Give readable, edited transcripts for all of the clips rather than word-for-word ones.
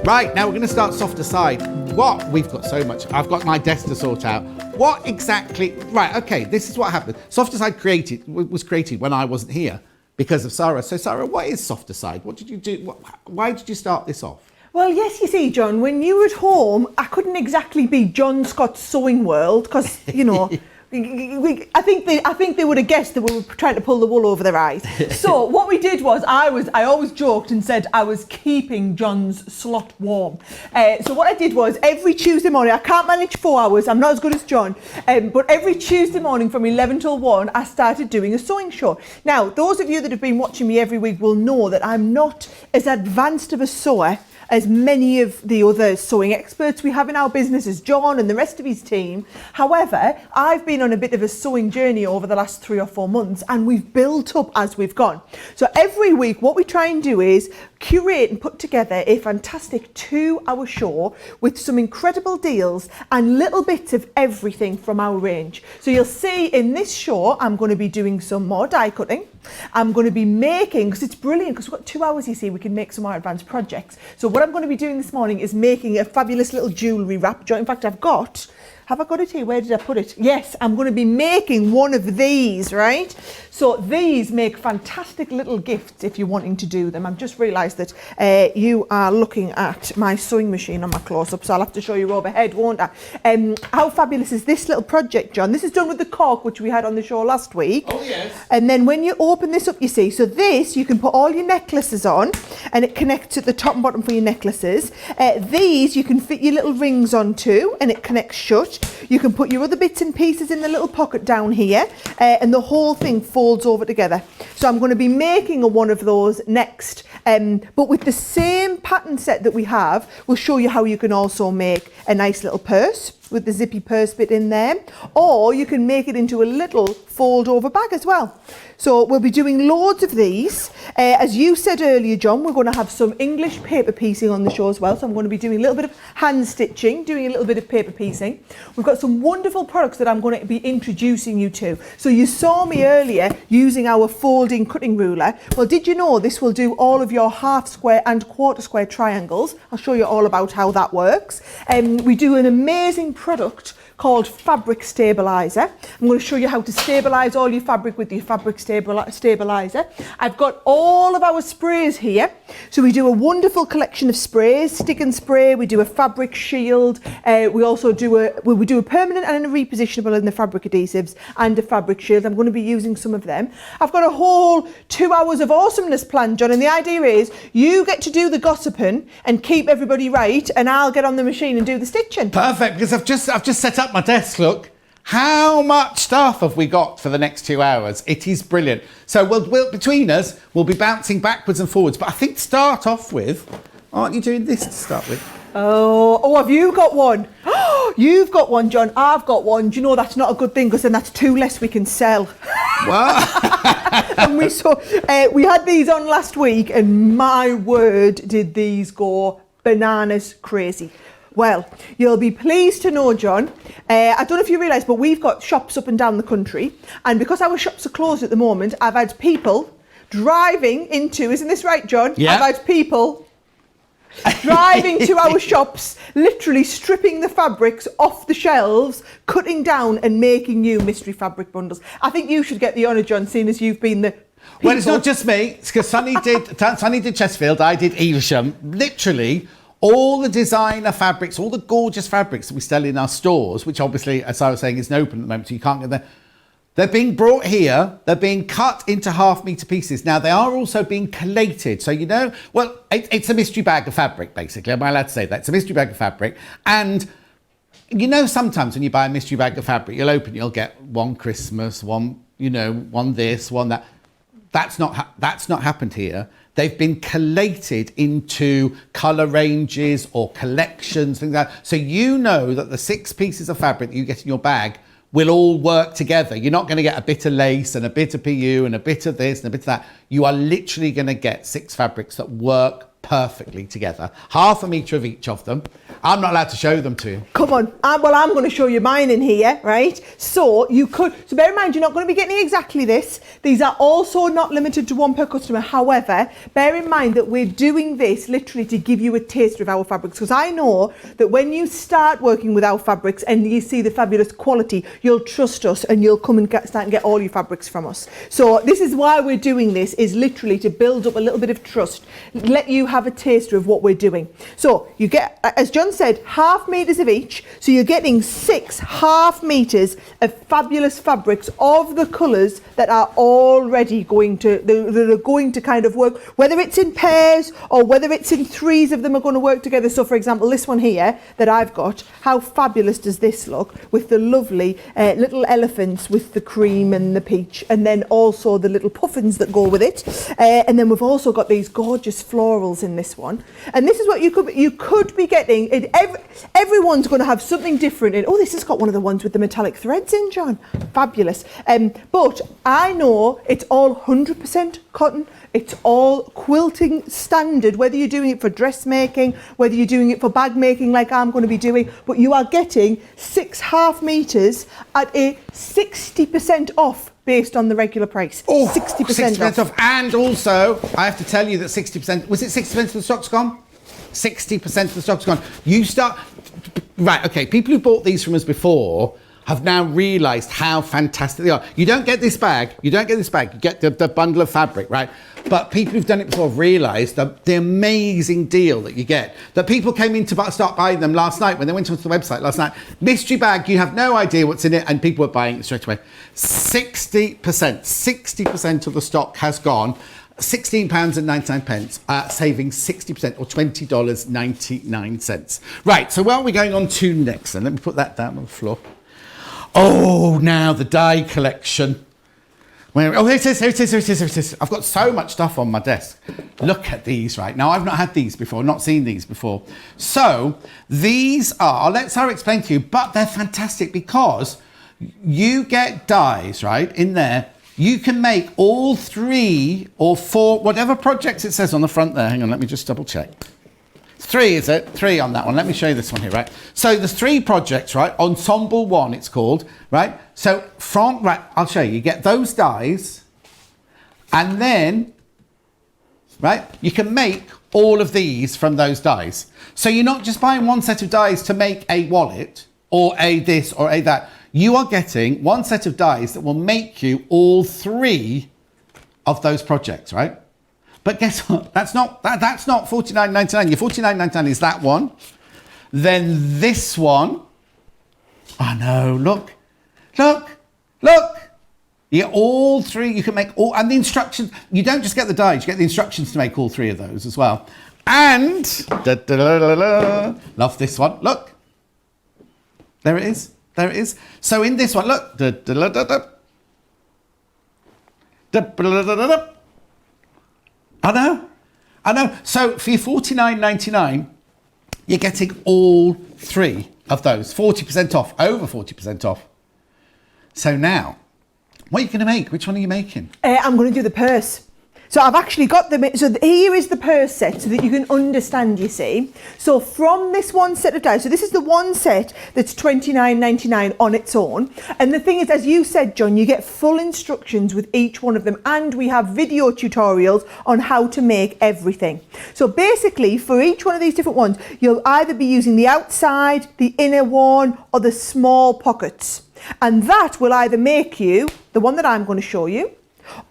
Right, now we're going to start softer side. What? We've got so much. I've got my desk to sort out. What exactly? Right, okay, this is what happened. Softer side was created when I wasn't here because of Sarah. So Sarah, what is softer side? What did you do? Why did you start this off? Well, yes, you see, John, when you were at home, I couldn't exactly be John Scott Sewing World because, you know, I think they would have guessed that we were trying to pull the wool over their eyes. So what we did was I always joked and said I was keeping John's slot warm. So what I did was every Tuesday morning, I can't manage 4 hours, I'm not as good as John, but every Tuesday morning from 11 till 1, I started doing a sewing show. Now, those of you that have been watching me every week will know that I'm not as advanced of a sewer as many of the other sewing experts we have in our business as John and the rest of his team. However, I've been on a bit of a sewing journey over the last 3 or 4 months and we've built up as we've gone. So every week what we try and do is curate and put together a fantastic 2-hour show with some incredible deals and little bits of everything from our range. So you'll see in this show, I'm going to be doing some more die cutting. I'm going to be making, because it's brilliant, because we've got 2 hours, you see, we can make some more advanced projects. So what I'm going to be doing this morning is making a fabulous little jewellery wrap. In fact, have I got it here? Where did I put it? Yes, I'm going to be making one of these, right? So these make fantastic little gifts if you're wanting to do them. I've just realised that you are looking at my sewing machine on my close-up, so I'll have to show you overhead, won't I? How fabulous is this little project, John? This is done with the cork, which we had on the show last week. Oh, yes. And then when you open this up, you see, so this, you can put all your necklaces on, and it connects at the top and bottom for your necklaces. These, you can fit your little rings onto, and it connects shut. You can put your other bits and pieces in the little pocket down here, and the whole thing folds over together. So I'm going to be making one of those next, but with the same pattern set that we have, we'll show you how you can also make a nice little purse with the zippy purse bit in there, or you can make it into a little fold over bag as well. So we'll be doing loads of these. As you said earlier, John, we're going to have some English paper piecing on the show as well. So I'm going to be doing a little bit of hand stitching, doing a little bit of paper piecing. We've got some wonderful products that I'm going to be introducing you to. So you saw me earlier using our folding cutting ruler. Well, did you know this will do all of your half square and quarter square triangles? I'll show you all about how that works. We do an amazing product called Fabric Stabiliser. I'm going to show you how to stabilise all your fabric with your Fabric Stabiliser. I've got all of our sprays here. So we do a wonderful collection of sprays, stick and spray, we do a fabric shield, we also do a permanent and a repositionable in the fabric adhesives and a fabric shield. I'm going to be using some of them. I've got a whole 2 hours of awesomeness planned, John, and the idea is you get to do the gossiping and keep everybody right, and I'll get on the machine and do the stitching. Perfect, because I've just set up my desk, look. How much stuff have we got for the next 2 hours? It is brilliant. So we'll between us, we'll be bouncing backwards and forwards. But I think start off with, aren't you doing this to start with? Oh, have you got one? You've got one, John. I've got one. Do you know that's not a good thing because then that's 2 less we can sell. What? And we had these on last week, and my word, did these go bananas crazy. Well, you'll be pleased to know, John, I don't know if you realise, but we've got shops up and down the country, and because our shops are closed at the moment, I've had people driving into, isn't this right, John? Yeah. I've had people driving to our shops, literally stripping the fabrics off the shelves, cutting down and making new mystery fabric bundles. I think you should get the honour, John, seeing as you've been the people. Well, it's not just me. It's because Sunny did Chesterfield, I did Evesham. Literally, all the designer fabrics, all the gorgeous fabrics that we sell in our stores, which obviously, as I was saying, isn't open at the moment, so you can't get there. They're being brought here. They're being cut into half-metre pieces. Now, they are also being collated. So, you know, well, it's a mystery bag of fabric, basically. Am I allowed to say that? It's a mystery bag of fabric. And, you know, sometimes when you buy a mystery bag of fabric, you'll get one Christmas, one, you know, one this, one that. That's not happened here. They've been collated into colour ranges or collections, things like that. So you know that the 6 pieces of fabric that you get in your bag will all work together. You're not going to get a bit of lace and a bit of PU and a bit of this and a bit of that. You are literally going to get 6 fabrics that work perfectly together. 1/2 metre of each of them. I'm not allowed to show them to you. Come on. Well, I'm going to show you mine in here, right? So bear in mind, you're not going to be getting exactly this. These are also not limited to 1 per customer. However, bear in mind that we're doing this literally to give you a taste of our fabrics, because I know that when you start working with our fabrics and you see the fabulous quality, you'll trust us and you'll come and start and get all your fabrics from us. So this is why we're doing this, is literally to build up a little bit of trust, let you have a taster of what we're doing. So you get, as John said, 1/2 metres of each, so you're getting 6 1/2 metres of fabulous fabrics of the colours that are already going to kind of work, whether it's in pairs or whether it's in 3s of them are going to work together. So for example, this one here that I've got, how fabulous does this look with the lovely little elephants with the cream and the peach, and then also the little puffins that go with it, and then we've also got these gorgeous florals in this one. And this is what you could be getting. Everyone's going to have something different in. Oh, this has got one of the ones with the metallic threads in, John. Fabulous. But I know it's all 100% cotton. It's all quilting standard, whether you're doing it for dressmaking, whether you're doing it for bag making like I'm going to be doing, but you are getting 6 1/2 metres at a 60% off based on the regular price. Oh, 60% off. And also, I have to tell you that 60%, was it 60% of the stock's gone? 60% of the stock's gone. Right, okay, people who bought these from us before have now realised how fantastic they are. You don't get this bag, you get the bundle of fabric, right? But people who've done it before have realised the amazing deal that you get. That people came in to start buying them last night when they went onto the website last night. Mystery bag, you have no idea what's in it, and people were buying it straight away. 60% of the stock has gone. £16.99, saving 60% or $20.99. Right, so where are we going on to next then? Let me put that down on the floor. Oh, now the die collection. Here it is. I've got so much stuff on my desk. Look at these, right? Now, I've not had these before, not seen these before. So, these are, I'll let Sarah explain to you, but they're fantastic because you get dies, right, in there. You can make all 3 or 4, whatever projects it says on the front there. Hang on, let me just double check. 3, is it? 3 on that one. Let me show you this one here, right? So there's 3 projects, right? Ensemble 1, it's called, right? So right, I'll show you. You get those dies, and then, right, you can make all of these from those dies. So you're not just buying one set of dies to make a wallet, or a this, or a that. You are getting one set of dies that will make you all 3 of those projects, right? But guess what? That's not $49.99. Your $49.99 is that one. Then this one. Oh no, look. You get all 3, you can make all, and the instructions, you don't just get the dies, you get the instructions to make all 3 of those as well. And, love this one, look. There it is. So in this one, look. I know. So for your $49.99, you're getting all 3 of those. 40% off, over 40% off. So now, what are you going to make? Which one are you making? I'm going to do the purse. So I've actually got so here is the purse set so that you can understand, you see. So from this one set of dies, so this is the one set that's $29.99 on its own. And the thing is, as you said, John, you get full instructions with each one of them, and we have video tutorials on how to make everything. So basically, for each one of these different ones, you'll either be using the outside, the inner one, or the small pockets. And that will either make you the one that I'm going to show you,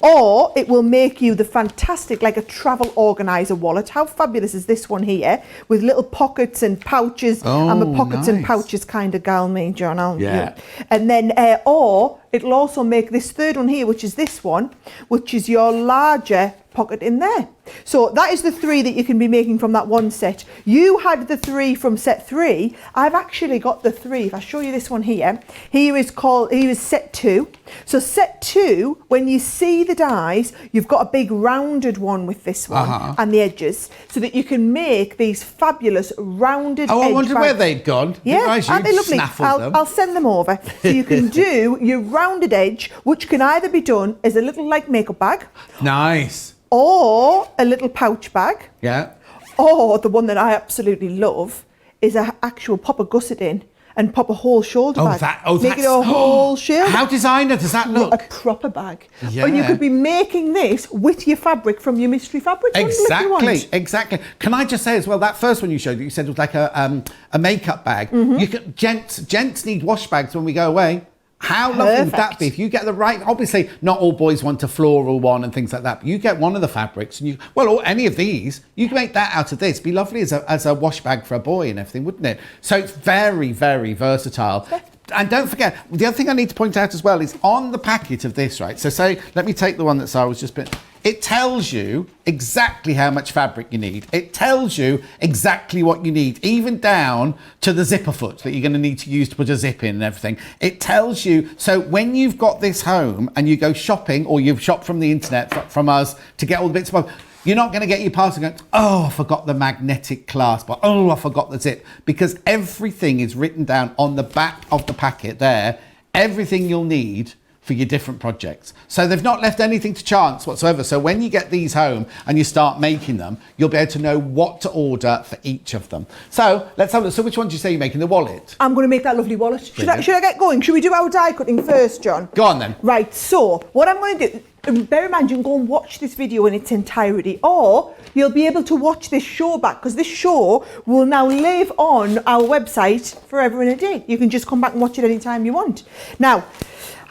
or it will make you the fantastic, like a travel organizer wallet. How fabulous is this one here with little pockets and pouches? I'm a pockets and pouches kind of gal, me, John, aren't you? And then, or it'll also make this third one here, which is this one, which is your larger pocket in there. So that is the 3 that you can be making from that one set. You had the 3 from set 3. I've actually got the 3. If I show you this one here is set 2. So set 2, when you see the dies, you've got a big rounded one with this one and the edges, so that you can make these fabulous rounded edge I wondered where they'd gone. Yeah, aren't they lovely? I'll send them over. So you can do your rounded edge, which can either be done as a little like makeup bag. Nice. Or a little pouch bag. Yeah. Or the one that I absolutely love is an actual pop a gusset in and pop a whole shoulder bag. Make it a whole shoulder. How designer does that look? A proper bag. Yeah. Or you could be making this with your fabric from your mystery fabric bundle if you want. Exactly. Can I just say as well, that first one you showed, you said it was like a makeup bag. You can, gents need wash bags when we go away. How lovely would that be if you get the right? Obviously, not all boys want a floral one and things like that. But you get one of the fabrics, and or any of these, you can make that out of this. Be lovely as a wash bag for a boy and everything, wouldn't it? So it's very, very versatile. And don't forget, the other thing I need to point out as well is on the packet of this, right? So let me take the one that Sarah was just putting. It tells you exactly how much fabric you need. It tells you exactly what you need, even down to the zipper foot that you're going to need to use to put a zip in and everything. It tells you, so when you've got this home and you go shopping, or you've shopped from the internet from us to get all the bits of, you're not going to get your parcel going, oh, I forgot the magnetic clasp, or oh, I forgot the zip, because everything is written down on the back of the packet there, everything you'll need for your different projects. So they've not left anything to chance whatsoever. So when you get these home and you start making them, you'll be able to know what to order for each of them. So let's have a look. So which one did you say you're making? The wallet? I'm going to make that lovely wallet. Should I get going? Should we do our die cutting first, John? Go on then. Right, so what I'm going to do, bear in mind you can go and watch this video in its entirety, or you'll be able to watch this show back, because this show will now live on our website forever and a day. You can just come back and watch it anytime you want. Now,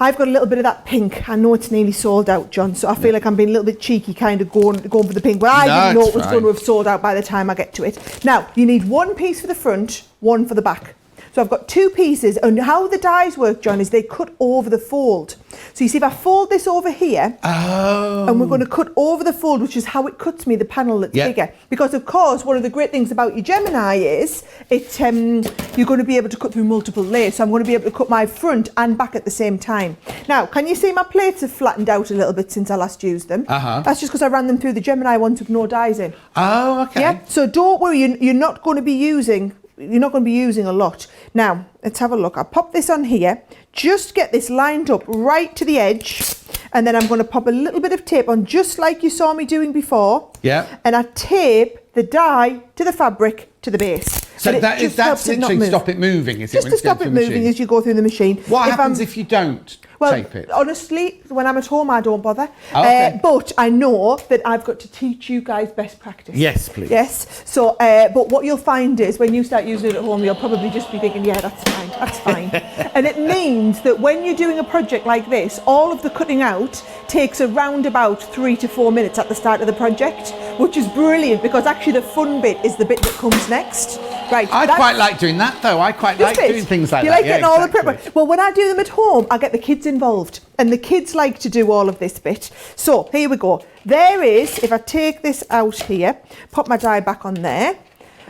I've got a little bit of that pink. I know it's nearly sold out, John, so I feel like I'm being a little bit cheeky, kind of going for the pink, but I didn't know it was going to have sold out by the time I get to it. Now, you need one piece for the front, one for the back. So I've got two pieces, and how the dies work, John, is they cut over the fold. So you see, if I fold this over here, and we're going to cut over the fold, which is how it cuts me the panel that's bigger. Because of course, one of the great things about your Gemini is you're going to be able to cut through multiple layers. So I'm going to be able to cut my front and back at the same time. Now, can you see my plates have flattened out a little bit since I last used them? That's just because I ran them through the Gemini ones with no dies in. Oh, okay. Yeah. So don't worry, you're not going to be using a lot. Now, let's have a look. I'll pop this on here. Just get this lined up right to the edge. And then I'm going to pop a little bit of tape on, just like you saw me doing before. Yeah. And I tape the die to the fabric to the base. So that's literally stop it moving, is it? Just to stop it moving as you go through the machine. What happens if you don't tape it? Honestly, when I'm at home, I don't bother. Okay. But I know that I've got to teach you guys best practice. Yes, please. Yes. So, but what you'll find is when you start using it at home, you'll probably just be thinking, yeah, that's fine, that's fine. And it means that when you're doing a project like this, all of the cutting out takes around about 3 to 4 minutes at the start of the project, which is brilliant, because actually the fun bit is the bit that comes next. Right. I quite like doing that, though. I quite like doing things like that. You like getting all the prep. Well, when I do them at home, I get the kids involved, and the kids like to do all of this bit. So here we go. There is, if I take this out here, pop my die back on there,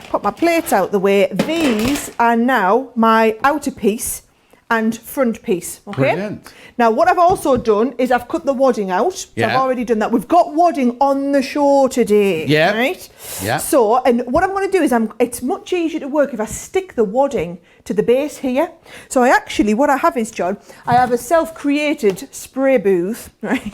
pop my plates out the way, these are now my outer piece and front piece. Okay. Brilliant. Now, what I've also done is I've cut the wadding out. So I've already done that. We've got wadding on the show today. Yeah. Right? Yeah. So, and what I'm going to do is it's much easier to work if I stick the wadding to the base here. So what I have is, John, I have a self-created spray booth, right?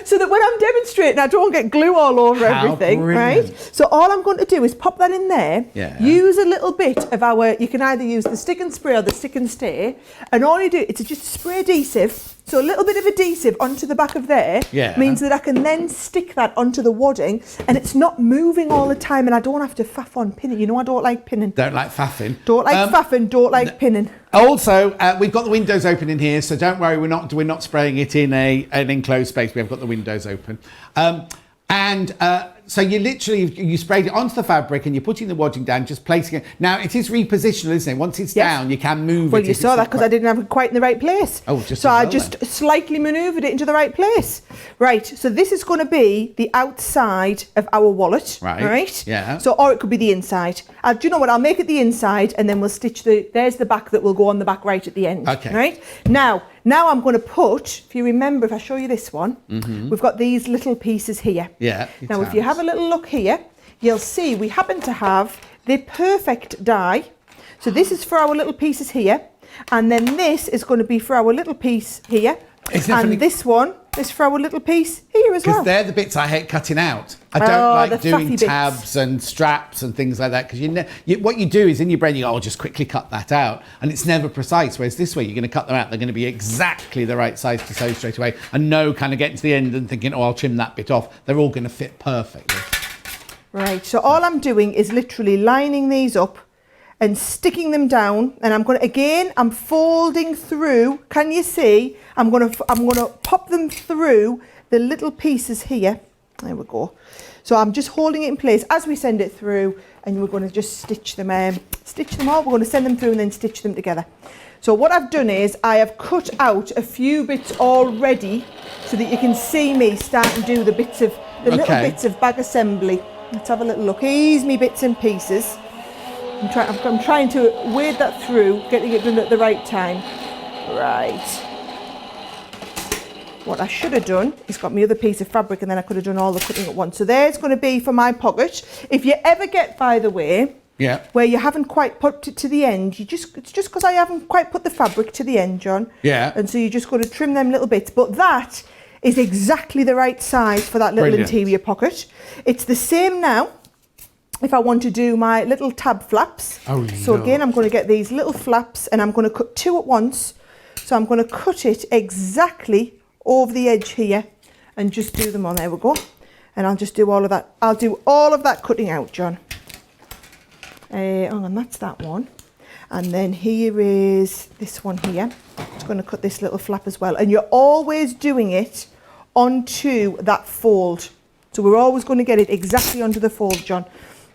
So that when I'm demonstrating, I don't get glue all over everything, right? So all I'm going to do is pop that in there, use a little bit of you can either use the stick and spray or the stick and stay, and all you do is just spray adhesive. So a little bit of adhesive onto the back of there means that I can then stick that onto the wadding, and it's not moving all the time, and I don't have to faff on pinning. You know I don't like pinning. Don't like faffing. Don't like faffing, don't like pinning. Also, we've got the windows open in here, so don't worry, we're not spraying it in an enclosed space. We've got the windows open. So you sprayed it onto the fabric and you're putting the wadding down, just placing it. Now, it is repositional, isn't it? Once it's down, you can move it. Well, you saw that because I didn't have it quite in the right place. Oh, just so I just slightly manoeuvred it into the right place. Right, so this is going to be the outside of our wallet. Right? Yeah. So, or it could be the inside. Do you know what? I'll make it the inside, and then we'll stitch there's the back that will go on the back right at the end. Okay. Right? Now I'm going to put, if you remember, if I show you this one, we've got these little pieces here. Yeah. Now, if you have a little look here, you'll see we happen to have the perfect die. So this is for our little pieces here, and then this is going to be for our little piece here, and this one let's throw a little piece here as well. Because they're the bits I hate cutting out. I don't like doing tabs and straps and things like that, because what you do is in your brain you go, oh, just quickly cut that out, and it's never precise. Whereas this way you're going to cut them out, they're going to be exactly the right size to sew straight away, and no kind of getting to the end and thinking, oh, I'll trim that bit off. They're all going to fit perfectly. Right, so all I'm doing is literally lining these up and sticking them down, and I'm folding through. Can you see? I'm gonna pop them through the little pieces here. There we go. So I'm just holding it in place as we send it through, and we're going to just stitch them all. We're going to send them through and then stitch them together. So what I've done is I have cut out a few bits already so that you can see me start and do the little bits of bag assembly. Let's have a little look. Here's me bits and pieces. I'm trying to wade that through, getting it done at the right time. Right. What I should have done is got my other piece of fabric, and then I could have done all the cutting at once. So there's going to be for my pocket. If you ever get, by the way, where you haven't quite put it to the end, it's just because I haven't quite put the fabric to the end, John. Yeah. And so you just got to trim them little bits. But that is exactly the right size for that little interior pocket. It's the same now if I want to do my little tab flaps. So again, I'm going to get these little flaps, and I'm going to cut 2 at once. So I'm going to cut it exactly over the edge here and just do them on. There we go. And I'll just do all of that. I'll do all of that cutting out, John. Hang on, that's that one. And then here is this one here. Just going to cut this little flap as well. And you're always doing it onto that fold. So we're always going to get it exactly onto the fold, John.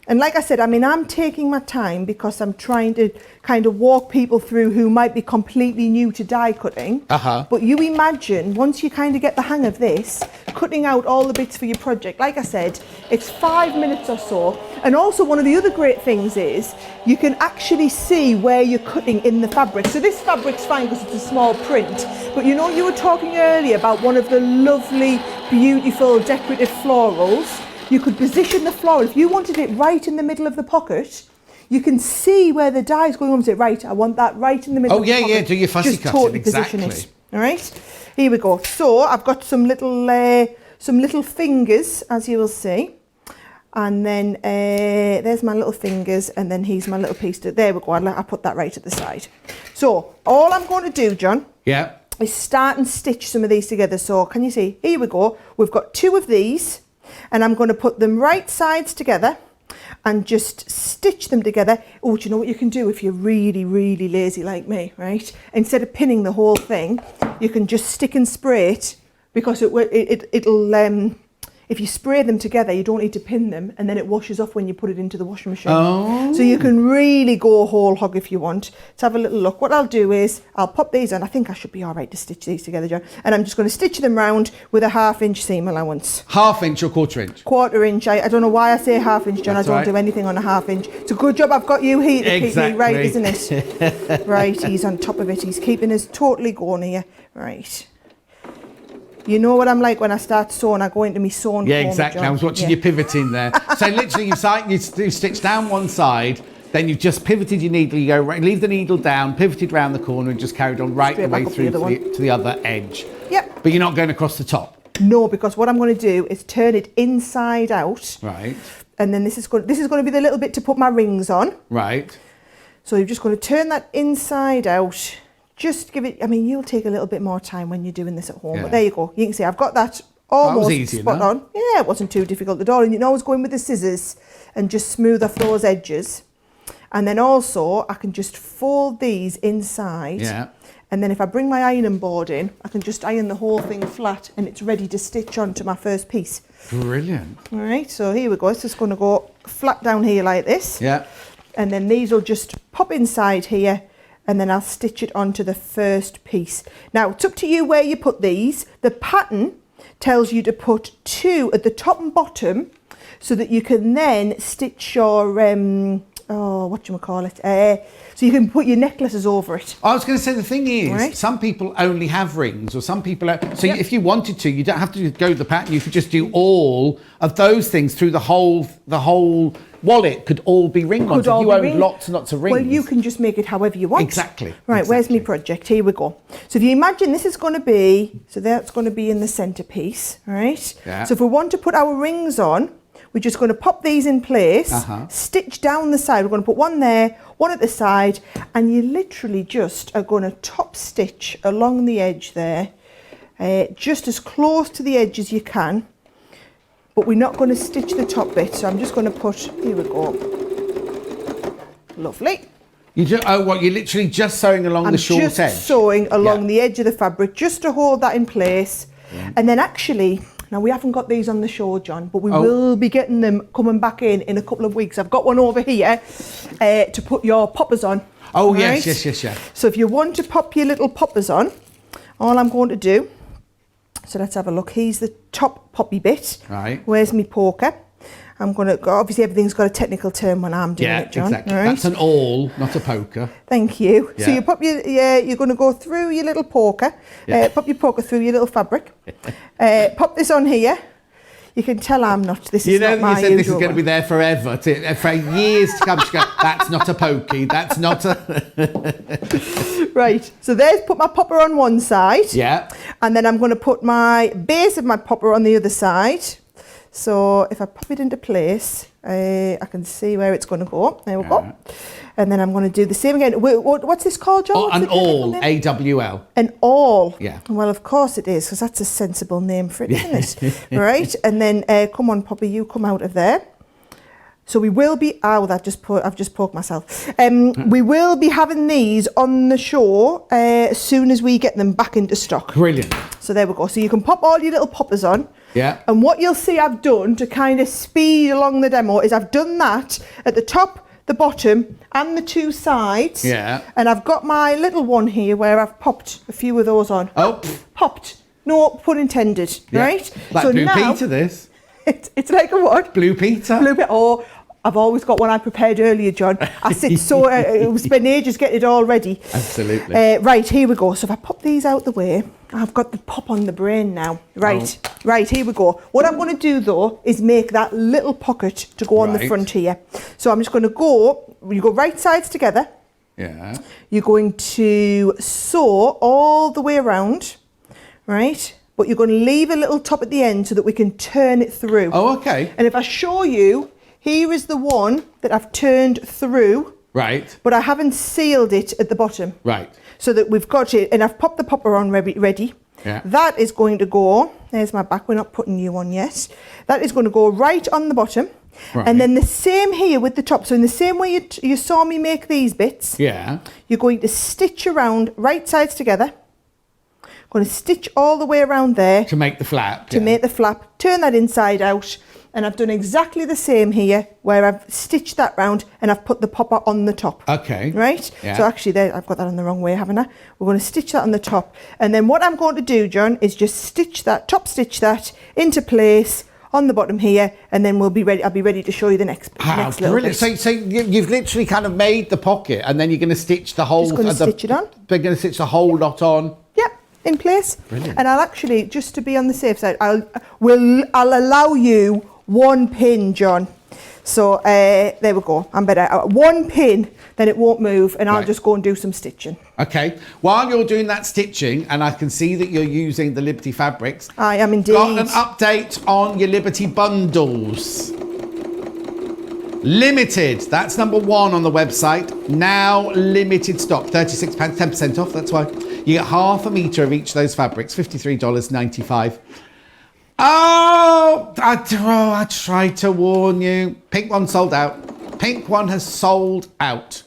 And like I said, I mean, I'm taking my time because I'm trying to kind of walk people through who might be completely new to die cutting. But you imagine, once you kind of get the hang of this, cutting out all the bits for your project, like I said, it's 5 minutes or so. And also one of the other great things is you can actually see where you're cutting in the fabric. So this fabric's fine because it's a small print. But you know, you were talking earlier about one of the lovely, beautiful, decorative florals. You could position the floral. If you wanted it right in the middle of the pocket, you can see where the dye is going on. Say, right, I want that right in the middle of the pocket. Oh, yeah, do your fussy cutting, totally position it. All right, here we go. So I've got some little fingers, as you will see. And then there's my little fingers, and then here's my little piece. There we go, I'll put that right at the side. So all I'm going to do, John, is start and stitch some of these together. So can you see? Here we go. We've got 2 of these. And I'm going to put them right sides together and just stitch them together. Oh, do you know what you can do if you're really, really lazy like me, right? Instead of pinning the whole thing, you can just stick and spray it, because it'll if you spray them together, you don't need to pin them, and then it washes off when you put it into the washing machine. So you can really go whole hog if you want. Let's have a little look. What I'll do is I'll pop these on. I think I should be all right to stitch these together, John. And I'm just going to stitch them round with a 1/2 inch seam allowance. 1/2 inch or 1/4 inch? 1/4 inch. I don't know why I say 1/2 inch, John. That's I don't do anything on a 1/2 inch. It's a good job I've got you here to keep me right, isn't it? Right, he's on top of it. He's keeping us totally going here. Right. You know what I'm like when I start sewing, I go into my sewing corner, exactly. John. I was watching you pivoting there. So literally you stitch down one side, then you've just pivoted your needle, you go right, leave the needle down, pivoted round the corner, and just carried on right the way through to the other edge. Yep. But you're not going across the top. No, because what I'm going to do is turn it inside out. Right. And then this is going to be the little bit to put my rings on. Right. So you're just going to turn that inside out. Just give it, I mean, you'll take a little bit more time when you're doing this at home, but there you go. You can see I've got that almost spot on. Yeah, it wasn't too difficult at all. And you can always go in with the scissors and just smooth off those edges. And then also, I can just fold these inside. Yeah. And then if I bring my ironing board in, I can just iron the whole thing flat, and it's ready to stitch onto my first piece. Brilliant. All right, so here we go. It's just going to go flat down here like this. Yeah. And then these will just pop inside here, and then I'll stitch it onto the first piece. Now, it's up to you where you put these. The pattern tells you to put 2 at the top and bottom so that you can then stitch your so you can put your necklaces over it. I was going to say, the thing is, Right. some people only have rings, or some people... if you wanted to, you don't have to go to the pattern. You could just do all of those things through the whole wallet could all be ring ones. If you own lots and lots of rings. Well, you can just make it however you want. Exactly. Right, where's my project? Here we go. So if you imagine this is going to be, so that's going to be in the centerpiece, right? Yeah. So if we want to put our rings on, we're just going to pop these in place, stitch down the side. We're going to put one there, one at the side, and you literally just are going to top stitch along the edge there, just as close to the edge as you can. But we're not going to stitch the top bit, so I'm just going to put, here we go. Lovely. You're literally just sewing along the short edge? I'm just sewing along the edge of the fabric, just to hold that in place. Yeah. And then actually, now we haven't got these on the show, John, but we will be getting them coming back in a couple of weeks. I've got one over here to put your poppers on. Oh, right? yes. So if you want to pop your little poppers on, all I'm going to do, so let's have a look. Here's the top poppy bit. Right. Where's my poker? I'm going to go, obviously everything's got a technical term when I'm doing it, John. Exactly. Right? That's an awl, not a poker. Thank you. Yeah. So you pop you're going to go through your little poker, pop your poker through your little fabric, pop this on here. You can tell I'm not, this is not my You said this is usual going to be there forever, for years to come. Go, that's not a pokey, that's not a... Right, so there's put my popper on one side. Yeah. And then I'm going to put my base of my popper on the other side. So if I pop it into place, I can see where it's going to go. There we go. And then I'm going to do the same again. What's this called, John? An awl, A-W-L. An awl. Yeah. Well, of course it is, because that's a sensible name for it, isn't it? Right. And then, come on, Poppy, you come out of there. So we will be, I've just poked myself. We will be having these on the show as soon as we get them back into stock. Brilliant. So there we go. So you can pop all your little poppers on. Yeah. And what you'll see I've done to kind of speed along the demo is I've done that at the top, the bottom, and the two sides. Yeah. And I've got my little one here where I've popped a few of those on. Oh. Popped. No pun intended, right? Like so Blue now, Peter, this. It's like a what? Blue Peter. Oh, I've always got one I prepared earlier, John. I sit so, it spent ages getting it all ready. Absolutely. Right, here we go. So if I pop these out the way, I've got the pop on the brain now. Right, right, here we go. What I'm going to do though is make that little pocket to go on the front here. So I'm just going to go, you go right sides together. Yeah. You're going to sew all the way around, right? But you're going to leave a little top at the end so that we can turn it through. Oh, okay. And if I show you, here is the one that I've turned through. Right. But I haven't sealed it at the bottom. Right. So that we've got it, and I've popped the popper on ready. Yeah. That is going to go, there's my back, we're not putting you on yet. That is going to go right on the bottom. Right. And then the same here with the top. So in the same way you saw me make these bits, Yeah. you're going to stitch around right sides together. Going to stitch all the way around there. To make the flap. To make the flap. Turn that inside out. And I've done exactly the same here, where I've stitched that round and I've put the popper on the top. Okay. Right? Yeah. So actually, there, I've got that on the wrong way, haven't I? We're going to stitch that on the top. And then what I'm going to do, John, is just stitch that, top stitch that into place on the bottom here, and then we'll be ready. I'll be ready to show you the next little bit. So you've literally kind of made the pocket, and then you're going to stitch the whole... Just going to stitch it on. They're going to stitch the whole lot on. Yep, in place. Brilliant. And I'll actually, just to be on the safe side, I'll allow you one pin, John. So there we go. I'm better. One pin, then it won't move, and I'll just go and do some stitching. Okay. While you're doing that stitching, and I can see that you're using the Liberty fabrics. I am indeed. Got an update on your Liberty bundles. Limited. That's number 1 on the website. Now limited stock. £36, 10% off. That's why you get half a metre of each of those fabrics. $53.95. Oh, I tried to warn you. Pink one sold out. Pink one has sold out.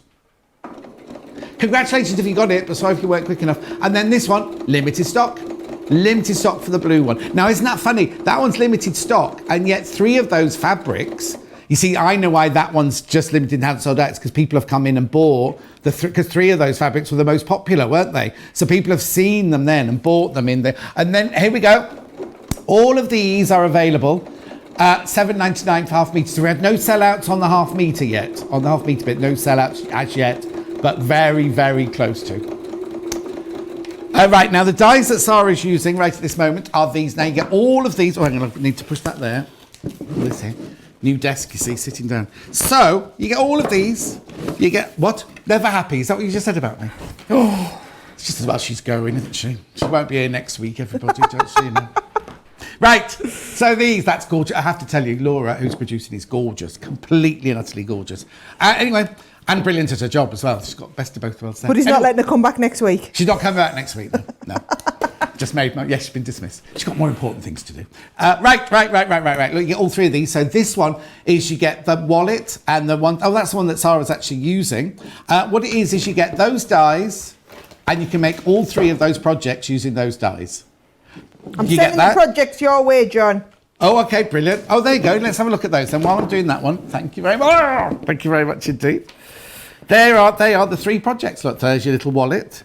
Congratulations if you got it, but sorry if you weren't quick enough. And then this one, limited stock. Limited stock for the blue one. Now, isn't that funny? That one's limited stock, and yet 3 of those fabrics, you see, I know why that one's just limited and hasn't sold out. It's because people have come in and bought, because 3 of those fabrics were the most popular, weren't they? So people have seen them then and bought them in there. And then, here we go. All of these are available £7.99 for half metre. So we had no sellouts on the half metre yet. On the half metre bit, no sellouts as yet, but very, very close to. Right, now the dies that Sarah's using right at this moment are these. Now you get all of these. Oh, hang on, I need to push that there. This here. New desk, you see, sitting down. So, you get all of these. You get, what? Never happy. Is that what you just said about me? Oh, it's just as well she's going, isn't she? She won't be here next week, everybody, don't she? You know? Right, so that's gorgeous. I have to tell you, Laura, who's producing, is gorgeous. Completely and utterly gorgeous. Anyway, and brilliant at her job as well. She's got best of both worlds there. But he's not letting her come back next week? She's not coming back next week, no. Just made yes, she's been dismissed. She's got more important things to do. Right. Look, you get all three of these. So this one is you get the wallet and the one, that's the one that Sarah's actually using. What it is you get those dies and you can make all three of those projects using those dies. I'm sending the projects your way, John. Oh, okay, brilliant. Oh, there you go. Let's have a look at those then while I'm doing that one. Thank you very much. Thank you very much indeed. They are the three projects. Look, there's your little wallet.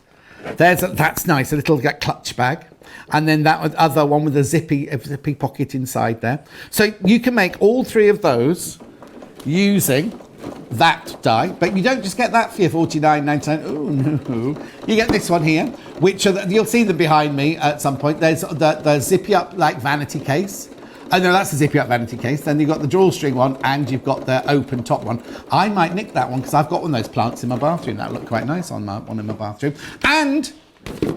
That's nice, a little clutch bag. And then that other one with a zippy pocket inside there. So you can make all three of those using that die. But you don't just get that for your $49.99. Oh, no. You get this one here, which you'll see them behind me at some point. There's the zippy up like vanity case. Oh, no, that's the zippy up vanity case. Then you've got the drawstring one and you've got the open top one. I might nick that one because I've got one of those plants in my bathroom. That'll look quite nice on one in my bathroom. And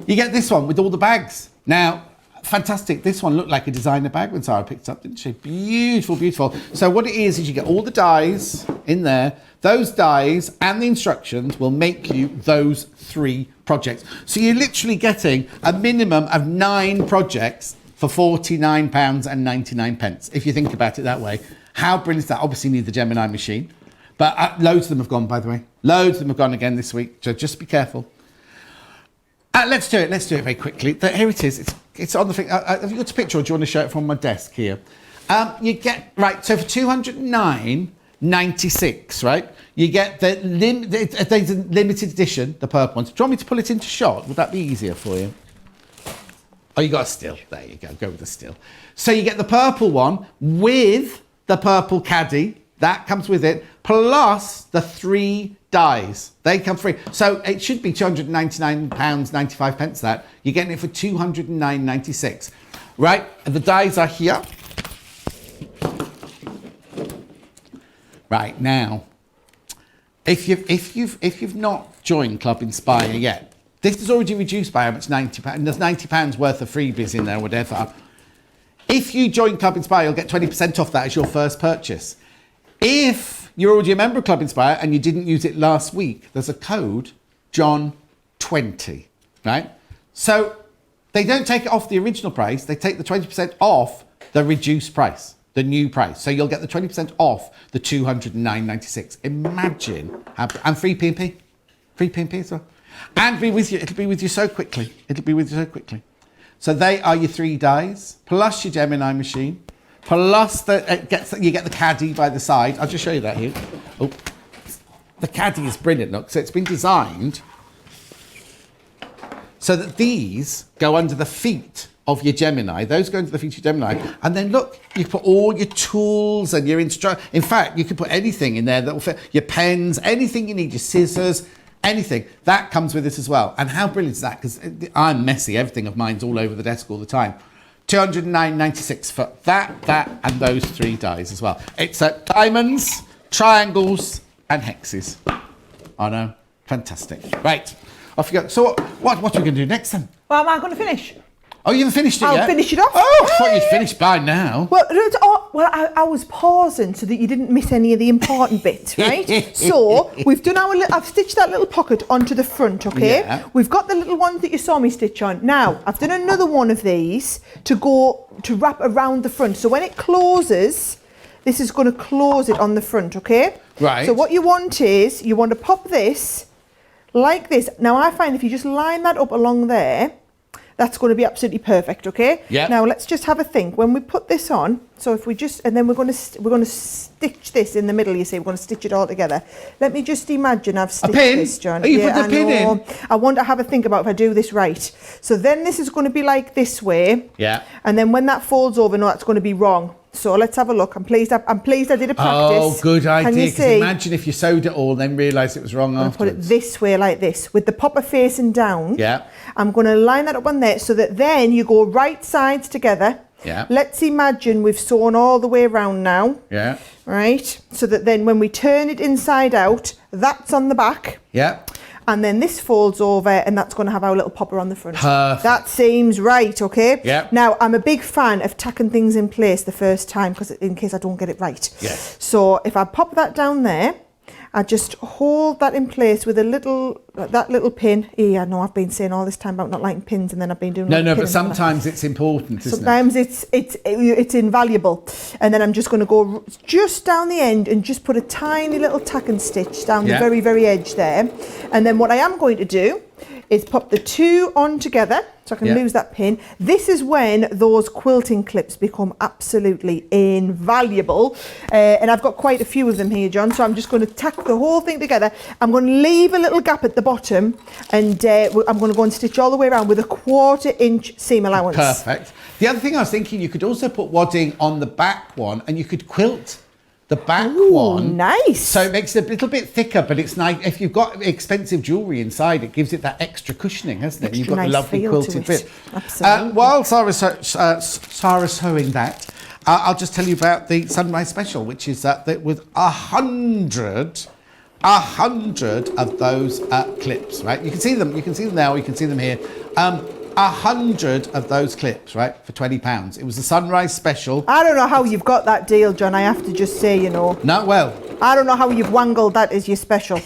you get this one with all the bags. Now, fantastic. This one looked like a designer bag when Sarah picked it up, didn't she? Beautiful, beautiful. So what it is you get all the dies in there. Those dies and the instructions will make you those three projects. So you're literally getting a minimum of 9 projects for £49.99, if you think about it that way. How brilliant is that? Obviously you need the Gemini machine. But loads of them have gone, by the way. Loads of them have gone again this week. So just be careful. Let's do it very quickly. Here it is. It's on the thing. Have you got a picture or do you want to show it from my desk here? You get, right, so for £209.96, right, you get the limited edition, the purple ones. Do you want me to pull it into shot? Would that be easier for you? Oh, you got a still. There you go. Go with the still. So you get the purple one with the purple caddy. That comes with it, plus the 3 dies. They come free. So it should be £299.95 that. You're getting it for £209.96. Right? And the dies are here. Right, now, if you've not joined Club Inspire yet, this is already reduced by how much? £90. And there's £90 worth of freebies in there, whatever. If you join Club Inspire, you'll get 20% off that as your first purchase. If you're already a member of Club Inspire and you didn't use it last week, there's a code, John20, right? So they don't take it off the original price. They take the 20% off the reduced price, the new price. So you'll get the 20% off the $209.96. Imagine, and free P&P. Free P&P as well. And be with you. It'll be with you so quickly. So they are your 3 dies, plus your Gemini machine, plus you get the caddy by the side. I'll just show you that here. Oh, the caddy is brilliant, look. So it's been designed so that these go under the feet of your Gemini. Those go into the feet of your Gemini. And then look, you put all your tools and your in fact, you can put anything in there that will fit. Your pens, anything you need, your scissors, anything. That comes with it as well. And how brilliant is that? Because I'm messy. Everything of mine's all over the desk all the time. $209.96 for that, and those 3 dies as well. It's diamonds, triangles, and hexes. I know. Fantastic. Right. Off you go. So what are we going to do next then? Well, am I going to finish? Oh, you haven't finished it yet? I'll finish it off. Oh, I thought you'd finished by now. Well, I was pausing so that you didn't miss any of the important bits, right? So we've done I've stitched that little pocket onto the front, okay? Yeah. We've got the little ones that you saw me stitch on. Now, I've done another one of these to wrap around the front. So when it closes, this is going to close it on the front, okay? Right. So what you want is, you want to pop this like this. Now, I find if you just line that up along there, that's going to be absolutely perfect, okay? Yeah. Now let's just have a think. When we put this on, so if we just, and then we're going to stitch this in the middle. You see, we're going to stitch it all together. Let me just imagine I've stitched this, John. Are you putting a pin in? I want to have a think about if I do this right. So then this is going to be like this way. Yeah. And then when that folds over, no, that's going to be wrong. So let's have a look. I'm pleased I did a practice. Oh, good idea. Can you 'Cause see? imagine if you sewed it all and then realised it was wrong I'm afterwards. put it this way like this with the popper facing down. Yeah. I'm going to line that up on there so that then you go right sides together. Yeah. Let's imagine we've sewn all the way around now. Yeah. Right. So that then when we turn it inside out, that's on the back. Yeah. And then this folds over and that's going to have our little popper on the front. Perfect. That seems right, okay? Yeah. Now, I'm a big fan of tacking things in place the first time because in case I don't get it right. Yes. So if I pop that down there, I just hold that in place with that little pin. Yeah, I know I've been saying all this time about not liking pins, and then I've been doing No, but sometimes it's important, isn't it? Sometimes it's invaluable. And then I'm just going to go just down the end and just put a tiny little tack and stitch down the very, very edge there. And then what I am going to do is pop the two on together so I can lose that pin. This is when those quilting clips become absolutely invaluable. And I've got quite a few of them here, John, so I'm just going to tack the whole thing together. I'm going to leave a little gap at the bottom and I'm going to go and stitch all the way around with a 1/4 inch seam allowance. Perfect. The other thing I was thinking, you could also put wadding on the back one and you could quilt the back one. Nice. So it makes it a little bit thicker, but it's nice. If you've got expensive jewellery inside, it gives it that extra cushioning, hasn't it? You've got nice a lovely feel quilted to it. bit. Absolutely. While Sarah's sewing that, I'll just tell you about the Sunrise Special, which is that with 100 of those clips, right? You can see them. You can see them now. You can see them here. 100 of those clips, right, for £20. It was the Sunrise Special. I don't know how you've got that deal, John. I have to just say, you know. No, well, I don't know how you've wangled that as your special.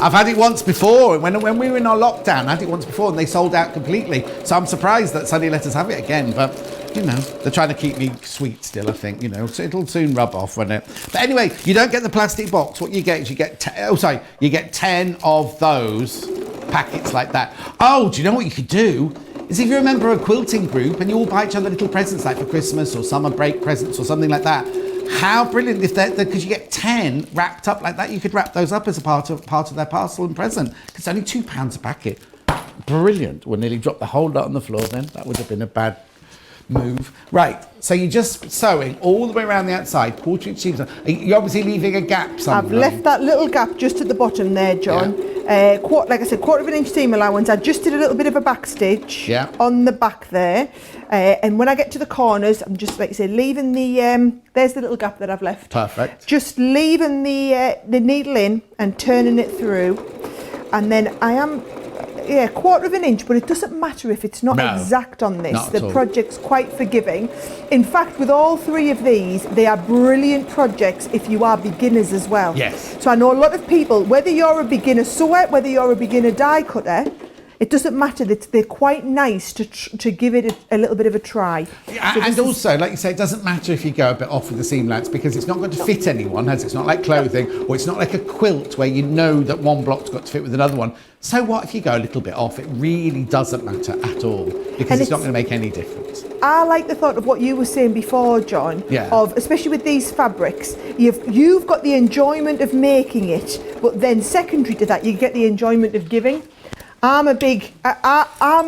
I've had it once before. When we were in our lockdown, I had it once before and they sold out completely. So I'm surprised that Sunny let us have it again. But, you know, they're trying to keep me sweet still, I think, you know. So it'll soon rub off, won't it? But anyway, you don't get the plastic box. What you get is you get 10 of those packets like that. Oh, do you know what you could do? Is if you remember a quilting group and you all buy each other little presents like for Christmas or summer break presents or something like that. How brilliant if they're, because you get 10 wrapped up like that, you could wrap those up as a part of their parcel and present. It's only £2 a packet. Brilliant. We'll nearly drop the whole lot on the floor then. That would have been a bad move. Right, so you're just sewing all the way around the outside, 1/4 inch seams. You're obviously leaving a gap somewhere. I've left that little gap just at the bottom there, John. Yeah. Like I said, 1/4 inch seam allowance. I just did a little bit of a back stitch on the back there. And when I get to the corners, I'm just, like I say, leaving the, there's the little gap that I've left. Perfect. Just leaving the needle in and turning it through. And then I am, 1/4 inch, but it doesn't matter if it's not exact on this. The project's quite forgiving. In fact, with all three of these, they are brilliant projects if you are beginners as well. Yes. So I know a lot of people, whether you're a beginner sewer, whether you're a beginner die cutter, it doesn't matter. They're quite nice to give it a little bit of a try. So and also, like you say, it doesn't matter if you go a bit off with the seam allowance because it's not going to fit anyone, has it? It's not like clothing, or it's not like a quilt where you know that one block's got to fit with another one. So what if you go a little bit off? It really doesn't matter at all because it's not going to make any difference. I like the thought of what you were saying before, John, of especially with these fabrics, you've got the enjoyment of making it, but then secondary to that, you get the enjoyment of giving. I'm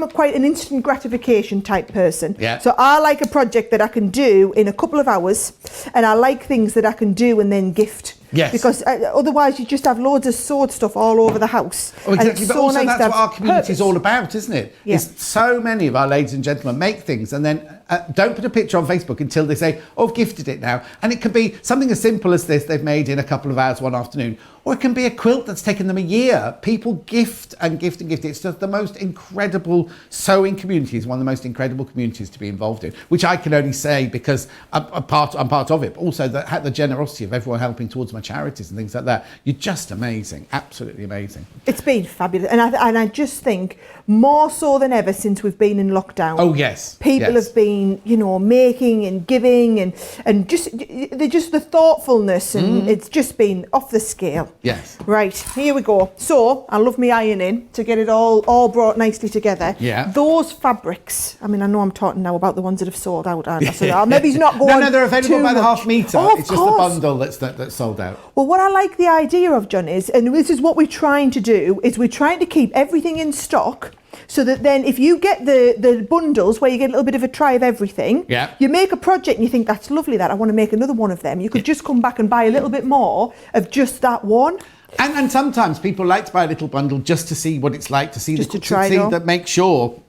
quite an instant gratification type person. So I like a project that I can do in a couple of hours, and I like things that I can do and then gift. Yes. Because otherwise you just have loads of sewed stuff all over the house. Oh, exactly. But also that's what our community is all about. about, isn't it? Is so many of our ladies and gentlemen make things and then don't put a picture on Facebook until they say, oh, I've gifted it now. And it can be something as simple as this they've made in a couple of hours one afternoon. Or it can be a quilt that's taken them a year. People gift and gift and gift. It's just the most incredible sewing community. It's one of the most incredible communities to be involved in, which I can only say because I'm part of it. But also the generosity of everyone helping towards my charities and things like that. You're just amazing. Absolutely amazing. It's been fabulous. And I just think more so than ever since we've been in lockdown. Oh, yes. People have been, making and giving and just the thoughtfulness and it's just been off the scale. Yes. Right, here we go. So, I love me ironing to get it all brought nicely together. Yeah. Those fabrics, I mean, I know I'm talking now about the ones that have sold out, aren't I? So maybe he's not going No, they're available by the half metre. Oh, it's just the bundle that's sold out. Well, what I like the idea of, John, is, and this is what we're trying to do, is we're trying to keep everything in stock So that then if you get the bundles where you get a little bit of a try of everything, you make a project and you think, that's lovely, that I want to make another one of them. You could just come back and buy a little bit more of just that one. And sometimes people like to buy a little bundle just to see what it's like, to see just to try it on. that, make sure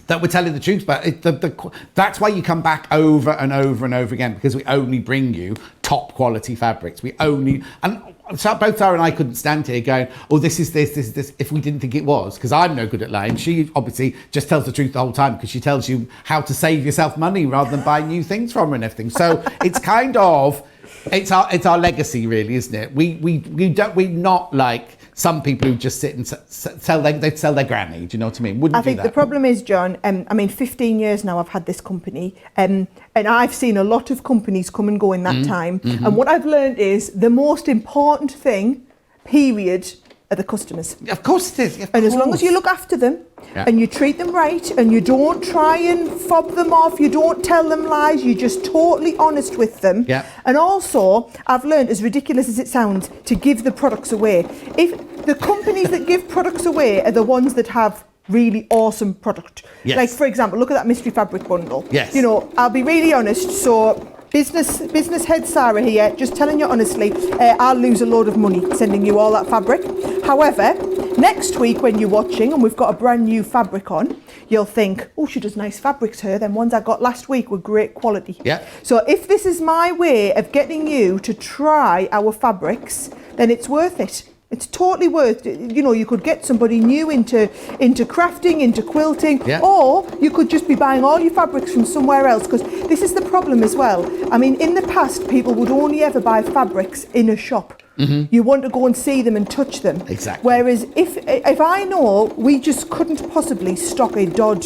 that we're telling the truth. But that's why you come back over and over and over again, because we only bring you top quality fabrics. And so both Sarah and I couldn't stand here going, oh, this is this, if we didn't think it was, because I'm no good at lying. She obviously just tells the truth the whole time, because she tells you how to save yourself money rather than buy new things from her and everything. So it's kind of, it's our legacy, really, isn't it? We're not like some people who just sit and sell their granny. Do you know what I mean? Wouldn't I think do that. The problem is, John, 15 years now I've had this company, and I've seen a lot of companies come and go in that time. Mm-hmm. And what I've learned is the most important thing, period, are the customers. Of course it is. And as long as you look after them and you treat them right and you don't try and fob them off, you don't tell them lies, you're just totally honest with them. Yeah. And also, I've learned, as ridiculous as it sounds, to give the products away. If the companies that give products away are the ones that have really awesome product. Yes. Like, for example, look at that mystery fabric bundle. Yes. You know, I'll be really honest, so business head Sarah here, just telling you honestly, I'll lose a load of money sending you all that fabric. However, next week when you're watching and we've got a brand new fabric on, you'll think, oh, she does nice fabrics here. Them ones I got last week were great quality. Yeah. So if this is my way of getting you to try our fabrics, then it's worth it. It's totally worth it. You know, you could get somebody new into crafting, into quilting, or you could just be buying all your fabrics from somewhere else, because this is the problem as well. I mean, in the past, people would only ever buy fabrics in a shop. Mm-hmm. You want to go and see them and touch them. Exactly. Whereas if I know we just couldn't possibly stock a dud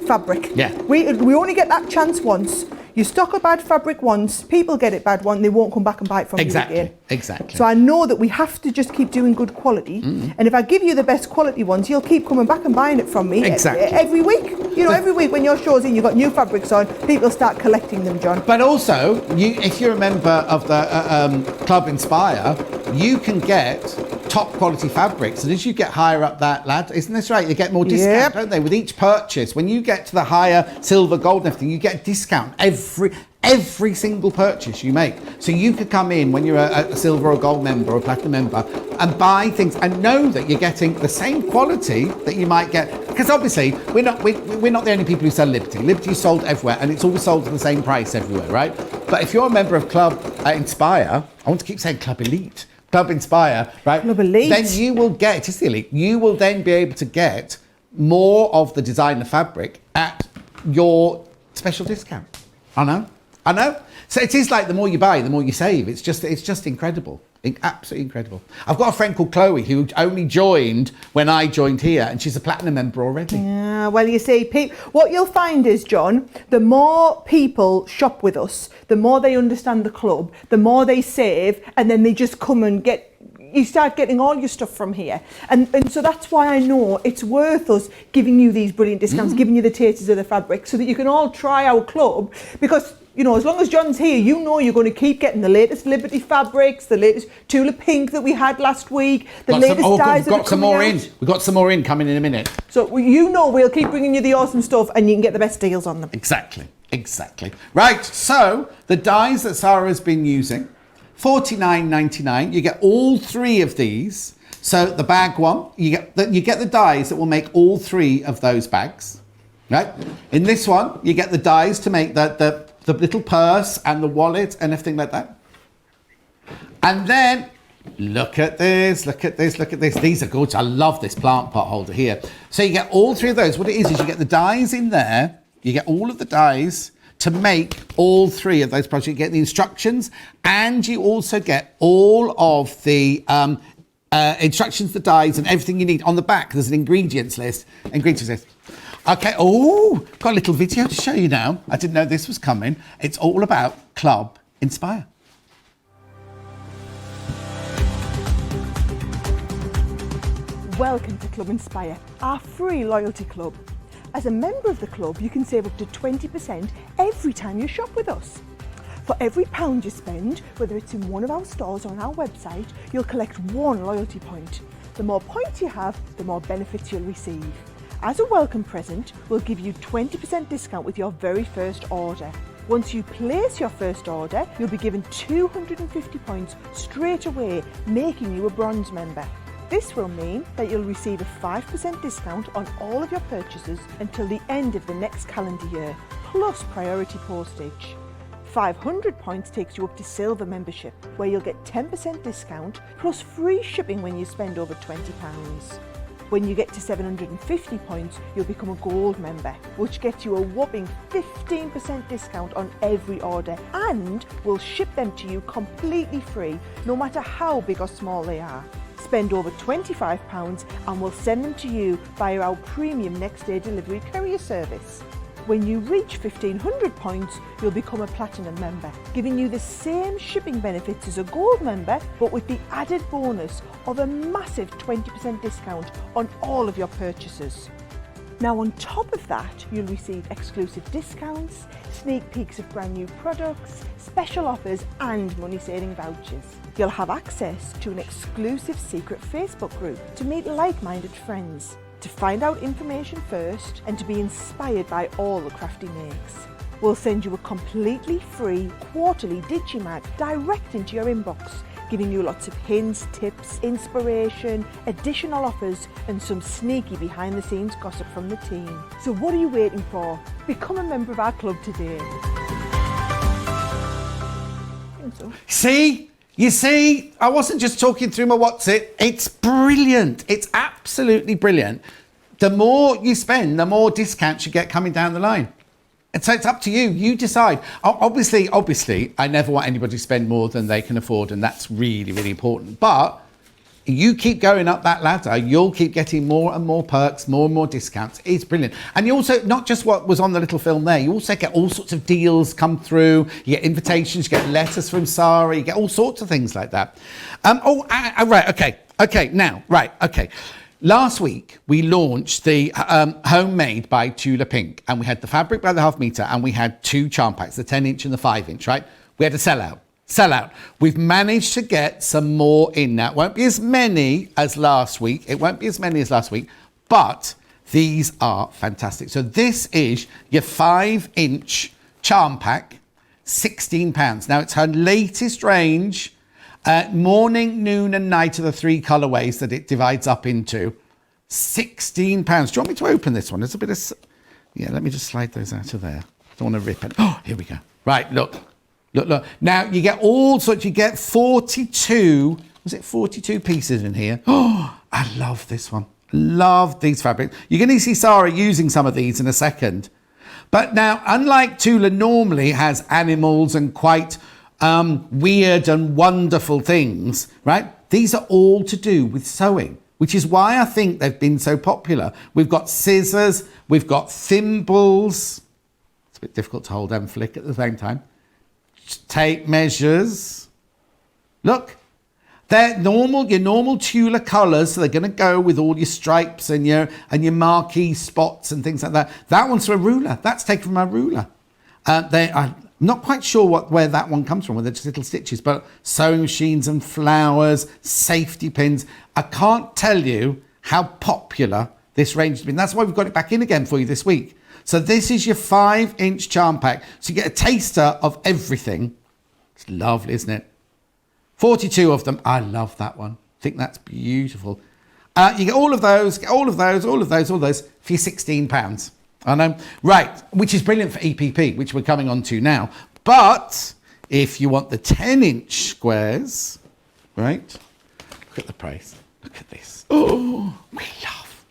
fabric. Yeah. We only get that chance once. You stock a bad fabric once, people get it bad one, they won't come back and buy it from you again. Exactly. So I know that we have to just keep doing good quality. And if I give you the best quality ones, you'll keep coming back and buying it from me every week. You know, every week when your show's in, you've got new fabrics on, people start collecting them, John. But also, if you're a member of the Club Inspire, you can get top quality fabrics, and as you get higher up that ladder, isn't this right? You get more discount, don't they? With each purchase, when you get to the higher silver, gold, and everything, you get a discount every single purchase you make. So you could come in when you're a silver or gold member or a platinum member and buy things and know that you're getting the same quality that you might get. Because obviously we're not the only people who sell Liberty. Liberty is sold everywhere, and it's all sold at the same price everywhere, right? But if you're a member of Club Inspire, I want to keep saying Club Elite. Club Inspire, right? Club Elite. Then you will get, it's the Elite, you will then be able to get more of the designer fabric at your special discount. I know. So it is like the more you buy, the more you save. It's just incredible. Absolutely incredible. I've got a friend called Chloe who only joined when I joined here, and she's a platinum member already. Yeah, well, you see, what you'll find is, John, the more people shop with us, the more they understand the club, the more they save, and then they just come and you start getting all your stuff from here. And so that's why I know it's worth us giving you these brilliant discounts, giving you the tasters of the fabric, so that you can all try our club, because you know, as long as John's here, you know you're going to keep getting the latest Liberty fabrics, the latest Tula Pink that we had last week, the latest dyes that are coming out. We've got some more in coming in a minute. So you know we'll keep bringing you the awesome stuff, and you can get the best deals on them. Exactly. Right, so the dyes that Sarah's been using, $49.99. You get all three of these. So the bag one, you get the dyes that will make all three of those bags. Right? In this one, you get the dyes to make the little purse and the wallet and everything like that. And then look at this. These are gorgeous. I love this plant pot holder here. So you get all three of those. What it is you get the dyes in there. You get all of the dyes to make all three of those products. You get the instructions, and you also get all of the instructions, the dyes, and everything you need on the back. There's an ingredients list. Okay, got a little video to show you now. I didn't know this was coming. It's all about Club Inspire. Welcome to Club Inspire, our free loyalty club. As a member of the club, you can save up to 20% every time you shop with us. For every £1 you spend, whether it's in one of our stores or on our website, you'll collect one loyalty point. The more points you have, the more benefits you'll receive. As a welcome present, we'll give you 20% discount with your very first order. Once you place your first order, you'll be given 250 points straight away, making you a bronze member. This will mean that you'll receive a 5% discount on all of your purchases until the end of the next calendar year, plus priority postage. 500 points takes you up to silver membership, where you'll get 10% discount plus free shipping when you spend over £20. When you get to 750 points, you'll become a gold member, which gets you a whopping 15% discount on every order, and we'll ship them to you completely free, no matter how big or small they are. Spend over £25 and we'll send them to you via our premium next day delivery courier service. When you reach 1500 points, you'll become a platinum member, giving you the same shipping benefits as a gold member, but with the added bonus of a massive 20% discount on all of your purchases. Now on top of that, you'll receive exclusive discounts, sneak peeks of brand new products, special offers and money saving vouchers. You'll have access to an exclusive secret Facebook group to meet like-minded friends, to find out information first and to be inspired by all the crafty makes. We'll send you a completely free quarterly Digimag direct into your inbox, giving you lots of hints, tips, inspiration, additional offers and some sneaky behind the scenes gossip from the team. So what are you waiting for? Become a member of our club today. See? You see, I wasn't just talking through my what's it. It's brilliant. It's absolutely brilliant. The more you spend, the more discounts you get coming down the line. And so it's up to you. You decide. Obviously, I never want anybody to spend more than they can afford, and that's really, really important. But you keep going up that ladder, you'll keep getting more and more perks, more and more discounts. It's brilliant. And you also, not just what was on the little film there, you also get all sorts of deals come through. You get invitations, you get letters from Sara, you get all sorts of things like that. Right, okay. Last week, we launched the Homemade by Tula Pink, and we had the fabric by the half metre, and we had 2 charm packs, the 10-inch and the 5-inch, right? We had a sellout. We've managed to get some more in now. It won't be as many as last week. But these are fantastic. So this is your 5-inch charm pack, £16. Now it's her latest range. Morning, noon and night are the 3 colourways that it divides up into. £16. Do you want me to open this one? There's a bit of... Yeah, let me just slide those out of there. Don't want to rip it. Oh, here we go. Right, look. Now, you get all sorts. You get 42... Was it 42 pieces in here? Oh, I love this one. Love these fabrics. You're going to see Sara using some of these in a second. But now, unlike Tula normally has animals and quite weird and wonderful things, right? These are all to do with sewing, which is why I think they've been so popular. We've got scissors, we've got thimbles. It's a bit difficult to hold and flick at the same time. Tape measures. Look, they're your normal Tula colours, so they're going to go with all your stripes and your marquee spots and things like that. That one's for a ruler. That's taken from a ruler. I'm not quite sure where that one comes from, where they're just little stitches, but sewing machines and flowers, safety pins. I can't tell you how popular this range has been. That's why we've got it back in again for you this week. So this is your 5-inch charm pack. So you get a taster of everything. It's lovely, isn't it? 42 of them. I love that one. I think that's beautiful. You get all of those for your £16. I know. Right, which is brilliant for EPP, which we're coming on to now. But if you want the 10-inch squares, right? Look at the price. Look at this. Oh,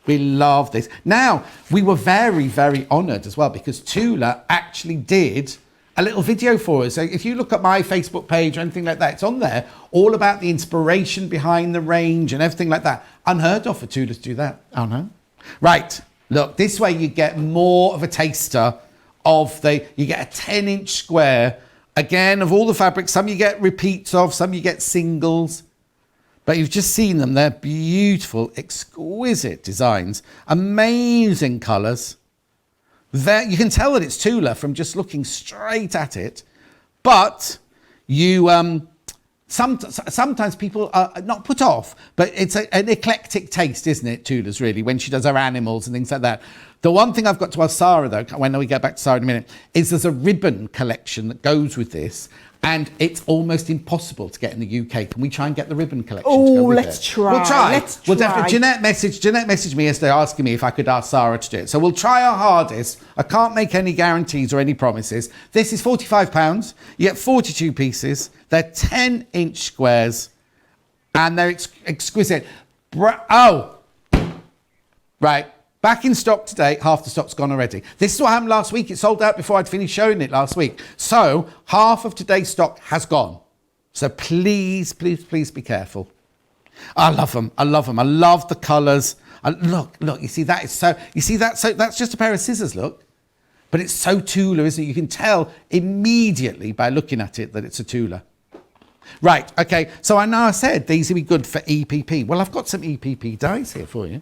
we love this. Now, we were very, very honoured as well because Tula actually did a little video for us. So if you look at my Facebook page or anything like that, it's on there, all about the inspiration behind the range and everything like that. Unheard of for Tula to do that. Oh, no. Right. Look, this way you get more of a taster of you get a 10-inch square, again, of all the fabrics. Some you get repeats of, some you get singles. But you've just seen them. They're beautiful, exquisite designs, amazing colours. You can tell that it's Tula from just looking straight at it. But you sometimes people are not put off, but it's an eclectic taste, isn't it, Tula's really, when she does her animals and things like that. The one thing I've got to ask Sarah, though, when we get back to Sarah in a minute, is there's a ribbon collection that goes with this, and it's almost impossible to get in the UK. Can we try and get the ribbon collection to go with let's it? try. We'll try. Let's We'll try. definitely. Jeanette messaged me yesterday asking me if I could ask Sarah to do it. So we'll try our hardest. I can't make any guarantees or any promises. This is £45. You get 42 pieces. They're 10-inch squares, and they're exquisite. Right. Back in stock today. Half the stock's gone already. This is what happened last week. It sold out before I'd finished showing it last week. So half of today's stock has gone. So please, please, please be careful. I love them. I love them. I love the colours. Look. You see that is so. You see that? So that's just a pair of scissors. Look, but it's so Tula, isn't it? You can tell immediately by looking at it that it's a Tula. Right. Okay. So I know I said these would be good for EPP. Well, I've got some EPP dies here for you.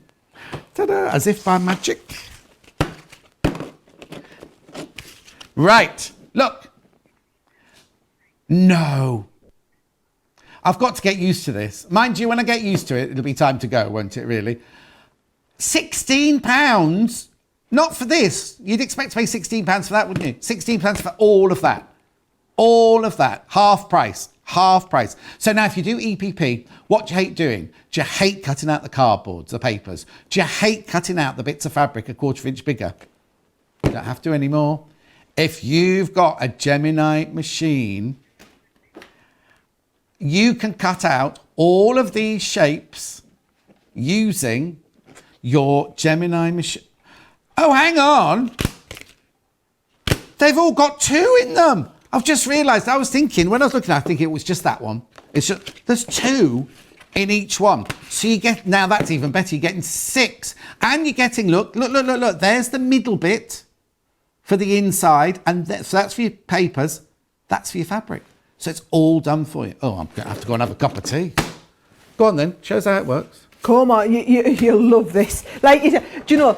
Ta-da, as if by magic. Right, look. No. I've got to get used to this. Mind you, when I get used to it, it'll be time to go, won't it, really? £16? Not for this. You'd expect to pay £16 for that, wouldn't you? £16 for all of that. All of that. Half price. Half price. So now if you do EPP, what do you hate doing? Do you hate cutting out the cardboards, the papers? Do you hate cutting out the bits of fabric a quarter of an inch bigger? You don't have to anymore. If you've got a Gemini machine, you can cut out all of these shapes using your Gemini machine. Oh, hang on. They've all got 2 in them. I've just realised, I was thinking, when I was looking at it, I think it was just that one. It's just, there's 2 in each one. So you get, now that's even better, you're getting 6. And you're getting, look, there's the middle bit for the inside. And so that's for your papers, that's for your fabric. So it's all done for you. Oh, I'm going to have to go and have a cup of tea. Go on then, show us how it works. Come on, you'll love this. Like, do you know,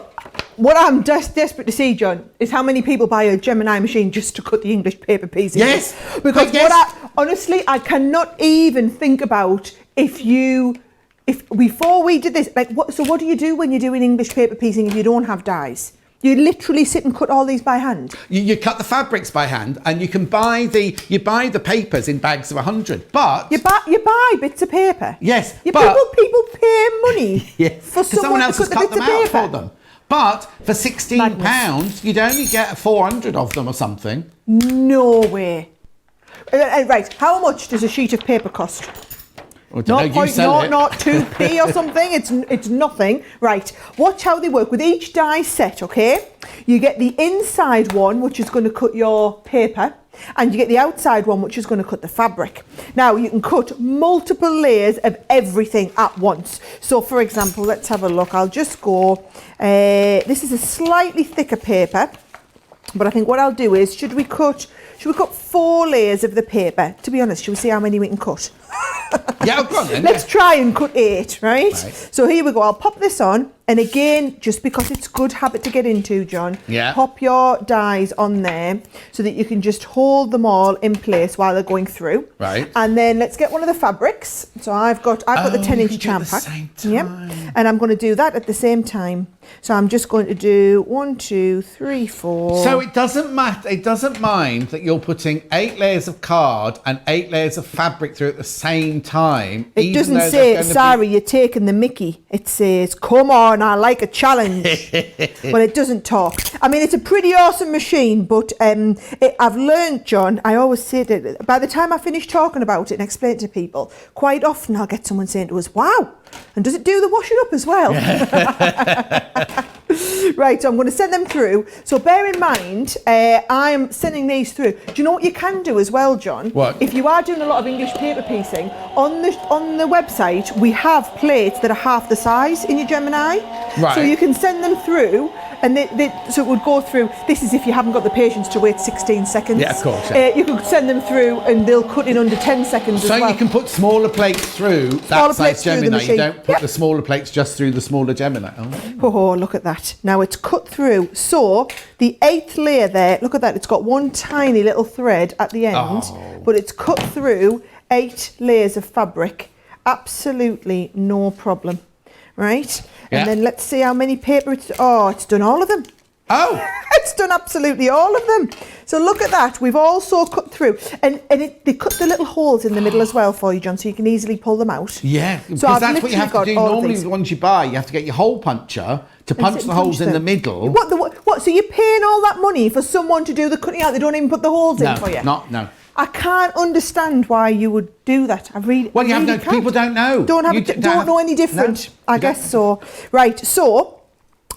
what I'm desperate to see, John, is how many people buy a Gemini machine just to cut the English paper pieces. Yes. Because honestly, I cannot even think about if before we did this, like, what do you do when you're doing English paper piecing if you don't have dies? You literally sit and cut all these by hand. You cut the fabrics by hand, and you can buy the papers in bags of 100. But you buy bits of paper. Yes, people pay money for someone else to has cut cut them out for them. But for £16, you'd only get 400 of them or something. No way. Right, how much does a sheet of paper cost? Well, not 2p or something. It's nothing. Right, watch how they work with each die set, okay? You get the inside one, which is going to cut your paper, and you get the outside one, which is going to cut the fabric. Now, you can cut multiple layers of everything at once. So, for example, let's have a look. I'll just go, this is a slightly thicker paper, but I think what I'll do is, should we cut 4 layers of the paper? To be honest, should we see how many we can cut? Yeah, go on then. Let's try and cut 8, right? Right? So here we go. I'll pop this on. And again, just because it's good habit to get into, John, pop your dies on there so that you can just hold them all in place while they're going through. Right. And then let's get one of the fabrics. So I've got the 10-inch jam pack. Yep. And I'm going to do that at the same time. So I'm just going to do 1, 2, 3, 4. So it doesn't matter. It doesn't mind that you're putting 8 layers of card and 8 layers of fabric through at the same time. It doesn't say, sorry, you're taking the mickey. It says, come on, I like a challenge. Well, it doesn't talk. I mean, it's a pretty awesome machine, but I've learned, John, I always say that by the time I finish talking about it and explain it to people, quite often I'll get someone saying to us, wow, and does it do the washing up as well? Right, so I'm going to send them through. So bear in mind, I'm sending these through. Do you know what you can do as well, John? What? If you are doing a lot of English paper piecing, on the website, we have plates that are half the size in your Gemini. Right. So you can send them through, and so it would go through. This is if you haven't got the patience to wait 16 seconds. Yeah, of course. Yeah. You could send them through, and they'll cut in under 10 seconds as well. So you can put smaller plates through that size Gemini. You don't put the smaller plates just through the smaller Gemini. Oh, look at that. Now it's cut through. So the 8th layer there, look at that. It's got one tiny little thread at the end, but it's cut through 8 layers of fabric, absolutely no problem, right? Yeah. And then let's see how many paper it's done all of them. Oh, It's done absolutely all of them. So look at that. We've also cut through, and they cut the little holes in the middle as well for you, John, so you can easily pull them out. yeah, because So I've that's what you have to literally do. got all of Normally, these. the ones you buy, you have to get your hole puncher to punch the holes in the middle. What? So you're paying all that money for someone to do the cutting out? They don't even put the holes in for you. No. I can't understand why you would do that. Well, you have no. can't. People don't know. Don't know any different. No, I guess so. Right. So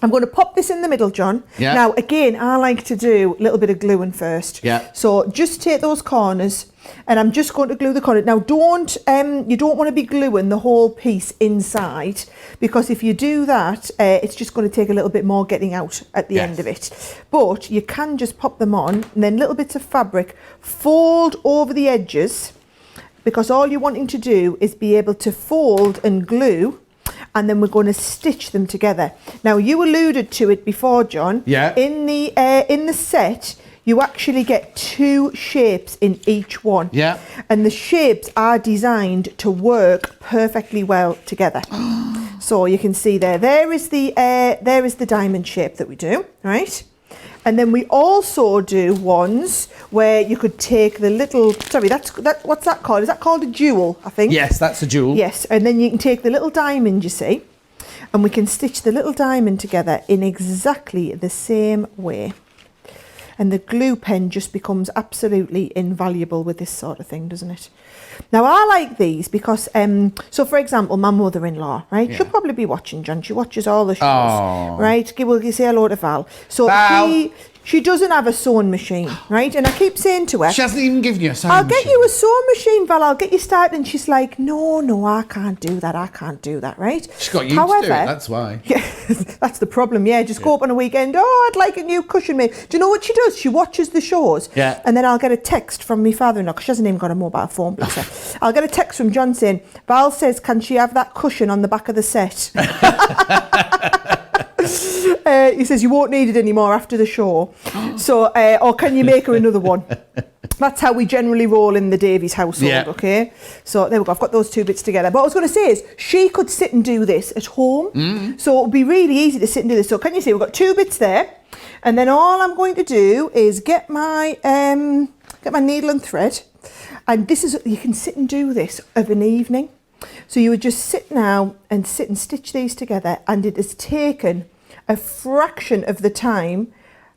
I'm going to pop this in the middle, John. Yeah. Now, again, I like to do a little bit of gluing first. Yeah. So just take those corners, and I'm just going to glue the corner. Now, you don't want to be gluing the whole piece inside, because if you do that, it's just going to take a little bit more getting out at the end of it. But you can just pop them on, and then little bits of fabric fold over the edges, because all you're wanting to do is be able to fold and glue, and then we're going to stitch them together. Now, you alluded to it before, John. Yeah. In the set, you actually get 2 shapes in each one. Yeah. And the shapes are designed to work perfectly well together. So you can see there is the diamond shape that we do, right? And then we also do ones where you could take the little, what's that called? Is that called a jewel, I think? Yes, that's a jewel. Yes, and then you can take the little diamond, you see, and we can stitch the little diamond together in exactly the same way. And the glue pen just becomes absolutely invaluable with this sort of thing, doesn't it? Now, I like these because, so for example, my mother-in-law, right? Yeah. She'll probably be watching, John. She watches all the shows, Oh. right? Will you say hello to Val? So Val. she doesn't have a sewing machine, right? And I keep saying to her, She hasn't even given you a sewing I'll get machine. you a sewing machine, Val. I'll get you started. And she's like, no, I can't do that. I can't do that, right? She's got you to do it, that's why. Yeah, that's the problem, yeah. Just go up on a weekend, I'd like a new cushion made. Do you know what she does? She watches the shows. Yeah. And then I'll get a text from my father-in-law, because she hasn't even got a mobile phone, bless her. I'll get a text from John saying, Val says, can she have that cushion on the back of the set? He says, you won't need it anymore after the show. So, or can you make her another one? That's how we generally roll in the Davies household, okay? So there we go, I've got those 2 bits together. But what I was going to say is, she could sit and do this at home. So it would be really easy to sit and do this. So can you see, we've got 2 bits there. And then all I'm going to do is get my needle and thread. And this is, you can sit and do this of an evening. So you would just sit now and sit and stitch these together, and it has taken a fraction of the time.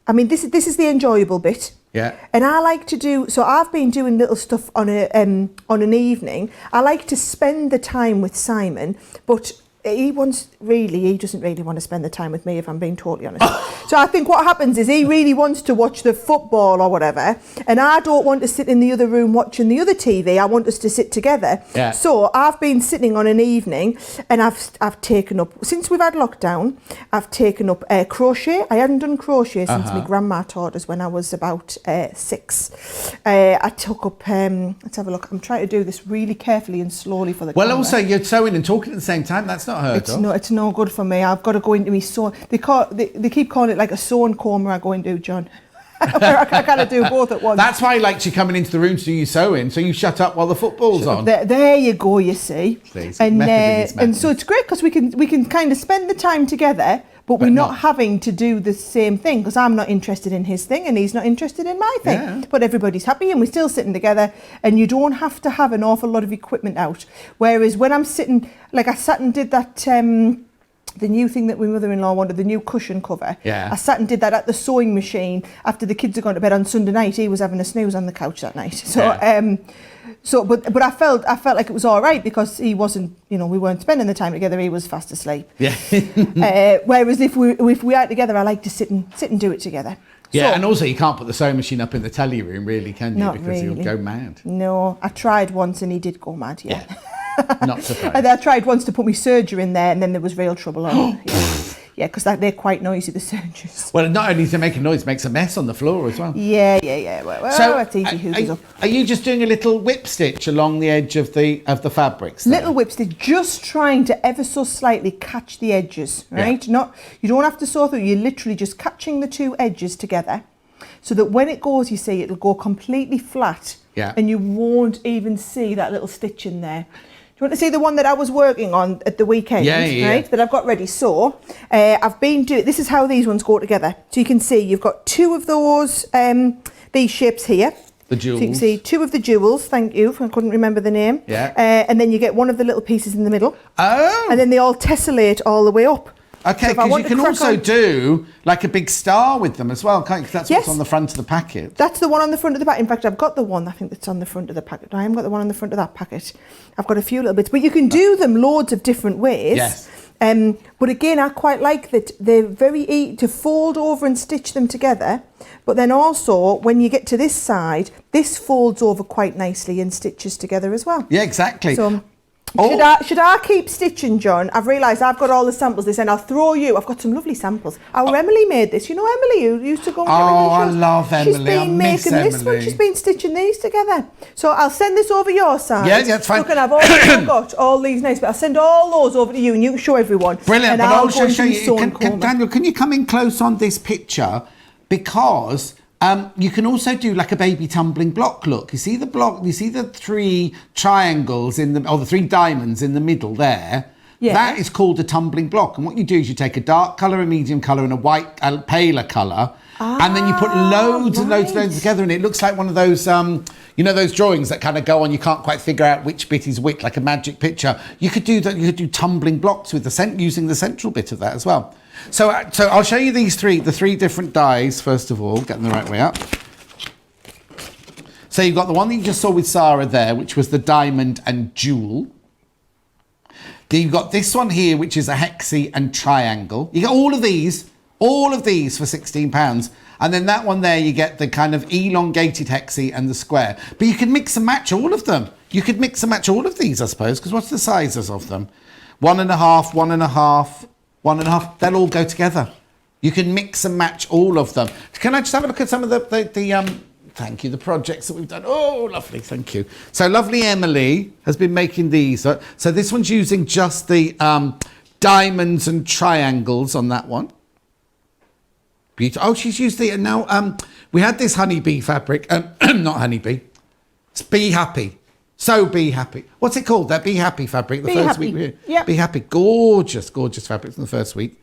I mean, this is the enjoyable bit. Yeah. And I like to do, so I've been doing little stuff on an evening. I like to spend the time with Simon, but he doesn't really want to spend the time with me, if I'm being totally honest. So I think what happens is he really wants to watch the football or whatever, and I don't want to sit in the other room watching the other TV. I want us to sit together. Yeah. So I've been sitting on an evening, and I've taken up, since we've had lockdown, I've taken up crochet. I hadn't done crochet since my grandma taught us when I was about 6. I took up, let's have a look. I'm trying to do this really carefully and slowly for the camera. Well, also, you're sewing and talking at the same time. That's not heard of. It's no good for me. I've got to go into me sew. They keep calling it like a sewing coma. I go into, John. I gotta do both at once. That's why he likes you coming into the room to do your sewing, so you shut up while the football's on. There you go. You see, Please, and so it's great because we can kind of spend the time together, but we're not having to do the same thing, because I'm not interested in his thing and he's not interested in my thing. Yeah. But everybody's happy and we're still sitting together, and you don't have to have an awful lot of equipment out. Whereas when I'm sitting, like I sat and did that, the new thing that my mother-in-law wanted, the new cushion cover. Yeah. I sat and did that at the sewing machine after the kids had gone to bed on Sunday night. He was having a snooze on the couch that night. So, but I felt like it was all right, because he wasn't, we weren't spending the time together. He was fast asleep. Yeah. Whereas if we are together, I like to sit and do it together. Yeah, So- and also you can't put the sewing machine up in the telly room, really, can you? Not Because really. he'll go mad. No, I tried once and he did go mad. Yeah. Not surprised. And I tried once to put my serger in there, and then there was real trouble on it. Yeah, because they're quite noisy, the sergers. Well, not only does it make a noise, it makes a mess on the floor as well. Yeah. Well, it's easy hoovers up. Are you just doing a little whip stitch along the edge of the fabrics? There? Little whips, they're just trying to ever so slightly catch the edges, right? You don't have to sew through, you're literally just catching the 2 edges together. so that when it goes, you see, it'll go completely flat. Yeah. And you won't even see that little stitch in there. Do you want to see the one that I was working on at the weekend? Yeah. Right, that I've got ready. So I've been doing, this is how these ones go together. So you can see you've got two of those, these shapes here. The jewels. So you can see two of the jewels, thank you, I couldn't remember the name. Yeah. And then you get one of the little pieces in the middle. Oh. And then they all tessellate all the way up. Okay, So because you can also do like a big star with them as well, can't you? 'Cause that's what's on the front of the packet. That's the one on the front of the packet. In fact, I've got the one, I think, that's on the front of the packet. I haven't got the one on the front of that packet. I've got a few little bits. But you can do them loads of different ways. Yes. But again, I quite like that they're very easy to fold over and stitch them together. But then also, when you get to this side, this folds over quite nicely and stitches together as well. Yeah, exactly. So, Oh. should I keep stitching, John? I've realised I've got all the samples. They said I'll throw you. I've got some lovely samples. Our Emily made this. You know Emily, who used to go. I love Emily. She's been making this one. She's been stitching these together. So I'll send this over your side. Yeah, that's fine. Look, and I've also got all these nice. But I'll send all those over to you, and you can show everyone. Brilliant. And But I'll I'll go also and show do you. sewing corner. Daniel, can you come in close on this picture? Because you can also do like a baby tumbling block look. You see the block, you see the three triangles or the three diamonds in the middle there? Yeah. That is called a tumbling block. And what you do is you take a dark colour, a medium colour and a paler colour. And then you put loads and loads of those together and it looks like one of those, you know, those drawings that kind of go on, you can't quite figure out which bit is which, like a magic picture. You could do that. You could do tumbling blocks with using the central bit of that as well. So I'll show you the three different dies, first of all, get them the right way up. So you've got the one that you just saw with Sarah there, which was the diamond and jewel. Then you've got this one here, which is a hexie and triangle. You get all of these for £16. And then that one there, you get the kind of elongated hexie and the square. But you can mix and match all of them. You could mix and match all of these, I suppose, because what's the sizes of them? 1.5, 1.5, 1.5. They'll all go together. You can mix and match all of them. Can I just have a look at some of the thank you, the projects that we've done. Oh, lovely, thank you. So lovely Emily has been making these. So this one's using just the diamonds and triangles on that one. Beautiful. Oh, she's used the, now we had this honeybee fabric, not honeybee, it's Be Happy. So Be Happy. What's it called? That Be Happy fabric, the first week we were here. Yep. Be Happy, gorgeous, gorgeous fabrics in the first week.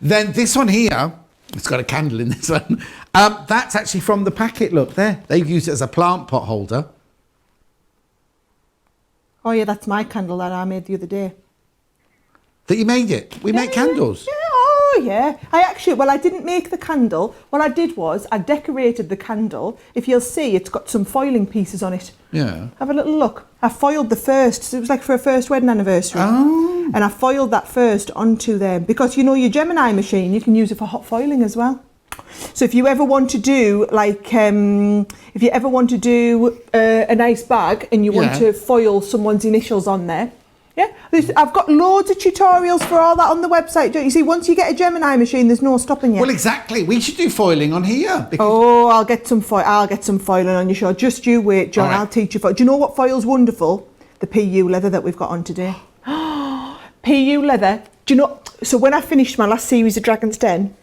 Then this one here, it's got a candle in this one. That's actually from the packet, look there. They've used it as a plant pot holder. Oh yeah, that's my candle that I made the other day. That you made it. We make candles. Yeah, oh yeah. I didn't make the candle. What I did was I decorated the candle. If you'll see, it's got some foiling pieces on it. Yeah. Have a little look. I foiled the first. So it was like for a first wedding anniversary. Oh. And I foiled that first onto them because you know your Gemini machine, you can use it for hot foiling as well. So if you ever want to do like, a nice bag and you want to foil someone's initials on there, yeah, I've got loads of tutorials for all that on the website. Don't you see? Once you get a Gemini machine, there's no stopping you. Well, exactly. We should do foiling on here. Oh, I'll get some foiling on your show. Just you wait, John. Right. I'll teach you. Do you know what foil's wonderful? The PU leather that we've got on today. PU leather. Do you know? So when I finished my last series of Dragon's Den,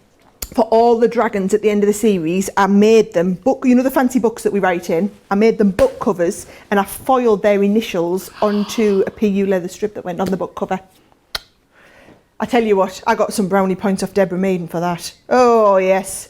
for all the dragons at the end of the series, I made them book. You know the fancy books that we write in. I made them book covers, and I foiled their initials onto a PU leather strip that went on the book cover. I tell you what, I got some brownie points off Deborah Maiden for that. Oh yes.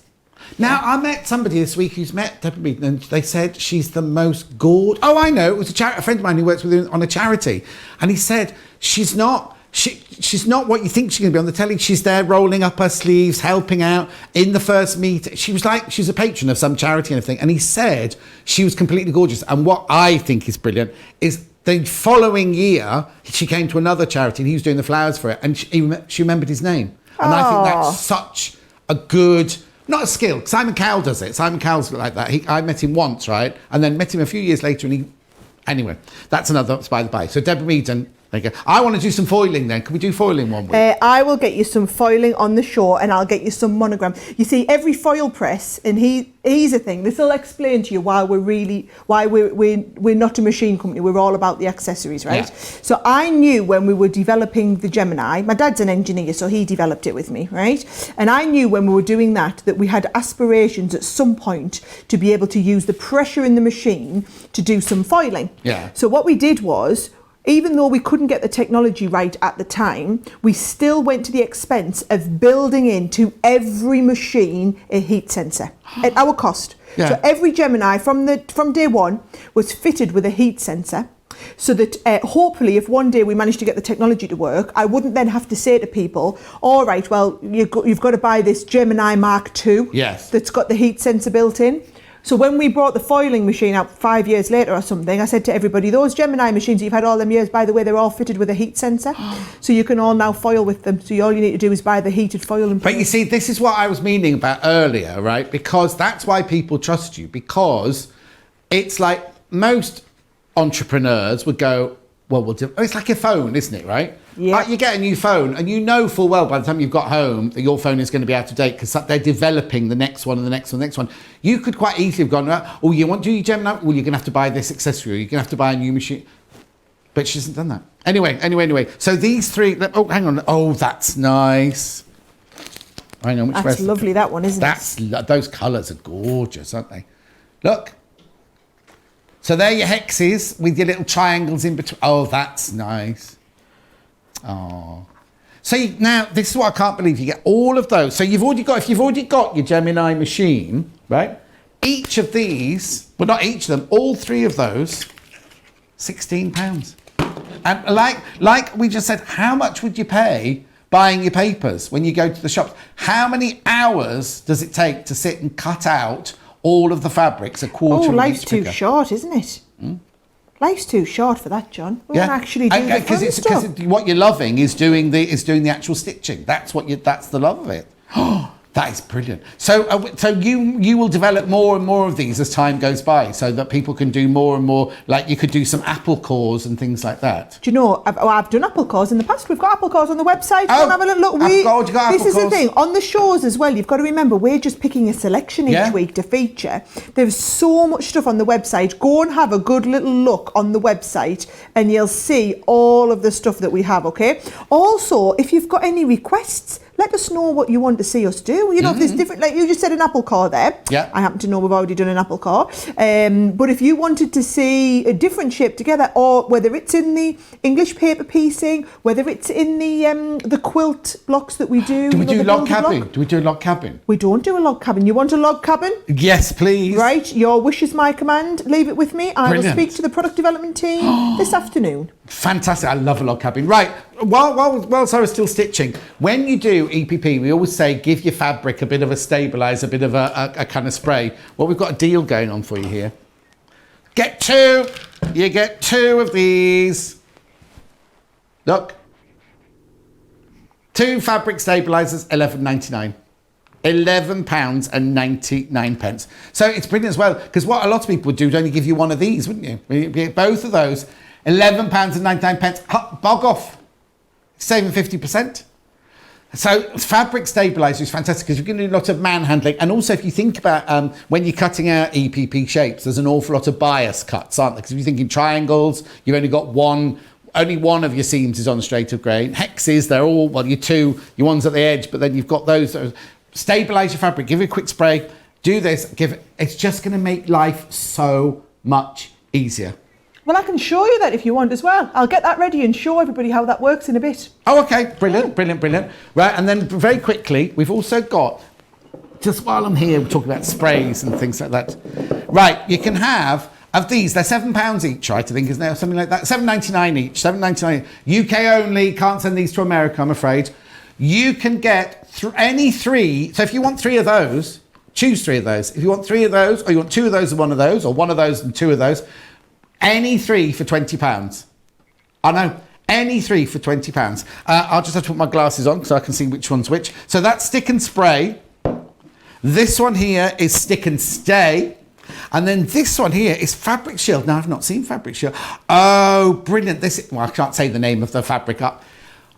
Now, I met somebody this week who's met Deborah Maiden, and they said she's the most gorgeous. Oh, I know. It was a friend of mine who works with her on a charity, and he said she's not. She's not what you think she's going to be on the telly. She's there rolling up her sleeves, helping out in the first meet. She was like, she's a patron of some charity and everything. And he said she was completely gorgeous. And what I think is brilliant is the following year, she came to another charity and he was doing the flowers for it. And she remembered his name. And I think that's such a good, not a skill. Simon Cowell does it. Simon Cowell's like that. I met him once, right? And then met him a few years later and anyway, that's another by the by. So Deborah Maiden, There you go. I want to do some foiling then. Can we do foiling one week? I will get you some foiling on the shore, and I'll get you some monogram. You see, every foil press, and here's the thing. This will explain to you why we're not a machine company. We're all about the accessories, right? Yeah. So I knew when we were developing the Gemini. My dad's an engineer, so he developed it with me, right? And I knew when we were doing that we had aspirations at some point to be able to use the pressure in the machine to do some foiling. Yeah. So what we did was, even though we couldn't get the technology right at the time, we still went to the expense of building into every machine a heat sensor at our cost. Yeah. So every Gemini from day one was fitted with a heat sensor, so that hopefully if one day we managed to get the technology to work, I wouldn't then have to say to people, all right, well, you've got to buy this Gemini Mark II that's got the heat sensor built in. So when we brought the foiling machine out 5 years later or something, I said to everybody, those Gemini machines that you've had all them years, by the way, they're all fitted with a heat sensor. So you can all now foil with them. So all you need to do is buy the heated foil. But you see, this is what I was meaning about earlier, right? Because that's why people trust you. Because it's like most entrepreneurs would go, well, we'll do. It's like a phone, isn't it, right? Yeah. Like you get a new phone and you know full well by the time you've got home that your phone is going to be out of date because they're developing the next one and the next one, the next one. You could quite easily have gone, oh, you want to do your Gemini? Well, you're going to have to buy this accessory. You're going to have to buy a new machine. But she hasn't done that. Anyway. So these three, oh, hang on. Oh, that's nice. I know which way. That's lovely, that one, isn't it? Those colours are gorgeous, aren't they? Look. So there are your hexes with your little triangles in between. Oh, that's nice. Oh. So now, this is what I can't believe. You get all of those. So if you've already got your Gemini machine, right? Each of these, well, not each of them, all three of those, £16. And like we just said, how much would you pay buying your papers when you go to the shops? How many hours does it take to sit and cut out all of the fabrics, a quarter of life's each too figure? short, isn't it? Life's too short for that, John. We won't actually do the fun stuff. Because what you're loving is doing the actual stitching. That's the love of it. That is brilliant. So you will develop more and more of these as time goes by, so that people can do more and more. Like you could do some apple cores and things like that. Do you know? I've done apple cores in the past. We've got apple cores on the website. Oh, have a little look. This is the thing on the shows as well. You've got to remember we're just picking a selection each week to feature. There's so much stuff on the website. Go and have a good little look on the website, and you'll see all of the stuff that we have. Okay. Also, if you've got any requests, let us know what you want to see us do. You know, if there's different, like you just said, an apple core there. Yeah. I happen to know we've already done an apple core. But if you wanted to see a different shape together, or whether it's in the English paper piecing, whether it's in the quilt blocks that we do. Do we do log cabin? Do we do a log cabin? We don't do a log cabin. You want a log cabin? Yes, please. Right. Your wish is my command. Leave it with me. I will speak to the product development team this afternoon. Fantastic. I love a log cabin. Right. While Sarah's still stitching, when you do EPP, we always say give your fabric a bit of a stabiliser, a bit of a kind of spray. Well, we've got a deal going on for you here. Get two. You get two of these. Look. 2 fabric stabilisers, £11.99. £11.99. So it's brilliant as well, because what a lot of people would do is only give you one of these, wouldn't you? You get both of those, £11.99. Bog off. Saving 50%. So fabric stabiliser is fantastic because you can do lots of manhandling, and also if you think about when you're cutting out EPP shapes, there's an awful lot of bias cuts, aren't there? Because if you're thinking triangles, you've only got only one of your seams is on straight of grain. Hexes, they're all, well, your one's at the edge, but then you've got those. Stabilise your fabric, give it a quick spray, do this, it's just going to make life so much easier. Well, I can show you that if you want as well. I'll get that ready and show everybody how that works in a bit. Oh, okay. Brilliant. Right, and then very quickly, we've also got, just while I'm here, we're talking about sprays and things like that. Right, you can have, of these, they're £7 each, right, I think, isn't there? Something like that. £7.99 each, £7.99. UK only, can't send these to America, I'm afraid. You can get any 3, so if you want 3 of those, choose 3 of those. If you want 3 of those, or you want 2 of those and 1 of those, or 1 of those and 2 of those, any 3 for £20. I know, any 3 for £20. I'll just have to put my glasses on so I can see which one's which. So that's stick and spray. This one here is stick and stay. And then this one here is Fabric Shield. Now, I've not seen Fabric Shield. Oh, brilliant. Well, I can't say the name of the fabric.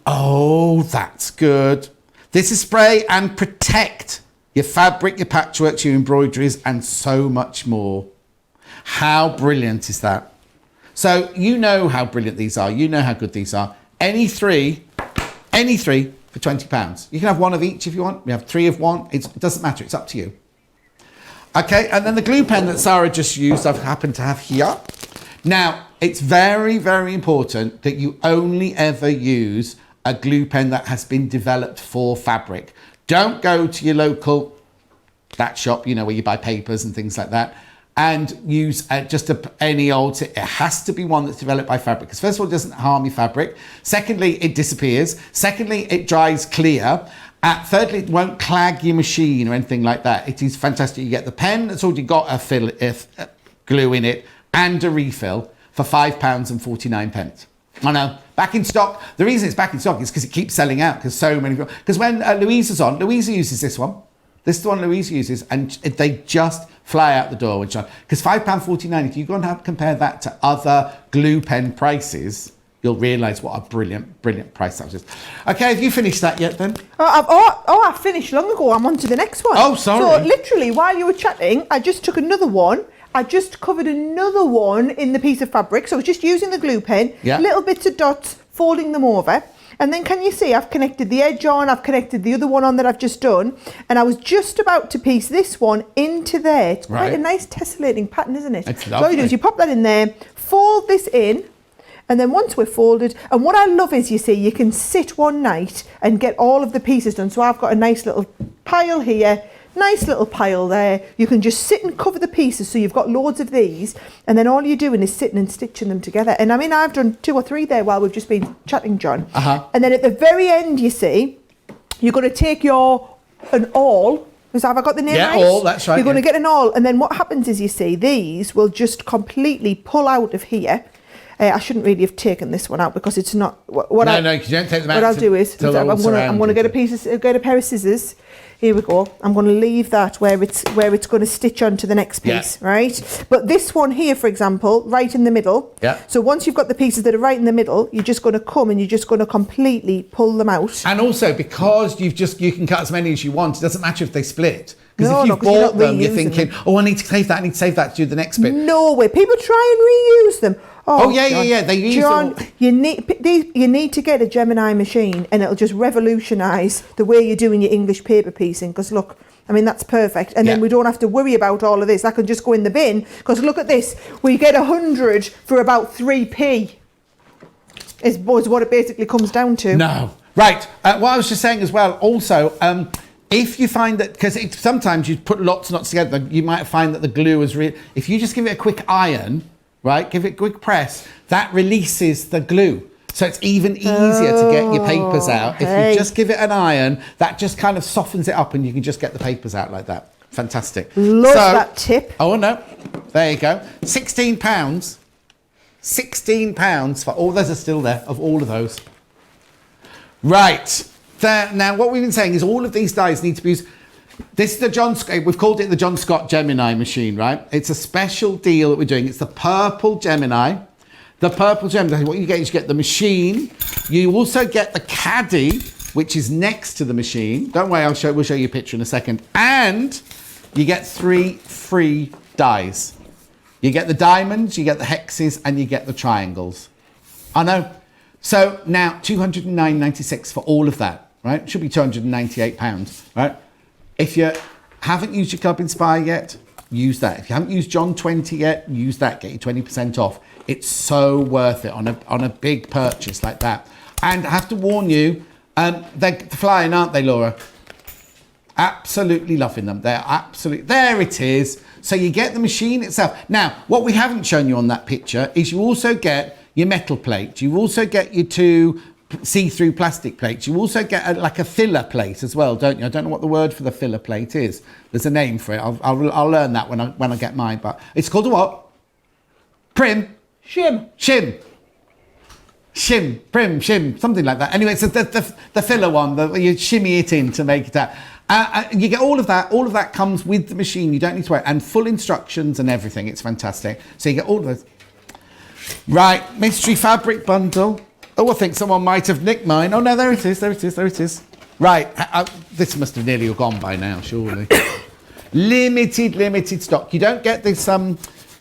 Oh, that's good. This is spray and protect your fabric, your patchworks, your embroideries, and so much more. How brilliant is that? So you know how brilliant these are. You know how good these are. Any three for £20. You can have one of each if you want. We have 3 of one. It doesn't matter. It's up to you. Okay, and then the glue pen that Sarah just used, I've happened to have here. Now, it's very, very important that you only ever use a glue pen that has been developed for fabric. Don't go to your local, that shop, you know, where you buy papers and things like that, and use just any old, it has to be one that's developed by fabric, because first of all, it doesn't harm your fabric. Secondly, it disappears. Secondly, it dries clear. Thirdly, it won't clag your machine or anything like that. It is fantastic. You get the pen that's already got a glue in it and a refill for £5.49. I know, back in stock. The reason it's back in stock is because it keeps selling out, because so many people, because when Louisa's on, Louisa uses this one. This is the one Louisa uses, and they just fly out the door. Because £5.49, if you go and compare that to other glue pen prices, you'll realise what a brilliant, brilliant price that was. Okay, have you finished that yet then? I finished long ago. I'm on to the next one. Oh, sorry. So literally, while you were chatting, I just took another one. I just covered another one in the piece of fabric. So I was just using the glue pen, little bits of dots, folding them over. And then can you see I've connected the edge on, I've connected the other one on that I've just done. And I was just about to piece this one into there. It's quite a nice tessellating pattern, isn't it? It's So lovely. all you do is you pop that in there, fold this in, and then once we're folded, and what I love is, you see, you can sit one night and get all of the pieces done. So I've got a nice little pile here, nice little pile there. You can just sit and cover the pieces, so you've got loads of these, and then all you're doing is sitting and stitching them together. And I mean, I've done 2 or 3 there while we've just been chatting, John. And then at the very end, you see, you're going to take an awl. Have I got the name right? Yeah, awl, that's right. You're going to get an awl, and then what happens is, you see, these will just completely pull out of here. I shouldn't really have taken this one out because it's not No, because you don't take them out. What I'll do is I'm going to get a pair of scissors. Here we go. I'm going to leave that where it's going to stitch onto the next piece, right? But this one here, for example, right in the middle. Yeah. So once you've got the pieces that are right in the middle, you're just going to come and you're just going to completely pull them out. And also, because you can cut as many as you want, it doesn't matter if they split. Because No, if you've 'cause you're bought not them, you're reusing thinking, them. oh, I need to save that to do the next bit. No way. People try and reuse them. Oh, yeah, John. yeah. They use John, them. you need to get a Gemini machine, and it'll just revolutionise the way you're doing your English paper piecing. Because look, I mean, that's perfect. And then we don't have to worry about all of this. That can just go in the bin. Because look at this. We get 100 for about 3p. Is what it basically comes down to. No. Right. What I was just saying as well, also, if you find that, because sometimes you put lots and lots together, you might find that the glue is if you just give it a quick iron, right, give it a quick press, that releases the glue. So it's even easier to get your papers out. If you just give it an iron, that just kind of softens it up and you can just get the papers out like that. Fantastic. Love that tip. Oh, no. There you go. £16. £16 for all those are still there, of all of those. Right. Now, what we've been saying is all of these dies need to be used. This is the John Scott, we've called it the John Scott Gemini machine, right? It's a special deal that we're doing. It's the purple Gemini. The purple Gemini, what you get is you get the machine. You also get the caddy, which is next to the machine. Don't worry, we'll show you a picture in a second. And you get 3 free dies. You get the diamonds, you get the hexes, and you get the triangles. I know. So now, £209.96 for all of that, right? It should be £298, right? If you haven't used your Club Inspire yet, use that. If you haven't used John 20 yet, use that. Get you 20% off. It's so worth it on a big purchase like that. And I have to warn you, they're flying, aren't they, Laura? Absolutely loving them. They're absolutely... There it is. So you get the machine itself. Now, what we haven't shown you on that picture is you also get your metal plate. You also get your 2 see-through plastic plates. You also get like a filler plate as well, don't you? I don't know what the word for the filler plate is. There's a name for it. I'll learn that when I get mine. But it's called a what? Prim. Shim. Shim. Shim. Prim. Shim. Something like that. Anyway, it's the filler one. You shimmy it in to make that. You get all of that. All of that comes with the machine. You don't need to wait. And full instructions and everything. It's fantastic. So you get all of those. Right, mystery fabric bundle. Oh, I think someone might have nicked mine. Oh, no, there it is. There it is. There it is. Right, this must have nearly gone by now, surely. Limited stock. You don't get this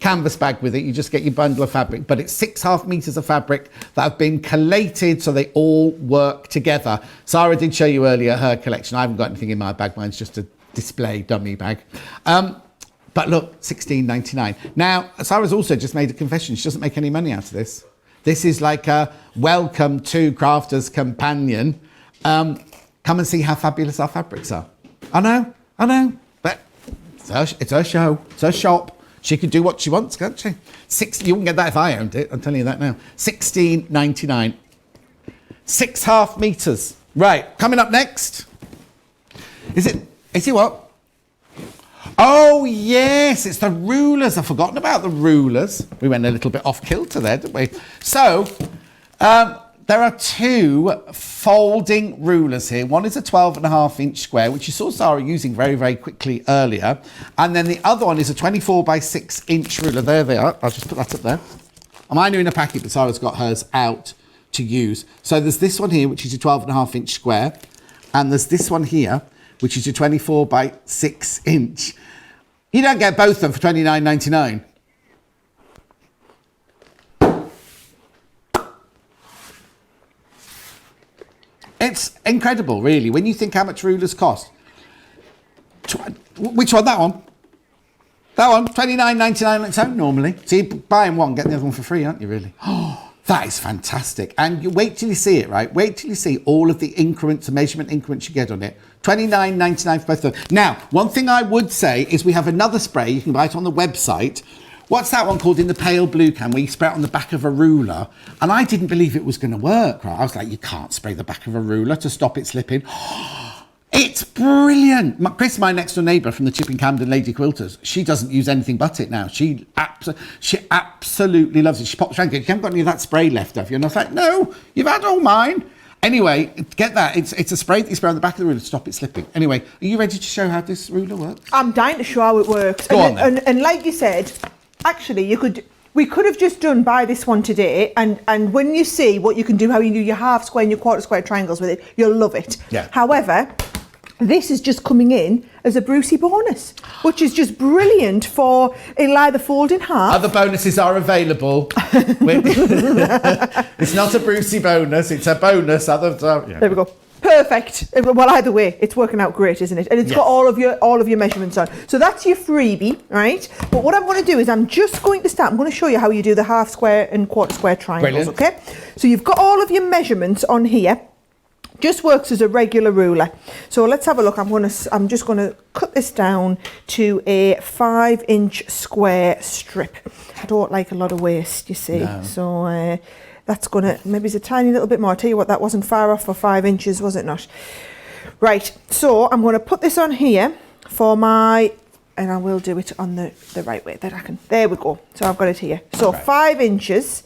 canvas bag with it. You just get your bundle of fabric. But it's 6.5 meters of fabric that have been collated so they all work together. Sarah did show you earlier her collection. I haven't got anything in my bag. Mine's just a display dummy bag. But look, $16.99. Now, Sarah's also just made a confession. She doesn't make any money out of this. This is like a welcome to Crafter's Companion. Come and see how fabulous our fabrics are. I know. But it's her show. It's her shop. She can do what she wants, can't she? You wouldn't get that if I owned it. I'm telling you that now. $16.99. 6.5 meters. Right, coming up next. Is it what? Oh, yes, it's the rulers. I've forgotten about the rulers. We went a little bit off kilter there, didn't we? So, there are 2 folding rulers here. One is a 12.5-inch square, which you saw Sarah using very, very quickly earlier. And then the other one is a 24 by 6-inch ruler. There they are. I'll just put that up there. Mine are in a packet, but Sarah's got hers out to use. So there's this one here, which is a 12.5-inch square. And there's this one here, which is a 24 by 6-inch. You don't get both of them for $29.99. It's incredible, really, when you think how much rulers cost. Which one? That one? That one, $29.99 on its own normally. So you're buying one, getting the other one for free, aren't you, really? Oh, that is fantastic. And you wait till you see it, right? Wait till you see all of the increments, the measurement increments you get on it. $29.99 for both of them. Now, one thing I would say is we have another spray. You can buy it on the website. What's that one called in the pale blue can where you spray it on the back of a ruler? And I didn't believe it was going to work, right? I was like, you can't spray the back of a ruler to stop it slipping. It's brilliant. Chris, my next door neighbour from the Chipping Camden Lady Quilters, she doesn't use anything but it now. She absolutely loves it. She pops around and goes, you haven't got any of that spray left, have you? And I was like, no, you've had all mine. Anyway, get that. It's a spray that you spray on the back of the ruler to stop it slipping. Anyway, are you ready to show how this ruler works? I'm dying to show how it works. Go on then. And like you said, actually, we could have just buy this one today, and when you see what you can do, how you do your half square and your quarter square triangles with it, you'll love it. Yeah. However, this is just coming in as a Brucey bonus, which is just brilliant for it'll either fold in half. Other bonuses are available. It's not a Brucey bonus, it's a bonus. Yeah. There we go. Perfect. Well, either way, it's working out great, isn't it? And it's got all of your measurements on. So that's your freebie, right? But what I'm going to do is I'm just going to start. I'm going to show you how you do the half square and quarter square triangles. Brilliant. Okay? So you've got all of your measurements on here. Just works as a regular ruler. So let's have a look. I'm just going to cut this down to a 5-inch square strip. I don't like a lot of waste, you see. No. So that's going to, maybe it's a tiny little bit more. I'll tell you what, that wasn't far off for 5 inches, was it not? Right, so I'm going to put this on here for my, and I will do it on the right way that I can. There we go. So I've got it here. So right. 5 inches.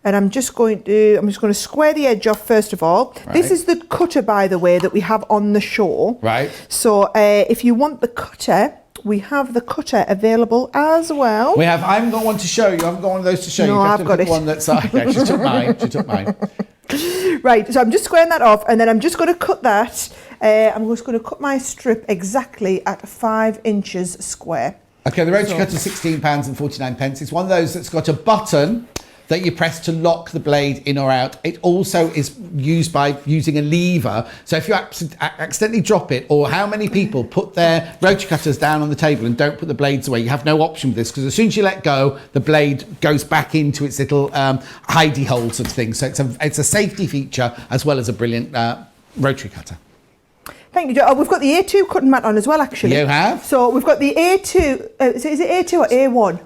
And I'm just going to square the edge off first of all. Right. This is the cutter, by the way, that we have on the show. Right. So if you want the cutter, we have the cutter available as well. We have. I haven't got one to show you. I haven't got one of those to show you. No, I've got it. One that's okay. She took mine. She took mine. Right. So I'm just squaring that off, and then I'm just going to cut that. I'm just going to cut my strip exactly at 5 inches square. Okay. The rotary cutter is £16.49. It's one of those that's got a button that you press to lock the blade in or out. It also is used by using a lever. So if you accidentally drop it, or how many people put their rotary cutters down on the table and don't put the blades away, you have no option with this, because as soon as you let go, the blade goes back into its little hidey hole sort of thing. So it's a safety feature as well as a brilliant rotary cutter. Thank you, Joe. Oh, we've got the A2 cutting mat on as well, actually. You have? So we've got the A2, is it A2 or A1?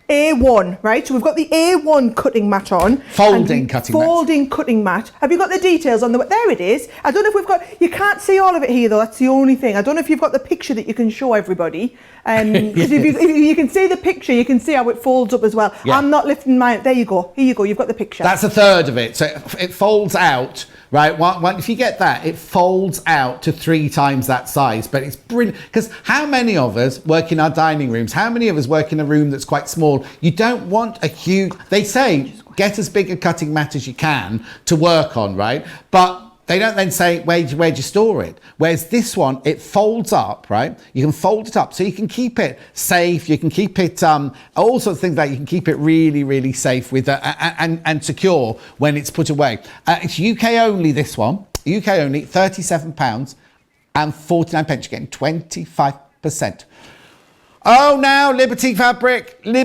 A1, right? So we've got the A1 cutting mat on. Folding cutting mat. Have you got the details on the... There it is. I don't know if we've got... You can't see all of it here, though. That's the only thing. I don't know if you've got the picture that you can show everybody. Because if you can see the picture, you can see how it folds up as well. Yeah. I'm not lifting mine. There you go. Here you go. You've got the picture. That's a third of it. So it folds out right? If you get that, it folds out to 3 times that size, but it's brilliant. Because how many of us work in our dining rooms? How many of us work in a room that's quite small? You don't want a huge, they say, get as big a cutting mat as you can to work on, right? But they don't then say, where'd you store it? Whereas this one, it folds up, right? You can fold it up so you can keep it safe. You can keep it, all sorts of things like you can keep it really, really safe with and secure when it's put away. It's UK only, this one. UK only, £37 and 49 pence. You're getting 25%. Oh, now Liberty Fabric. There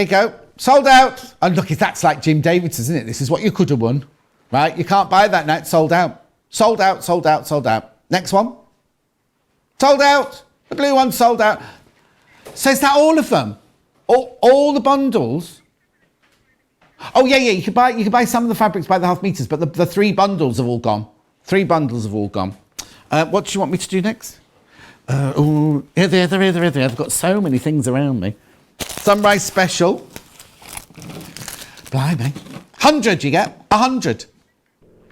you go. Sold out. And look, that's like Jim Davidson's, isn't it? This is what you could have won. Right, you can't buy that now, it's sold out. Sold out. Next one. Sold out. The blue one sold out. So is that all of them? All the bundles? Oh yeah, you could buy some of the fabrics by the half meters, but the 3 bundles have all gone. 3 bundles have all gone. What do you want me to do next? Here they are. I've got so many things around me. Sunrise special. Blimey. 100 you get. 100.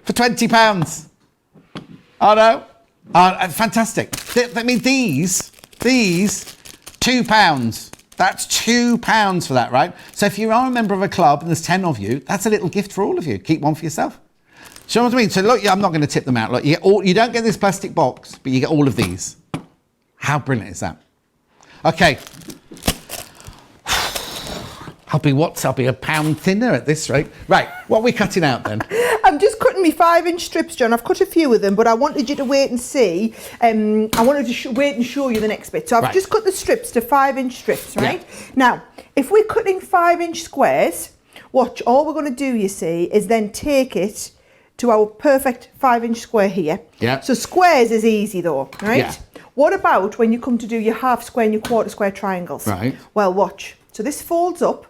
For £20. Oh no. Fantastic. I mean, these, £2. That's £2 for that, right? So if you are a member of a club and there's 10 of you, that's a little gift for all of you. Keep one for yourself. So what I mean? So look, I'm not going to tip them out. Look, you don't get this plastic box, but you get all of these. How brilliant is that? Okay. I'll be a pound thinner at this rate. Right, what are we cutting out then? I'm just cutting me 5-inch strips, John. I've cut a few of them, but I wanted you to wait and see. I wanted to wait and show you the next bit. So I've just cut the strips to 5-inch strips, right? Yeah. Now, if we're cutting 5-inch squares, watch, all we're going to do, you see, is then take it to our perfect 5-inch square here. Yeah. So squares is easy though, right? Yeah. What about when you come to do your half square and your quarter square triangles? Right. Well, watch. So this folds up.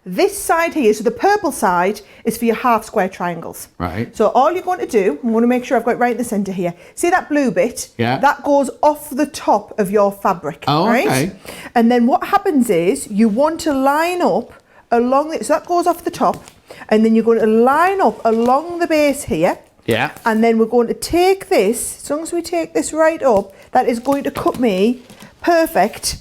This side here, so the purple side is for your half square triangles. Right. So all you're going to do, I'm going to make sure I've got it right in the centre here. See that blue bit? Yeah. That goes off the top of your fabric. Oh, right? Okay. And then what happens is you want to line up along it. So that goes off the top. And then you're going to line up along the base here. Yeah. And then we're going to take this, as long as we take this right up, that is going to cut me perfect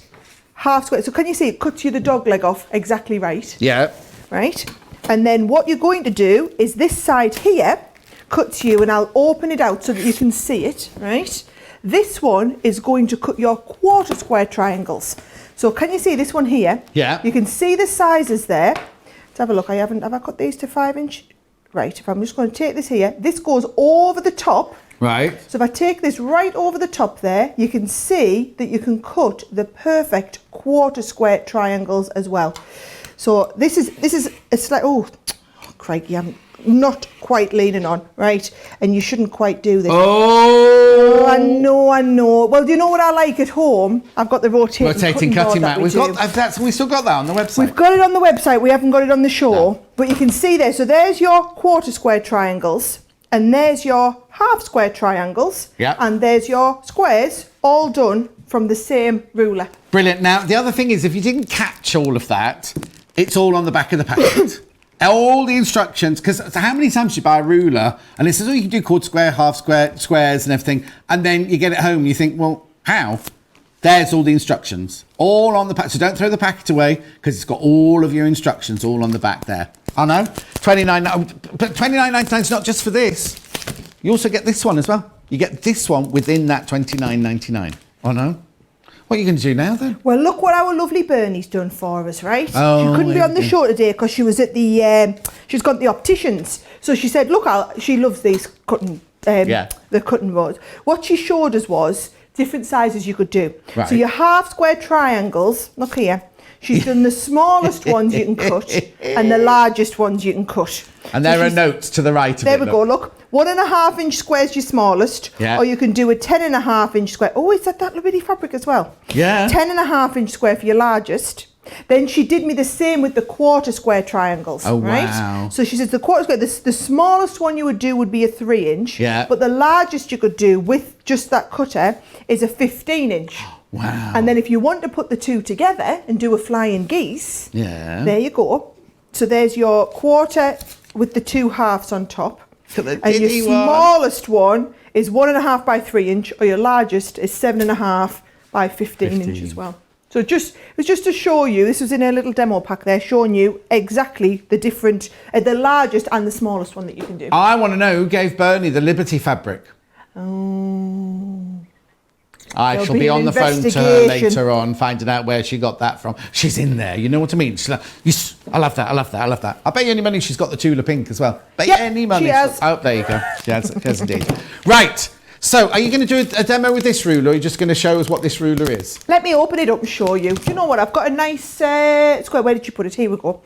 half square. So can you see it cuts you the dog leg off exactly right? Yeah. Right? And then what you're going to do is this side here cuts you, and I'll open it out so that you can see it, right? This one is going to cut your quarter square triangles. So can you see this one here? Yeah. You can see the sizes there. Let's have a look. Have I cut these to 5-inch? Right. If I'm just going to take this here, this goes over the top. Right. So if I take this right over the top there, you can see that you can cut the perfect quarter square triangles as well. So this is a slight, oh crikey, I'm not quite leaning on, right? And you shouldn't quite do this. Oh, I know. Well, do you know what I like at home? I've got the rotating cutting mat. We still got that on the website. We've got it on the website. We haven't got it on the show. No. But you can see there. So there's your quarter square triangles. And there's your half square triangles. Yeah. And there's your squares, all done from the same ruler. Brilliant. Now, the other thing is, if you didn't catch all of that, it's all on the back of the packet. All the instructions, because how many times do you buy a ruler and it says, oh, you can do quarter square, half square, squares and everything. And then you get it home and you think, well, how? There's all the instructions, all on the packet. So don't throw the packet away because it's got all of your instructions all on the back there. I know, but $29.99 is not just for this. You also get this one as well. You get this one within that $29.99. I know. What are you going to do now then? Well, look what our lovely Bernie's done for us, right? Oh, she couldn't be on the show today because she was at the, she's got the opticians. So she said, look, she loves these cutting, the cutting boards. What she showed us was different sizes you could do. Right. So your half square triangles, look here. She's done the smallest ones you can cut and the largest ones you can cut. And there are notes to the right of it. There we go, look. 1.5 inch square is your smallest. Yeah. Or you can do a 10.5 inch square. Oh, is that little bitty fabric as well? Yeah. 10.5 inch square for your largest. Then she did me the same with the quarter square triangles. Oh, right? Wow. So she says the quarter square, the smallest one you would do would be a 3 inch. Yeah. But the largest you could do with just that cutter is a 15 inch. Wow. And then if you want to put the two together and do a flying geese, yeah, there you go. So there's your quarter with the 2 halves on top. And your smallest one is 1.5 by 3 inch, or your largest is 7.5 by 15 inch as well. So it was just to show you, this was in a little demo pack there, showing you exactly the different, the largest and the smallest one that you can do. I want to know who gave Bernie the Liberty fabric. Oh. I shall be on the phone to her later on, finding out where she got that from. She's in there, you know what I mean? She's like, yes, I love that, I love that, I love that. I bet you any money she's got the Tula Pink as well. Bet you any money. She has. Oh, there you go. She has indeed. Right. So, are you going to do a demo with this ruler, or are you just going to show us what this ruler is? Let me open it up and show you. Do you know what? I've got a nice square. Where did you put it? Here we go.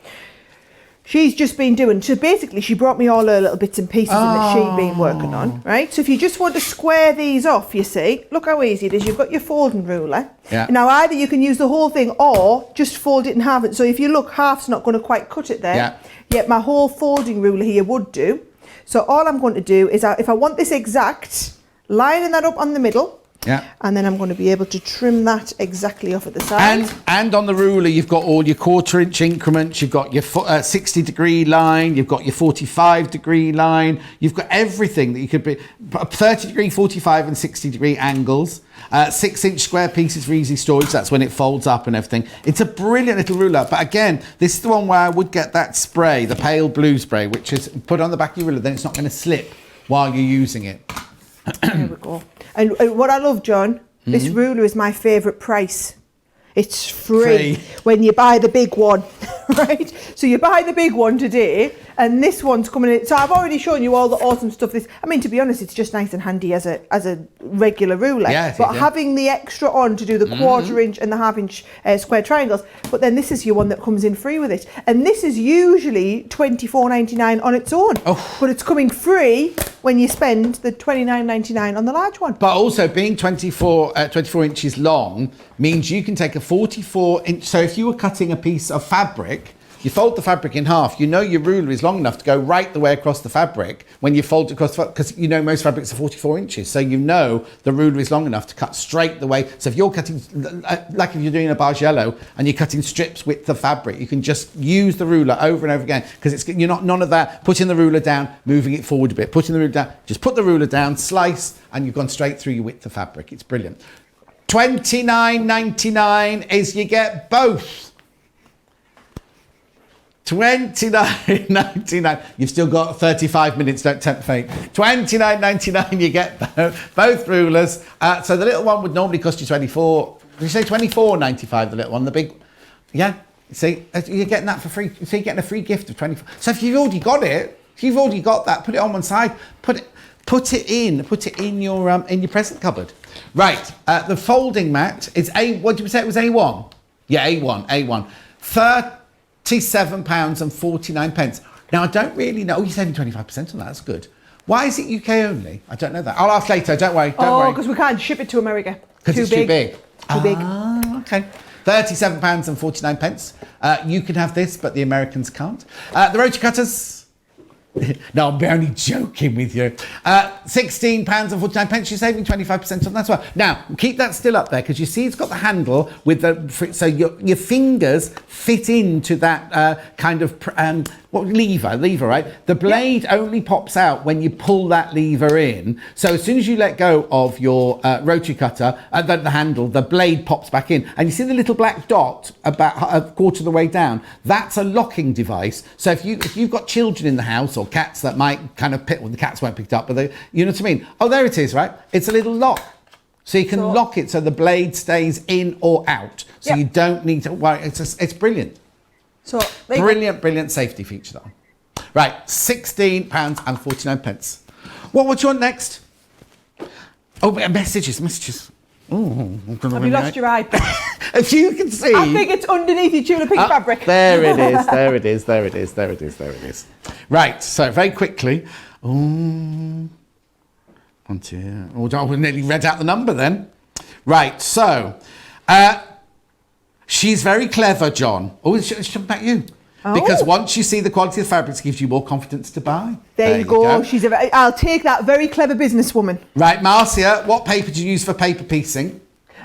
She's just been doing, so basically she brought me all her little bits and pieces that she'd been working on, right? So if you just want to square these off, you see, look how easy it is. You've got your folding ruler. Yeah. Now either you can use the whole thing or just fold it in half. So if you look, half's not going to quite cut it there. Yeah. Yet my whole folding ruler here would do. So all I'm going to do is, if I want this exact, lining that up on the middle. Yeah. And then I'm going to be able to trim that exactly off at the side. And on the ruler, you've got all your 1/4 inch increments. You've got your 60-degree line. You've got your 45-degree line. You've got everything that you could be 30-degree, 45, and 60-degree angles. 6-inch square pieces for easy storage. That's when it folds up and everything. It's a brilliant little ruler. But again, this is the one where I would get that spray, the pale blue spray, which is put on the back of your ruler. Then it's not going to slip while you're using it. There we go. And what I love, John, this ruler is my favourite price. It's free when you buy the big one, right? So you buy the big one today, and this one's coming in. So I've already shown you all the awesome stuff. I mean, to be honest, it's just nice and handy as a regular ruler. Yeah, but having the extra on to do the 1/4 inch and the 1/2 inch square triangles. But then this is your one that comes in free with it. And this is usually $24.99 on its own. Oh. But it's coming free when you spend the $29.99 on the large one. But also being 24 inches long means you can take a 44-inch. So if you were cutting a piece of fabric, you fold the fabric in half, you know your ruler is long enough to go right the way across the fabric when you fold it across, because you know most fabrics are 44 inches. So you know the ruler is long enough to cut straight the way. So if you're cutting, like if you're doing a bargello and you're cutting strips with the fabric, you can just use the ruler over and over again, because you're not none of that putting the ruler down, moving it forward a bit, putting the ruler down. Just put the ruler down, slice, and you've gone straight through your width of fabric. It's brilliant. $29.99 is you get both. $29.99. You've still got 35 minutes, don't tempt fate. $29.99, you get both rulers. So the little one would normally cost you $24. Did you say $24.95, the little one? The big, yeah. See, you're getting that for free. So you're getting a free gift of $24. So if you've already got it, if you've already got that, put it on one side. Put it in your present cupboard. Right, the folding mat is what did we say it was A1? Yeah, A1. £37.49. Now I don't really know. Oh, you're saving 25% on that. That's good. Why is it UK only? I don't know that. I'll ask later. Don't worry. Don't worry. Because we can't ship it to America. Because it's too big. Too big. Okay. £37.49. You can have this, but the Americans can't. The rotary cutters. No, I'm only joking with you. £16.49. You're saving 25% on that as well. Now, keep that still up there, because you see it's got the handle with so your fingers fit into that kind of lever, right? The blade only pops out when you pull that lever in. So as soon as you let go of your rotary cutter, the handle, the blade pops back in. And you see the little black dot about a 1/4 of the way down? That's a locking device. So if you've got children in the house, or cats that might kind of the cats won't pick it up, but you know what I mean? Oh, there it is, right? It's a little lock. So you can lock it so the blade stays in or out. So you don't need to worry. It's brilliant. So brilliant safety feature, though. Right, £16.49. What do you want next? Oh, messages. Oh, have you lost your iPad? If you can see, I think it's underneath your Tula Pink fabric. There it is. Right, so very quickly. Oh, 1, 2. Oh, we nearly read out the number then. Right, so she's very clever, John. Oh, it's talking about you. Because once you see the quality of fabrics, it gives you more confidence to buy. There you go. I'll take that. Very clever businesswoman. Right, Marcia, what paper do you use for paper piecing?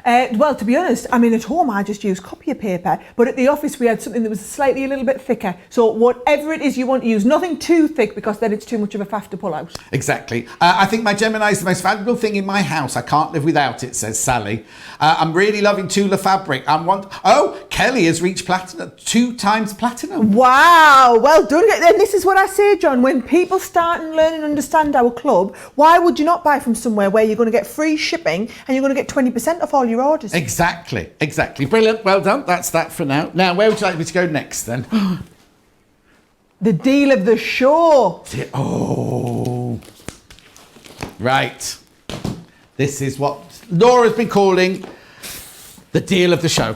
Well, to be honest, I mean, at home I just use copier paper, but at the office we had something that was slightly a little bit thicker. So whatever it is you want to use, nothing too thick because then it's too much of a faff to pull out. Exactly. I think my Gemini is the most valuable thing in my house. I can't live without it, says Sally. I'm really loving Tula fabric. Kelly has reached platinum, 2 times platinum. Wow, well done. And this is what I say, John, when people start and learn and understand our club, why would you not buy from somewhere where you're going to get free shipping and you're going to get 20% off all your orders? Exactly. Brilliant. Well done. That's that for now. Now, where would you like me to go next then? The deal of the show. Oh. Right. This is what Laura's been calling the deal of the show.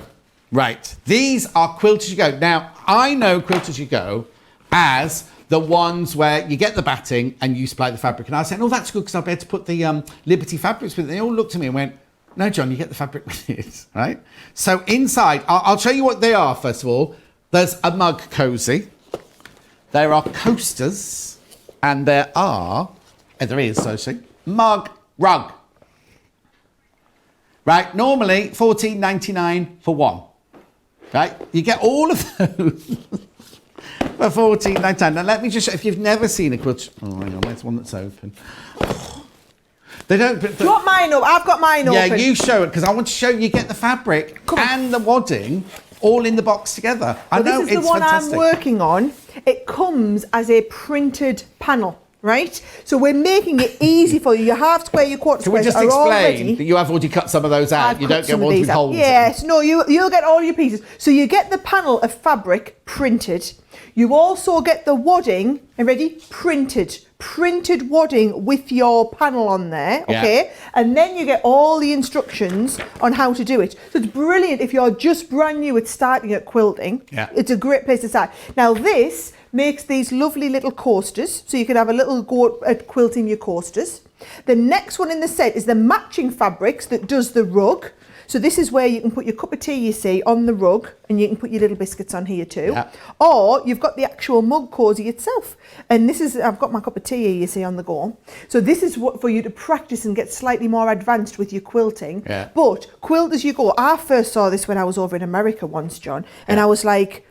Right. These are Quilt-as-you-go. Now, I know Quilt-as-you-go as the ones where you get the batting and you supply the fabric. And I was saying, that's good because I'll be able to put the Liberty fabrics with it. They all looked at me and went, no, John, you get the fabric with it, right? So inside, I'll show you what they are, first of all. There's a mug cozy. There are coasters. And there is, mug rug. Right, normally $14.99 for one. Right, you get all of those for $14.99. Now let me just show, if you've never seen a quilt, hang on, there's one that's open. They don't. Do you want mine up? I've got mine open. Yeah, you show it because I want to show you get the fabric and the wadding all in the box together. I know it's fantastic. This is the one I'm working on. It comes as a printed panel. Right, so we're making it easy for you. Your half square, your quarter square. Can we just explain that you have already cut some of those out? You don't get ones with holes. Yes, no, you'll get all your pieces. So you get the panel of fabric printed. You also get the wadding, and ready, printed wadding with your panel on there, okay? Yeah. And then you get all the instructions on how to do it. So it's brilliant if you're just brand new at starting at quilting. Yeah. It's a great place to start. Now this makes these lovely little coasters, so you can have a little go at quilting your coasters. The next one in the set is the matching fabrics that does the rug. So this is where you can put your cup of tea, you see, on the rug, and you can put your little biscuits on here too. Yeah. Or you've got the actual mug cozy itself. And this is, I've got my cup of tea here, you see, on the go. So this is what for you to practice and get slightly more advanced with your quilting. Yeah. But Quilt-as-you-go, I first saw this when I was over in America once, John, and I was like,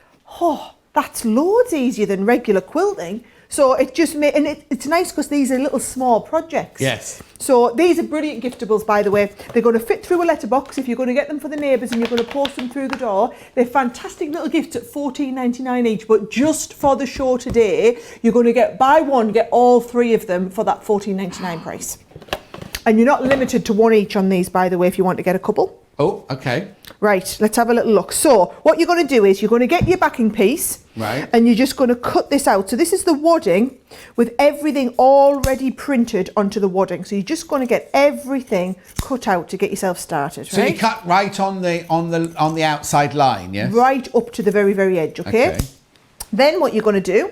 that's loads easier than regular quilting. So it just made, and it's nice because these are little small projects. Yes. So these are brilliant giftables, by the way. They're going to fit through a letterbox if you're going to get them for the neighbours and you're going to post them through the door. They're fantastic little gifts at $14.99 each, but just for the show today, you're going to buy one, get all 3 of them for that $14.99 price. And you're not limited to 1 each on these, by the way, if you want to get a couple. Oh, okay. Right, let's have a little look. So what you're going to do is you're going to get your backing piece. Right. And you're just going to cut this out. So this is the wadding with everything already printed onto the wadding. So you're just going to get everything cut out to get yourself started. So you cut right on the outside line, yes? Right up to the very, very edge, okay? Then what you're going to do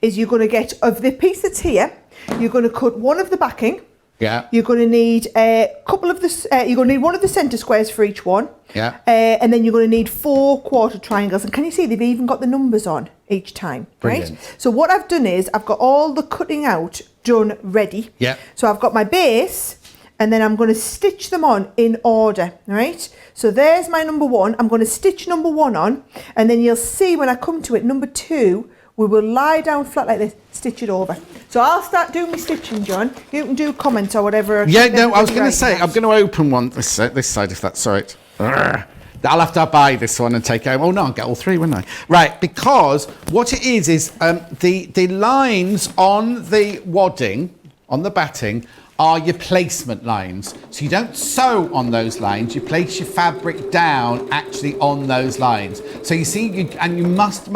is you're going to get, of the piece that's here, you're going to cut one of the backing. Yeah. You're going to need a couple of the. You're going to need one of the centre squares for each one. Yeah. And then you're going to need 4 quarter triangles. And can you see they've even got the numbers on each time, brilliant. Right? So what I've done is I've got all the cutting out done ready. Yeah. So I've got my base, and then I'm going to stitch them on in order, right? So there's my number 1. I'm going to stitch number 1 on, and then you'll see when I come to it, number 2. We will lie down flat like this, stitch it over. So I'll start doing my stitching, John. You can do comments or whatever. Yeah, no, I was going to say, I'm going to open one this side, if that's all right. I'll have to buy this one and take it home. Oh, no, I'll get all 3, wouldn't I? Right, because what it is the lines on the wadding, on the batting, are your placement lines. So you don't sew on those lines, you place your fabric down actually on those lines. So you see, you must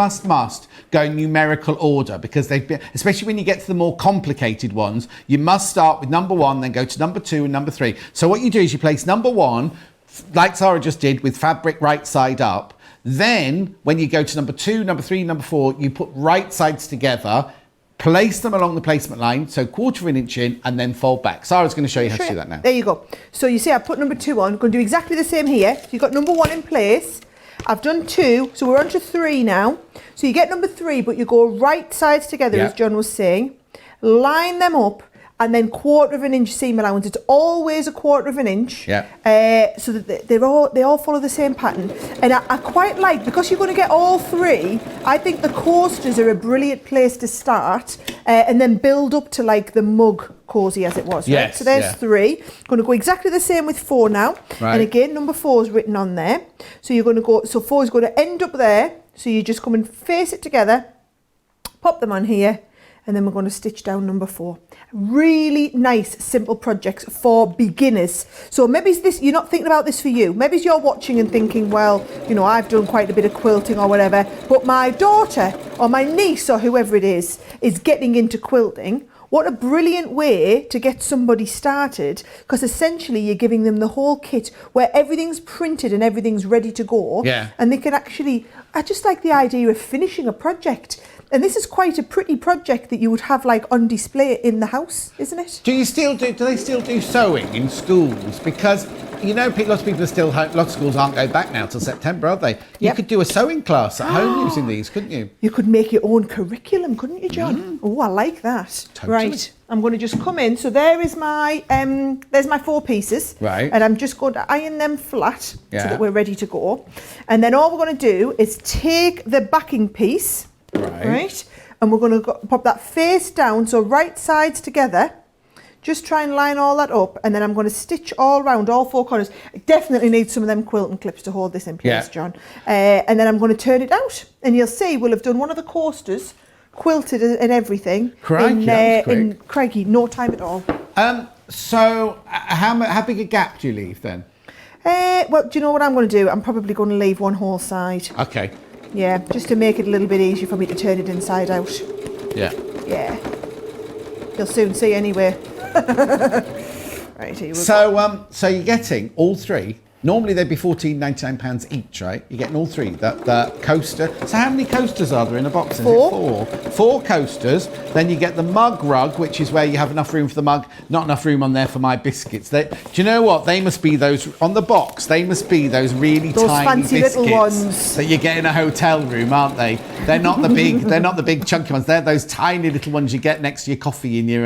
go in numerical order, because especially when you get to the more complicated ones, you must start with number 1, then go to number 2 and number 3. So what you do is you place number 1, like Sara just did, with fabric right side up. Then when you go to number 2, number 3, number 4, you put right sides together, place them along the placement line, so 1/4 inch in, and then fold back. Sara's going to show you how to do that now. There you go. So you see I put number 2 on. I'm going to do exactly the same here. So you've got number 1 in place. I've done 2, so we're on to 3 now. So you get number 3, but you go right sides together, as John was saying. Line them up, and then 1/4 inch seam allowance. It's always a 1/4 inch. Yeah. So that they all follow the same pattern. And I quite like, because you're going to get all three, I think the coasters are a brilliant place to start, and then build up to like the mug cozy as it was. Right? Yes, So there's yeah. 3. Going to go exactly the same with 4 now. Right. And again, number 4 is written on there. So you're going to go. So 4 is going to end up there. So you just come and face it together, pop them on here, and then we're going to stitch down number 4. Really nice, simple projects for beginners. So maybe this, you're not thinking about this for you. Maybe you're watching and thinking, well, you know, I've done quite a bit of quilting or whatever, but my daughter or my niece or whoever it is getting into quilting. What a brilliant way to get somebody started, because essentially you're giving them the whole kit where everything's printed and everything's ready to go. Yeah. And they can actually, I just like the idea of finishing a project. And this is quite a pretty project that you would have like on display in the house, isn't it? Do they still do sewing in schools? Because, you know, lots of people are still home, lots of schools aren't going back now till September, are they? You Yep. could do a sewing class at home using these, couldn't you? You could make your own curriculum, couldn't you, John? Oh, I like that. Totally. Right, I'm going to just come in. So there is my, there's my 4 pieces. Right. And I'm just going to iron them flat so Yeah. that we're ready to go. And then all we're going to do is take the backing piece, right? And we're going to pop that face down, so right sides together. Just try and line all that up, and then I'm going to stitch all around, all 4 corners. I definitely need some of them quilting clips to hold this in place, Yeah. John. And then I'm going to turn it out, and you'll see we'll have done one of the coasters, quilted and everything. Crikey, that was in Craigie, no time at all. So how big a gap do you leave then? Well, do you know what I'm going to do? I'm probably going to leave one whole side. Okay. Yeah, just to make it a little bit easier for me to turn it inside out. Yeah. Yeah. You'll soon see anyway. Right, here we go. So you're getting all 3. Normally they'd be £14.99 each, right? You're getting all 3. The coaster. So how many coasters are there in a box? Is 4. it 4? 4 coasters. Then you get the mug rug, which is where you have enough room for the mug, not enough room on there for my biscuits. Do you know what? They must be those on the box. They must be those really Those tiny fancy biscuits little ones that you get in a hotel room, aren't they? They're not the big. They're not the big chunky ones. They're those tiny little ones you get next to your coffee in your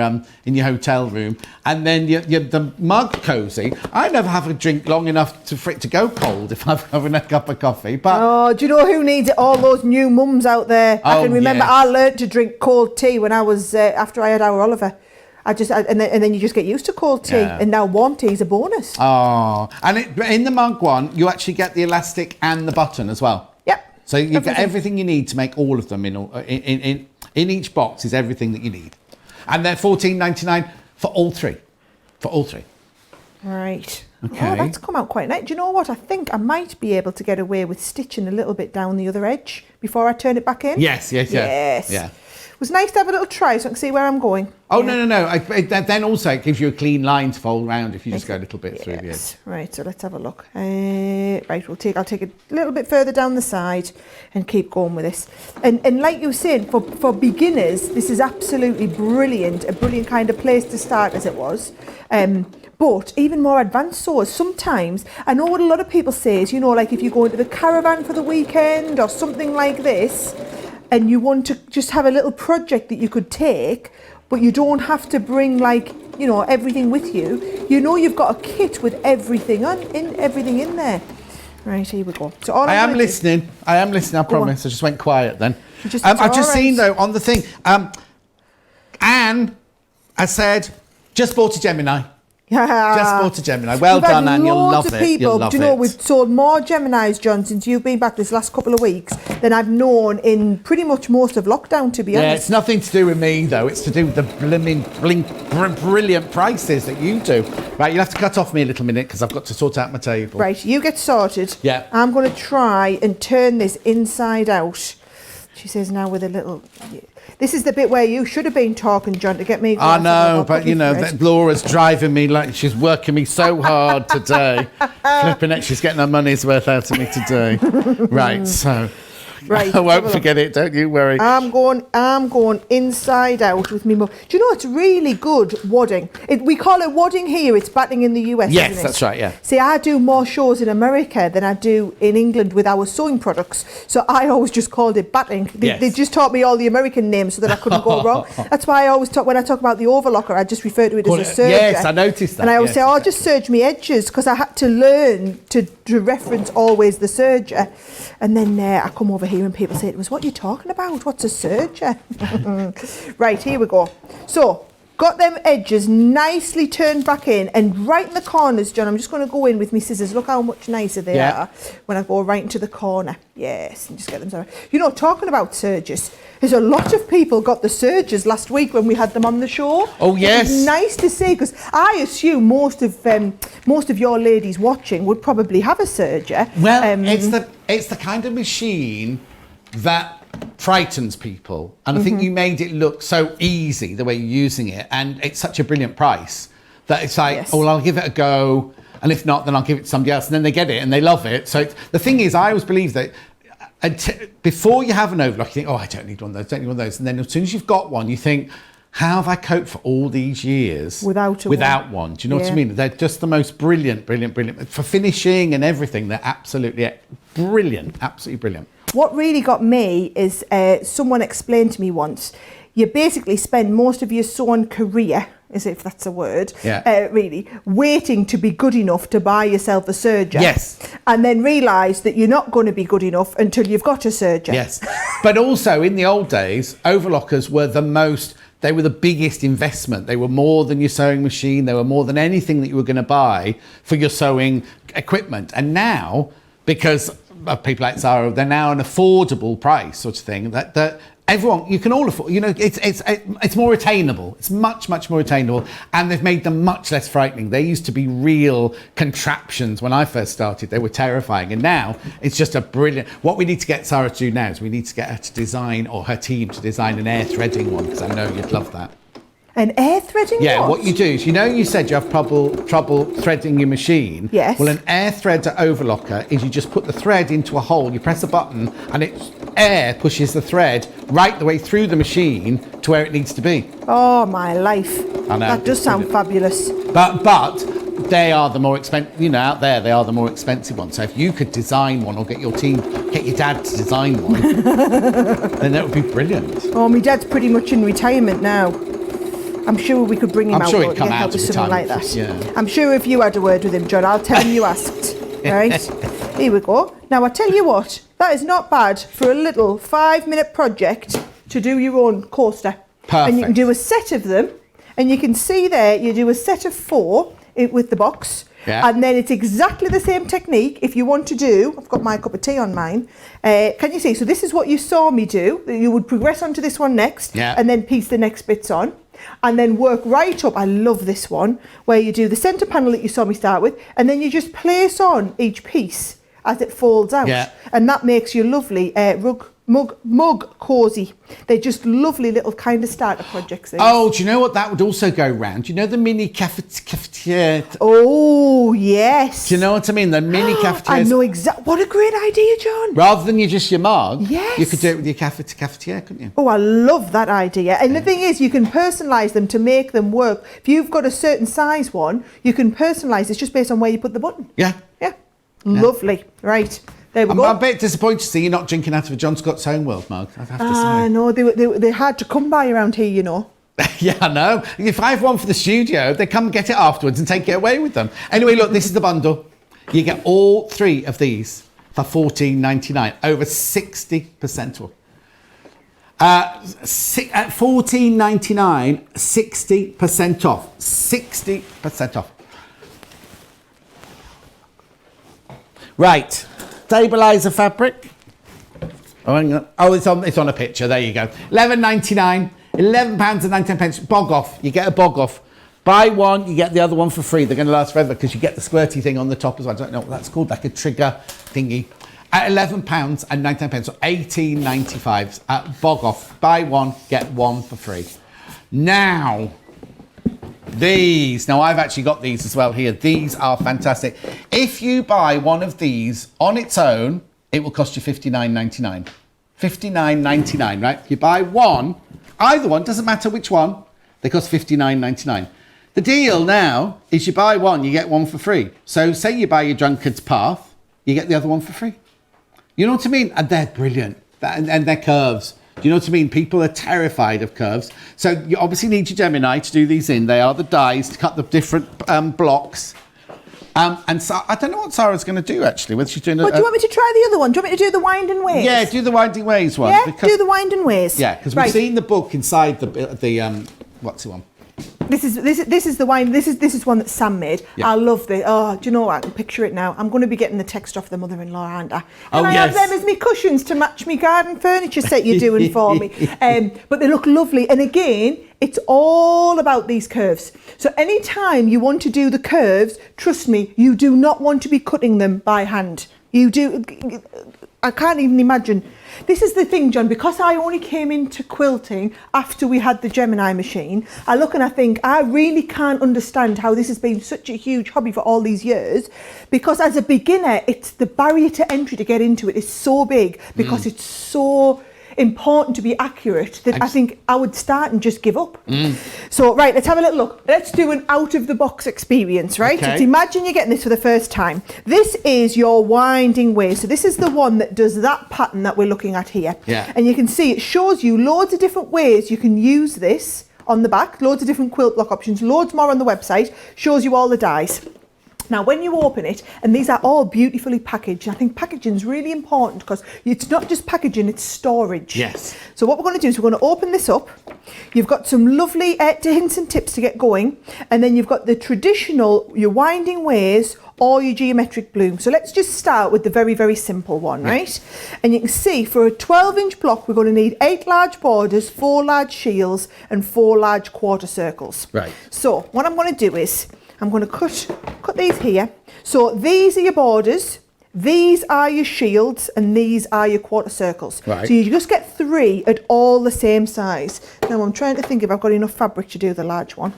hotel room. And then the mug cozy. I never have a drink long enough for it to go cold if I'm having a cup of coffee. But Oh, do you know who needs it? All those new mums out there. I Oh, can remember yes. I learnt to drink cold tea when I was after I had our Oliver. And then you just get used to cold tea, Yeah. and now warm tea is a bonus. oh, and in the mug one, you actually get the elastic and the button as well. Yep. So you get everything you need to make all of them in each box is everything that you need, and they're £14.99 for all 3. For all 3. Right. Okay. Oh, that's come out quite nice. Do you know what? I think I might be able to get away with stitching a little bit down the other edge before I turn it back in. Yes. Yes. Yeah. It was nice to have a little try so I can see where I'm going. Oh, Yeah. no. Then also it gives you a clean line to fold round if you just go a little bit through the edge. Yes. Right, so let's have a look. Right, I'll take it a little bit further down the side and keep going with this. And like you were saying, for beginners, this is absolutely brilliant, a brilliant kind of place to start as it was. But even more advanced sewers, sometimes, I know what a lot of people say is, you know, like if you go into the caravan for the weekend or something like this, and you want to just have a little project that you could take, but you don't have to bring like, you know, everything with you. You know you've got a kit with everything in there. Right, here we go. So I am listening. I promise. I just went quiet then. I've just seen though on the thing. Anne, I said, just bought a Gemini. Just bought a Gemini. Well done, Anne. You'll love it. You'll love do you know, it. we've sold more Geminis, John, since you've been back this last couple of weeks than I've known in pretty much most of lockdown, to be honest. Yeah, it's nothing to do with me though. It's to do with the brilliant prices that you do. Right, you'll have to cut off me a little minute because I've got to sort out my table. Right, you get sorted. Yeah. I'm going to try and turn this inside out. She says now with a little... This is the bit where you should have been talking, John, to get me... I know, but you know, Laura's driving me like she's working me so hard today. Flipping it, she's getting her money's worth out of me today. Right, so... Right. I won't forget it, don't you worry. I'm going inside out with me. Do you know it's really good wadding? We call it wadding here. It's batting in the US. Yes, isn't it? that's right, yeah. See, I do more shows in America than I do in England with our sewing products. So I always just called it batting. They just taught me all the American names so that I couldn't go wrong. That's why I always talk, when I talk about the overlocker, I just refer to it as a serger. Yes, I noticed that. And I always say, just serge me edges, because I had to learn to reference always the serger. And then I come over here and people say to us, what are you talking about? What's a serger? Right, here we go. So, got them edges nicely turned back in, and right in the corners, John, I'm just going to go in with my scissors. Look how much nicer they are when I go right into the corner. Yes, and just get them so. You know, talking about sergers, there's a lot of people got the sergers last week when we had them on the show. Oh yes, it was nice to see, because I assume most of your ladies watching would probably have a serger. Well, it's the kind of machine that frightens people, and I think you made it look so easy the way you're using it, and it's such a brilliant price that it's like, oh well, I'll give it a go, and if not, then I'll give it to somebody else, and then they get it and they love it. So the thing is, I always believe that before you have an overlock, you think, oh, I don't need one of those, and then as soon as you've got one, you think, how have I coped for all these years without one? Do you know what I mean? They're just the most brilliant for finishing and everything. They're absolutely brilliant, absolutely brilliant. What really got me is someone explained to me once, you basically spend most of your sewing career, as if that's a word, really, waiting to be good enough to buy yourself a serger. Yes. And then realise that you're not going to be good enough until you've got a serger. Yes. But also, in the old days, overlockers were they were the biggest investment. They were more than your sewing machine. They were more than anything that you were going to buy for your sewing equipment. And now, because of people like Zara, they're now an affordable price sort of thing that everyone, you can all afford. You know, it's more attainable. It's much more attainable, and they've made them much less frightening. They used to be real contraptions when I first started. They were terrifying, and now it's just a brilliant. What we need to get Zara to do now is we need to get her to design, or her team to design, an air threading one, because I know you'd love that. An air threading? Yeah, what you do is, you said you have trouble threading your machine. Yes. Well, an air threader overlocker is you just put the thread into a hole, you press a button, and air pushes the thread right the way through the machine to where it needs to be. Oh, my life. I know. That does sound fabulous. But they are the more expensive, out there, they are the more expensive ones. So if you could design one, or get your dad to design one, then that would be brilliant. Oh, my dad's pretty much in retirement now. I'm sure we could bring him out. I'm sure he'd come out with something like that. Yeah. I'm sure if you had a word with him, John, I'll tell him you asked. Right? Here we go. Now, I tell you what, that is not bad for a little 5-minute project to do your own coaster. Perfect. And you can do a set of them, and you can see there, you do a set of 4 with the box. Yeah. And then it's exactly the same technique if you want to do, I've got my cup of tea on mine, can you see? So this is what you saw me do. You would progress onto this one next, and then piece the next bits on. And then work right up, I love this one, where you do the centre panel that you saw me start with, and then you just place on each piece as it folds out. Yeah. And that makes your lovely mug cosy. They're just lovely little kind of starter projects. Oh, do you know what that would also go round? Do you know the mini cafetiere? Oh, yes. Do you know what I mean? The mini cafetiere. I know exactly. What a great idea, John. Rather than just your mug, yes, you could do it with your cafetiere, couldn't you? Oh, I love that idea. And the thing is, you can personalise them to make them work. If you've got a certain size one, you can personalise it just based on where you put the button. Yeah. Lovely. Right. There we go. I'm a bit disappointed to see you not drinking out of a John Scott Sewing World mug, I have to say. No, they hard to come by around here, you know. Yeah, I know. If I have one for the studio, they come get it afterwards and take it away with them. Anyway, look, this is the bundle. You get all 3 of these for $14.99, over 60% off. At $14.99, 60% off. 60% off. Right. Stabiliser fabric. Oh, it's on a picture. There you go. £11.99, £11.19. Bog off. You get a bog off. Buy one, you get the other one for free. They're going to last forever because you get the squirty thing on the top as well. I don't know what that's called, like a trigger thingy. At £11.19, so $18.95. Bog off. Buy one, get one for free. Now, these. Now, I've actually got these as well here. These are fantastic. If you buy one of these on its own, it will cost you $59.99. $59.99, right? You buy one, either one, doesn't matter which one, they cost $59.99. The deal now is you buy one, you get one for free. So say you buy your Drunkard's Path, you get the other one for free. You know what I mean? And they're brilliant. And they're curves. Do you know what I mean? People are terrified of curves. So you obviously need your Gemini to do these in. They are the dies to cut the different blocks. And so I don't know what Sarah's going to do, actually, whether she's doing But do you want me to try the other one? Do you want me to do the Winding Ways? Yeah, do the Winding Ways one. Yeah, do the Winding Ways. Yeah, because we've seen the book inside the what's the one? This is the wine. This is one that Sam made. Yeah. I love this. Oh, do you know what? I can picture it now. I'm going to be getting the text off the mother-in-law, aren't I? And I have them as me cushions to match me garden furniture set you're doing for me. But they look lovely. And again, it's all about these curves. So anytime you want to do the curves, trust me, you do not want to be cutting them by hand. You do. I can't even imagine. This is the thing, John, because I only came into quilting after we had the Gemini machine, I look and I think, I really can't understand how this has been such a huge hobby for all these years, because as a beginner, it's the barrier to entry to get into it is so big, because it's so important to be accurate that I think I would start and just give up. So right, let's have a little look. Let's do an out of the box experience, right? Okay. So imagine you're getting this for the first time. This is your Winding Way. So this is the one that does that pattern that we're looking at here. Yeah. And you can see it shows you loads of different ways you can use this on the back, loads of different quilt block options, loads more on the website, shows you all the dies. Now, when you open it, and these are all beautifully packaged, I think packaging is really important because it's not just packaging, it's storage. Yes. So what we're going to do is we're going to open this up. You've got some lovely hints and tips to get going. And then you've got the traditional, your Winding Ways or your geometric bloom. So let's just start with the very, very simple one, right? And you can see for a 12-inch block, we're going to need 8 large borders, 4 large shields, and 4 large quarter circles. Right. So what I'm going to do is, I'm going to cut these here. So these are your borders, these are your shields, and these are your quarter circles. Right. So you just get 3 at all the same size. Now I'm trying to think if I've got got fabric to do the large one.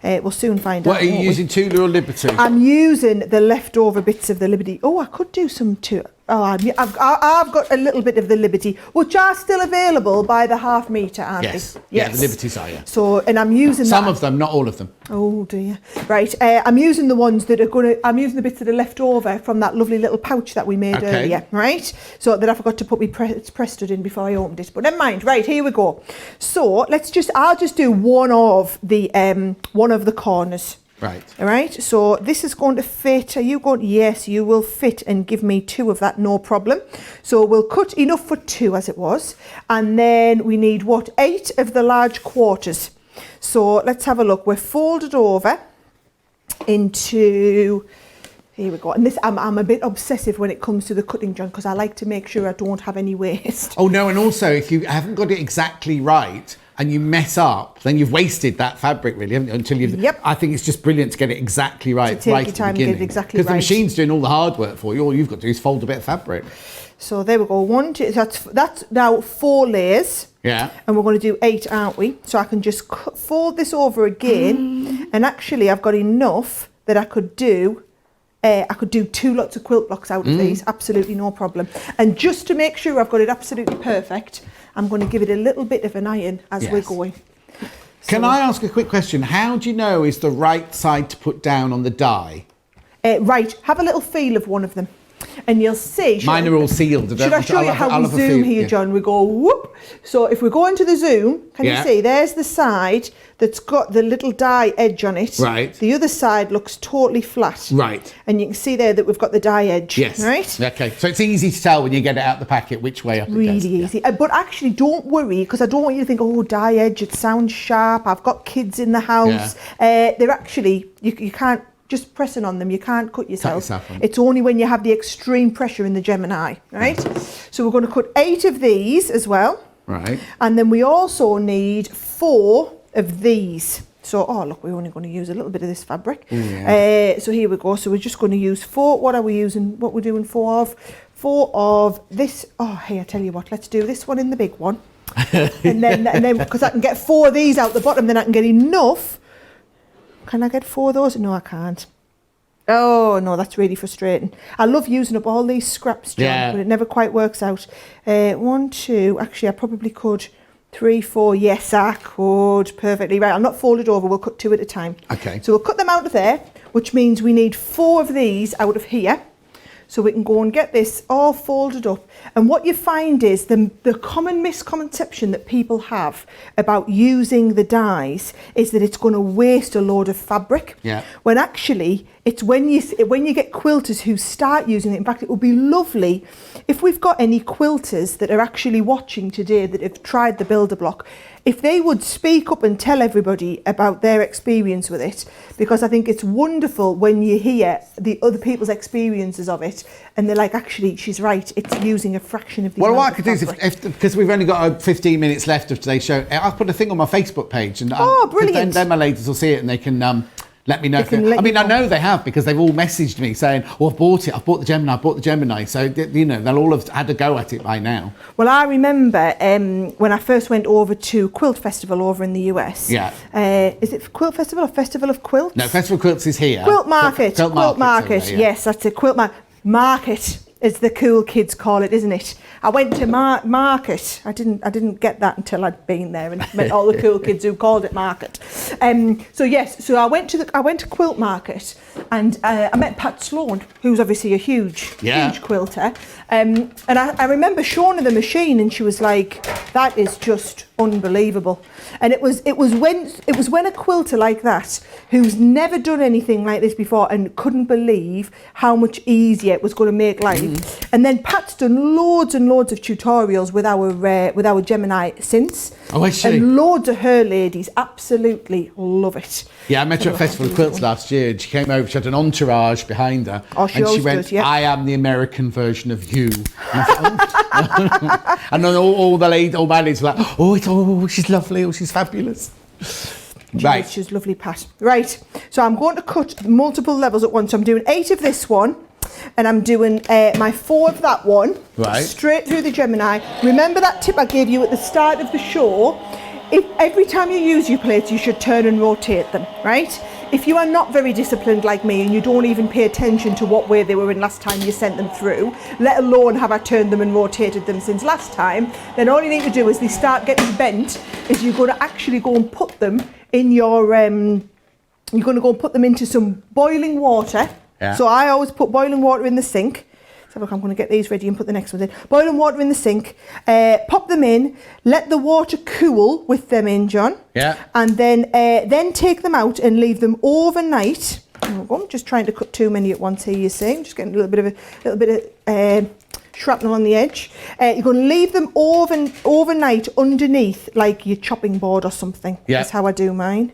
We'll soon find out. What are you using, Tula or Liberty? I'm using the leftover bits of the Liberty. Oh, I could do some Tula. Oh, I've got a little bit of the Liberty, which are still available by the half metre, aren't they? Yes. Yeah, the Liberties are, yeah. So, and I'm using some of them, not all of them. Oh dear. Right, I'm using the ones that are I'm using the bits that are left over from that lovely little pouch that we made earlier, right? So that I forgot to put my Preston in before I opened it, but never mind. Right, here we go. So I'll just do one of the corners. Right. All right. So this is going to fit. Are you going? Yes, you will fit and give me 2 of that, no problem. So we'll cut enough for 2 as it was. And then we need 8 of the large quarters. So let's have a look. We're folded over into, here we go. And this, I'm a bit obsessive when it comes to the cutting, John, because I like to make sure I don't have any waste. Oh no, and also if you haven't got it exactly right, and you mess up, then you've wasted that fabric, really, haven't you? Until you've. Yep. I think it's just brilliant to get it exactly right, to take your time and get it exactly right. Because the machine's doing all the hard work for you. All you've got to do is fold a bit of fabric. So there we go. 1, 2. That's now 4 layers. Yeah. And we're going to do 8, aren't we? So I can just fold this over again, and actually I've got enough that I could do. I could do 2 lots of quilt blocks out of these, absolutely no problem. And just to make sure I've got it absolutely perfect, I'm going to give it a little bit of an iron as we're going. Can I ask a quick question? How do you know is the right side to put down on the die? Right, have a little feel of one of them. And you'll see. Mine are all sealed. Should I show you how we zoom here, John? We go whoop. So if we go into the zoom, can you see? There's the side that's got the little die edge on it. Right. The other side looks totally flat. Right. And you can see there that we've got the die edge. Yes. Right. Okay. So it's easy to tell when you get it out the packet which way up it goes. Really easy. But actually, don't worry, because I don't want you to think, oh, die edge, it sounds sharp. I've got kids in the house. They're actually, you can't. Just pressing on them, you can't cut yourself. It's only when you have the extreme pressure in the Gemini, right? So we're going to cut 8 of these as well. Right. And then we also need 4 of these. So, oh look, we're only going to use a little bit of this fabric. So here we go. So we're just going to use 4. What are we using? What we're doing 4 of? 4 of this. Oh, hey, I tell you what. Let's do this one in the big one, and then because I can get 4 of these out the bottom, then I can get enough. Can I get 4 of those? No, I can't. Oh, no, that's really frustrating. I love using up all these scraps, John, but it never quite works out. 1, 2, actually, I probably could. 3, 4, yes, I could. Perfectly right. I'll not fold it over. We'll cut 2 at a time. Okay. So we'll cut them out of there, which means we need 4 of these out of here. So we can go and get this all folded up. And what you find is the common misconception that people have about using the dies is that it's going to waste a load of fabric. Yeah. When actually, it's when you get quilters who start using it. In fact, it would be lovely if we've got any quilters that are actually watching today that have tried the builder block, if they would speak up and tell everybody about their experience with it, because I think it's wonderful when you hear the other people's experiences of it and they're like, actually, she's right, it's using a fraction of the Well, amount what I of could do is, fabric. because we've only got 15 minutes left of today's show, I'll put a thing on my Facebook page. And brilliant. Then my ladies will see it and they can let me know. I know they have, because they've all messaged me saying, oh, I've bought it, I've bought the Gemini. So, they'll all have had a go at it by now. Well, I remember when I first went over to Quilt Festival over in the US. Yeah. Is it Quilt Festival or Festival of Quilts? No, Festival of Quilts is here. Quilt Market. Quilt Market. Yes, that's it. Quilt Market, as the cool kids call it, isn't it? I went to Market. I didn't get that until I'd been there and met all the cool kids who called it Market. So I went to Quilt Market and I met Pat Sloan, who's obviously a huge quilter. And I remember showing her the machine and she was like, "That is just unbelievable." And it was when a quilter like that, who's never done anything like this before and couldn't believe how much easier it was going to make life. And then Pat's done loads and loads of tutorials with our Gemini since. Oh, is she? And loads of her ladies absolutely love it. Yeah, I met her at Festival of Quilts last year and she came over, she had an entourage behind her. Oh, she and always she went, does, yeah. "I am the American version of you." And I thought, oh. And then all my ladies were like, oh, she's lovely, oh, she's fabulous. Right. She's lovely, Pat. Right, so I'm going to cut multiple levels at once. So I'm doing 8 of this one and I'm doing my 4 of that one. Right. Straight through the Gemini. Remember that tip I gave you at the start of the show? If every time you use your plates, you should turn and rotate them, right? If you are not very disciplined like me and you don't even pay attention to what way they were in last time you sent them through, let alone have I turned them and rotated them since last time, then all you need to do is they start getting bent, is you're going to actually go and put them in your, you're going to go and put them into some boiling water. Yeah. So I always put boiling water in the sink. So look, I'm going to get these ready and put the next ones in. Boiling water in the sink, pop them in, let the water cool with them in, John. Yeah. And then take them out and leave them overnight. I'm just trying to cut too many at once here, you see. I'm just getting a little bit of shrapnel on the edge. You're going to leave them overnight underneath like your chopping board or something. Yeah. That's how I do mine.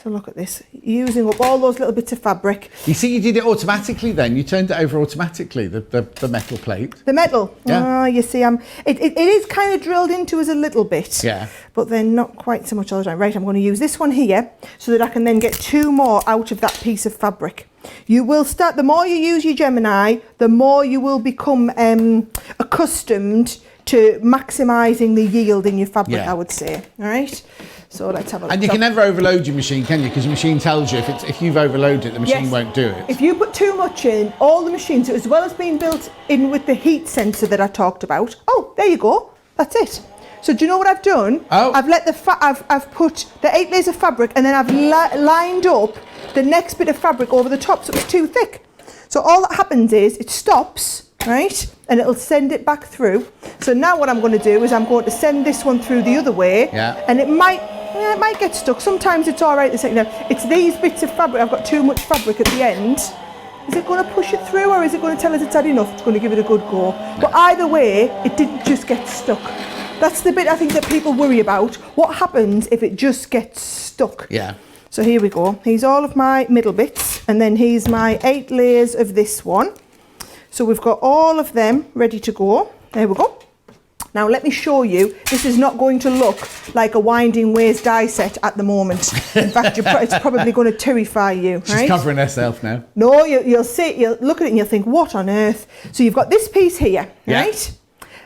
So look at this, using up all those little bits of fabric. You see, you did it automatically then. You turned it over automatically, the metal plate. The metal? Yeah. You see, it is kind of drilled into us a little bit. Yeah. But then not quite so much all the time. Right, I'm going to use this one here so that I can then get 2 more out of that piece of fabric. You will start, the more you use your Gemini, the more you will become accustomed to maximising the yield in your fabric, I would say. All right? So let's have a look. And you can never overload your machine, can you? Because your machine tells you if you've overloaded it, the machine won't do it. If you put too much in, all the machines, as well as being built in with the heat sensor that I talked about. Oh, there you go. That's it. So do you know what I've done? Oh. I've let I've put the 8 layers of fabric and then I've lined up the next bit of fabric over the top so it's too thick. So all that happens is it stops, right? And it'll send it back through. So now what I'm going to do is I'm going to send this one through the other way. Yeah. And it might get stuck. Sometimes it's all right the second time. It's these bits of fabric. I've got too much fabric at the end. Is it going to push it through or is it going to tell us it's had enough? It's going to give it a good go. But either way, it didn't just get stuck. That's the bit I think that people worry about. What happens if it just gets stuck? Yeah. So here we go. Here's all of my middle bits and then here's my 8 layers of this one. So we've got all of them ready to go. There we go. Now let me show you, this is not going to look like a Winding Ways die set at the moment. In fact, it's probably going to terrify you. She's covering herself now. No, you'll look at it and you'll think, what on earth? So you've got this piece here, right?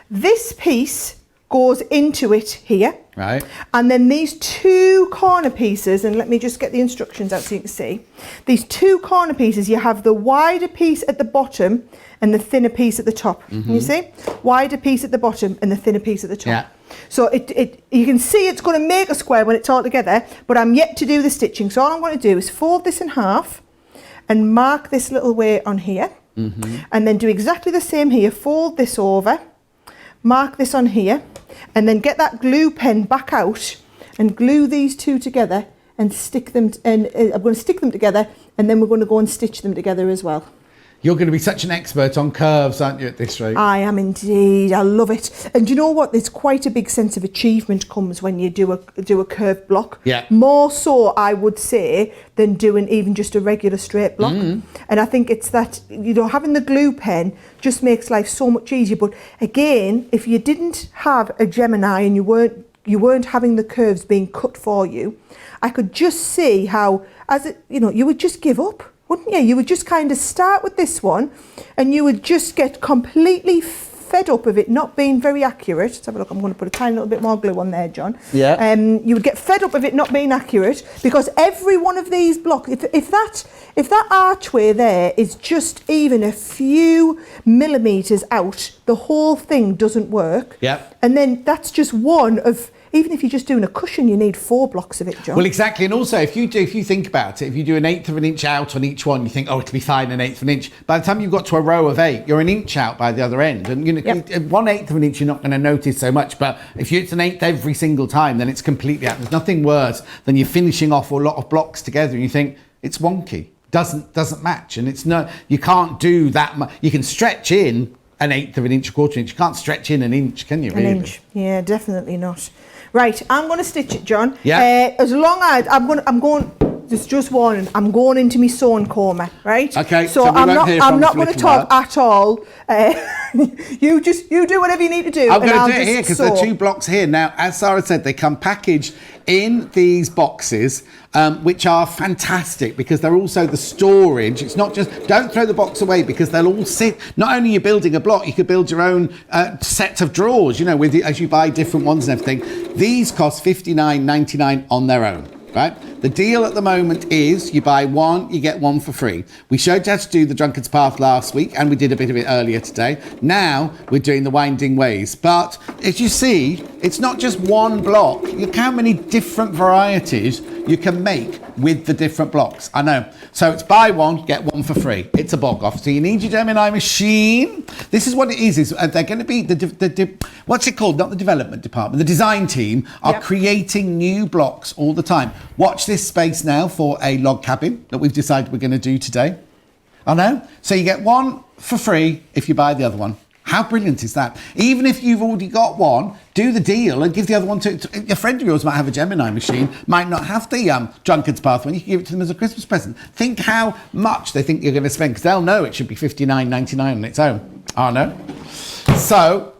This piece goes into it here. Right. And then these two corner pieces, and let me just get the instructions out so you can see. These two corner pieces, you have the wider piece at the bottom and the thinner piece at the top. You see? Wider piece at the bottom and the thinner piece at the top. Yeah. So you can see it's going to make a square when it's all together, but I'm yet to do the stitching. So all I'm going to do is fold this in half and mark this little way on here. And then do exactly the same here. Fold this over, mark this on here, and then get that glue pen back out and glue these two together and stick them, I'm going to stick them together, and then we're going to go and stitch them together as well. You're going to be such an expert on curves, aren't you, at this rate? I am indeed. I love it. And you know what? There's quite a big sense of achievement comes when you do a curved block. Yeah. More so, I would say, than doing even just a regular straight block. And I think it's that, having the glue pen just makes life so much easier. But again, if you didn't have a Gemini and you weren't having the curves being cut for you, I could just see how, you would just give up. Wouldn't you? You would just kind of start with this one and you would just get completely fed up of it not being very accurate. Let's have a look. I'm going to put a tiny little bit more glue on there, John. Yeah. You would get fed up of it not being accurate because every one of these blocks, if that archway there is just even a few millimetres out, the whole thing doesn't work. Yeah. And then that's just one of... Even if you're just doing a cushion, you need 4 blocks of it, John. Well, exactly. And also, if you think about it, if you do 1/8 of an inch out on each one, you think, oh, it'll be fine, 1/8 of an inch. By the time you've got to a row of 8, you're 1 inch out by the other end. And 1/8 of an inch, you're not going to notice so much. But if it's 1/8 every single time, then it's completely out. There's nothing worse than you're finishing off a lot of blocks together and you think, it's wonky, doesn't match. And you can't do that much. You can stretch in 1/8 of an inch, 1/4 inch. You can't stretch in 1 inch, can you, really? 1 inch. Yeah, definitely not. Right, I'm going to stitch it, John. Yeah. As long as I'm going. Just warning. I'm going into my sewing coma, right? Okay. So I'm not going to talk at all. You do whatever you need to do. I'm going to do it here because there are 2 blocks here. Now, as Sarah said, they come packaged in these boxes, which are fantastic because they're also the storage. It's not just, don't throw the box away because they'll all sit, not only you're building a block, you could build your own set of drawers, as you buy different ones and everything. These cost $59.99 on their own. Right? The deal at the moment is you buy 1, you get 1 for free. We showed you how to do the Drunkard's Path last week and we did a bit of it earlier today. Now we're doing the Winding Ways. But as you see, it's not just 1 block. Look how many different varieties you can make with the different blocks. I know. So it's buy 1, get 1 for free. It's a bog off. So you need your Gemini machine. This is what it is they're going to be what's it called? Not the development department. The design team are creating new blocks all the time. Watch this space now for a log cabin that we've decided we're going to do today. I know. So you get 1 for free if you buy the other one. How brilliant is that? Even if you've already got one, do the deal and give the other one to a friend of yours might have a Gemini machine, might not have the Drunkard's Path one. You can give it to them as a Christmas present. Think how much they think you're going to spend because they'll know it should be $59.99 on its own. I know. So,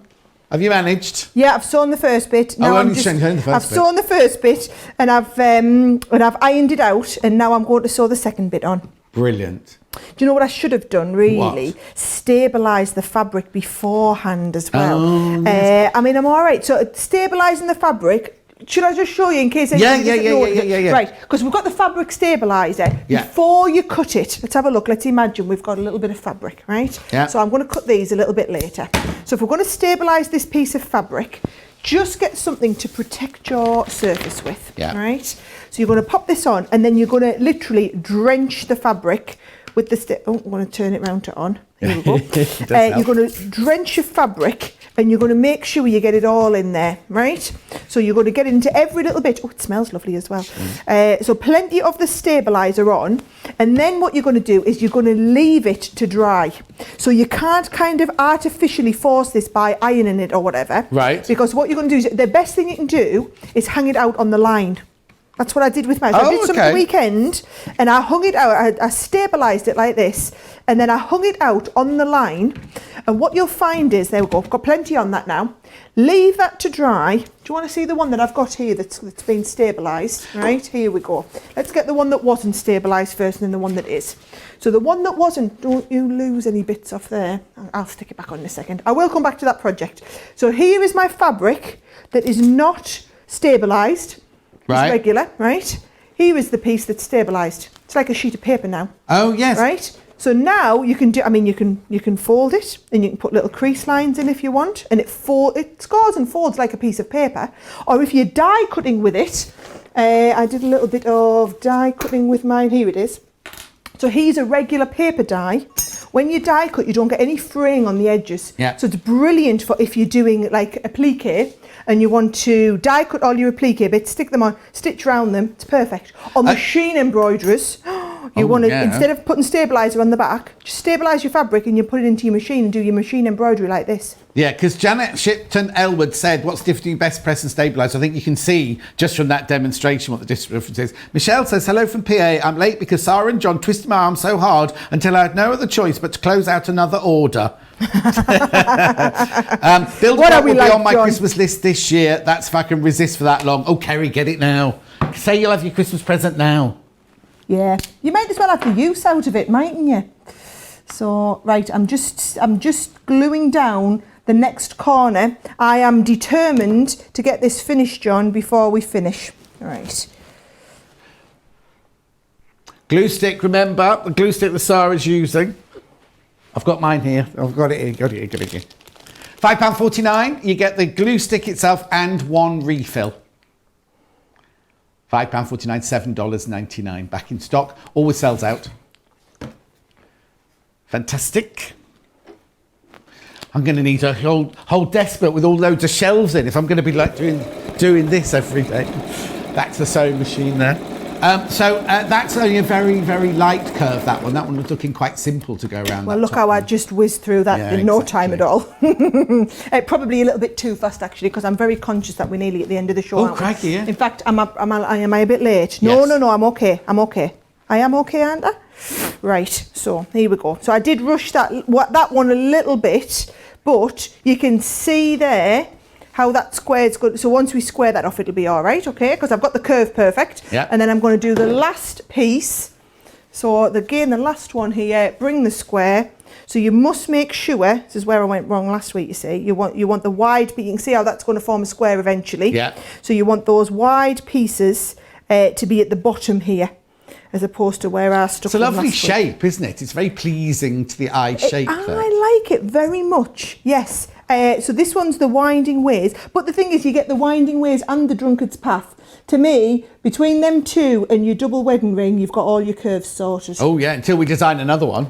have you managed? Yeah, I've sewn the first bit. Now I've sewn the first bit and I've ironed it out and now I'm going to sew the second bit on. Brilliant. Do you know what I should have done, really? What? Stabilise the fabric beforehand as well. Oh, yes. I'm all right. So stabilising the fabric, should I just show you in case anyone doesn't know? Yeah. Right, because we've got the fabric stabiliser. Yeah. Before you cut it, let's have a look. Let's imagine we've got a little bit of fabric, right? Yeah. So I'm going to cut these a little bit later. So if we're going to stabilise this piece of fabric, just get something to protect your surface with, right? So you're going to pop this on and then you're going to literally drench the fabric with the I'm going to turn it round to on. Here we go. You're going to drench your fabric and you're going to make sure you get it all in there, right? So you're going to get into every little bit. Oh, it smells lovely as well. So plenty of the stabiliser on. And then what you're going to do is you're going to leave it to dry. So you can't kind of artificially force this by ironing it or whatever. Right. Because what you're going to do is, the best thing you can do is hang it out on the line. That's what I did with mine. So I did some at the weekend and I hung it out. I stabilised it like this and then I hung it out on the line And what you'll find is, there we go, I've got plenty on that now. Leave that to dry. Do you want to see the one that I've got here that's been stabilised? Right, here we go. Let's get the one that wasn't stabilised first and then the one that is. So the one that wasn't, don't you lose any bits off there. I'll stick it back on in a second. I will come back to that project. So here is my fabric that is not stabilised. Right. It's regular, right? Here is the piece that's stabilised. It's like a sheet of paper now. Oh, yes. Right? So now you can do, I mean, you can fold it and you can put little crease lines in if you want, and it scores and folds like a piece of paper. Or if you're die cutting with it, I did a little bit of die cutting with mine. Here it is. So here's a regular paper die. When you die cut, you don't get any fraying on the edges. Yeah. So it's brilliant for if you're doing like a plique and you want to die cut all your applique bits, stick them on, stitch around them. It's perfect. Or machine embroiderers. You want to, instead of putting stabiliser on the back, just stabilise your fabric and you put it into your machine and do your machine embroidery like this. Yeah, because Janet Shipton Elwood said, what's the difference between best press and stabilise? I think you can see just from that demonstration what the difference is. Michelle says, hello from PA. I'm late because Sarah and John twisted my arm so hard until I had no other choice but to close out another order. Build what will be on my John? Christmas list this year. That's if I can resist for that long. Oh, Kerry, get it now. Say you'll have your Christmas present now. Yeah, you might as well have the use out of it, mightn't you? So, right, I'm just gluing down the next corner. I am determined to get this finished, John, before we finish. All right. Glue stick, remember, the glue stick that Sarah's using. I've got mine here. I've got it here, got it here. £5.49, you get the glue stick itself and one refill. £5.49, $7.99 back in stock. Always sells out. Fantastic. I'm going to need a whole desk built with all loads of shelves in if I'm going to be like doing this every day. Back to the sewing machine there. So that's only a very, very light curve, that one. That one was looking quite simple to go around. Well, look how I just whizzed through that in no time at all. Probably a little bit too fast, actually, because I'm very conscious that we're nearly at the end of the show. Oh, crikey, yeah. In fact, am I a bit late? No, yes. no, I'm okay. I'm okay. I am okay, aren't I? Right, so here we go. So I did rush that one a little bit, but you can see there how that square's good. So once we square that off, it'll be all right, okay? Because I've got the curve perfect. Yeah. And then I'm going to do the last piece. So again, the last one here, bring the square. So you must make sure, this is where I went wrong last week, you see, you want the wide piece. You can see how that's going to form a square eventually. Yeah. So you want those wide pieces to be at the bottom here, as opposed to where I stuck. It's a lovely shape, isn't it? It's very pleasing to the eye shape. I like it very much, yes. So this one's the winding ways, but the thing is you get the winding ways and the drunkard's path. To me, between them two and your double wedding ring, you've got all your curves sorted. Oh yeah, until we design another one.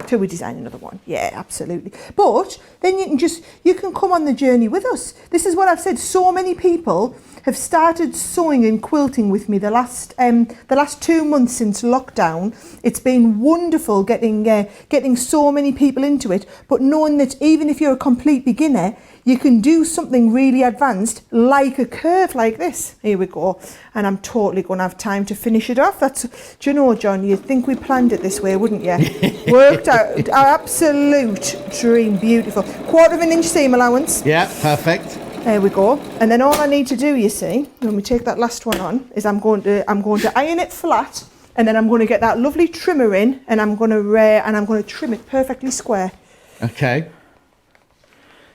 Yeah, absolutely. But then you can come on the journey with us. This is what I've said. So many people have started sewing and quilting with me the last 2 months since lockdown. It's been wonderful getting so many people into it, but knowing that even if you're a complete beginner, you can do something really advanced like a curve like this. Here we go. And I'm totally going to have time to finish it off. Do you know, John, you'd think we planned it this way, wouldn't you? Worked out. Our absolute dream. Beautiful. 1/4 inch seam allowance. Yeah, perfect. There we go. And then all I need to do, you see, when we take that last one on, is I'm going to iron it flat, and then I'm going to get that lovely trimmer in, and I'm going to trim it perfectly square. Okay.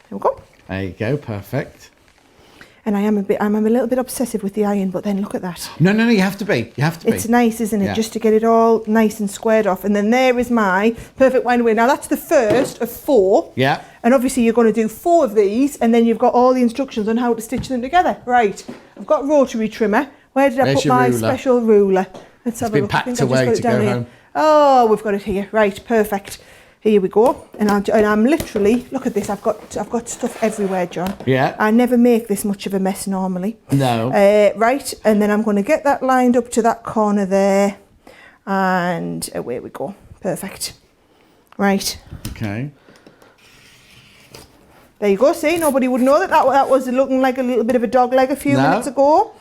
There we go. There you go, perfect. And I'm a little bit obsessive with the iron, but then look at that. No, you have to be. It's nice, isn't it? Yeah. Just to get it all nice and squared off. And then there is my perfect wind away. Now that's the first of 4. Yeah. And obviously you're going to do 4 of these, and then you've got all the instructions on how to stitch them together. Right. I've got rotary trimmer. Where did I put my special ruler? Let's have a look. It's been packed away to go home. Oh, we've got it here. Right, perfect. Here we go, and I'm literally, look at this, I've got stuff everywhere, John. Yeah. I never make this much of a mess normally. No. Right, and then I'm going to get that lined up to that corner there, and away we go. Perfect. Right. Okay. There you go, see, nobody would know that was looking like a little bit of a dog leg a few minutes ago.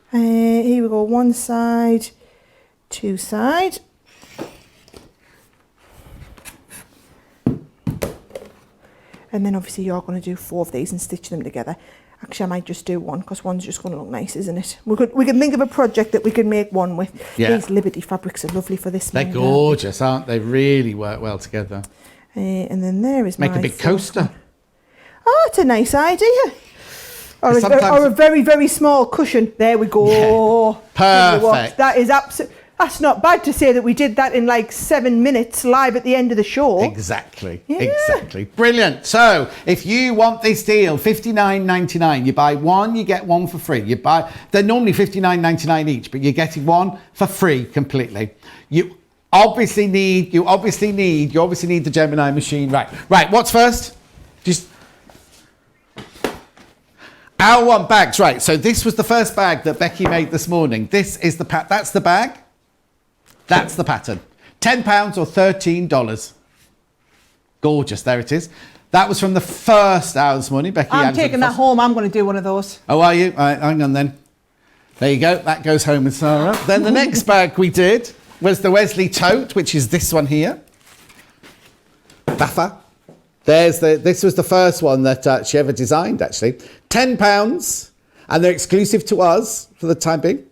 Here we go, one side, 2 side. And then obviously you're going to do 4 of these and stitch them together. Actually, I might just do one because one's just going to look nice, isn't it? We can think of a project that we can make one with. Yeah. These Liberty fabrics are lovely for this. They're gorgeous, aren't they? Really work well together. And then there is Make a big coaster. Oh, it's a nice idea. Or a very, very small cushion. There we go. Yeah, perfect. That is absolutely... That's not bad to say that we did that in like 7 minutes live at the end of the show. Exactly. Yeah. Exactly. Brilliant. So if you want this deal, $59.99. You buy one, you get one for free. They're normally $59.99 each, but you're getting one for free completely. You obviously need the Gemini machine. Right. What's first? Our one bags. Right. So this was the first bag that Becky made this morning. This is the that's the bag. That's the pattern. £10 or $13. Gorgeous. There it is. That was from the first hour this morning. Becky, I'm taking that home. I'm going to do one of those. Oh, are you? All right, hang on then. There you go. That goes home with Sarah. Then the next bag we did was the Wesley tote, which is this one here. Baffa. This was the first one that she ever designed, actually. £10, and they're exclusive to us for the time being.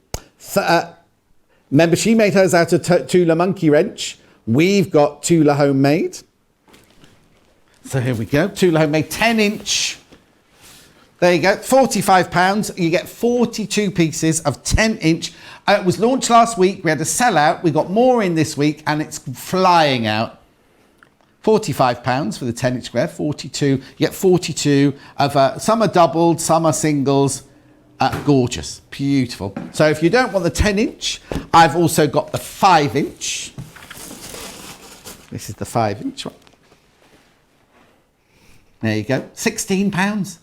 Remember, she made hers out of Tula monkey wrench. We've got Tula homemade. So here we go. Tula homemade 10-inch. There you go. £45. You get 42 pieces of 10-inch. It was launched last week. We had a sellout. We got more in this week, and it's flying out. £45 for the 10-inch square. 42. You get 42 of some are doubled, some are singles. Gorgeous, beautiful. So if you don't want the 10-inch, I've also got the 5-inch. This is the 5-inch one. There you go, £16.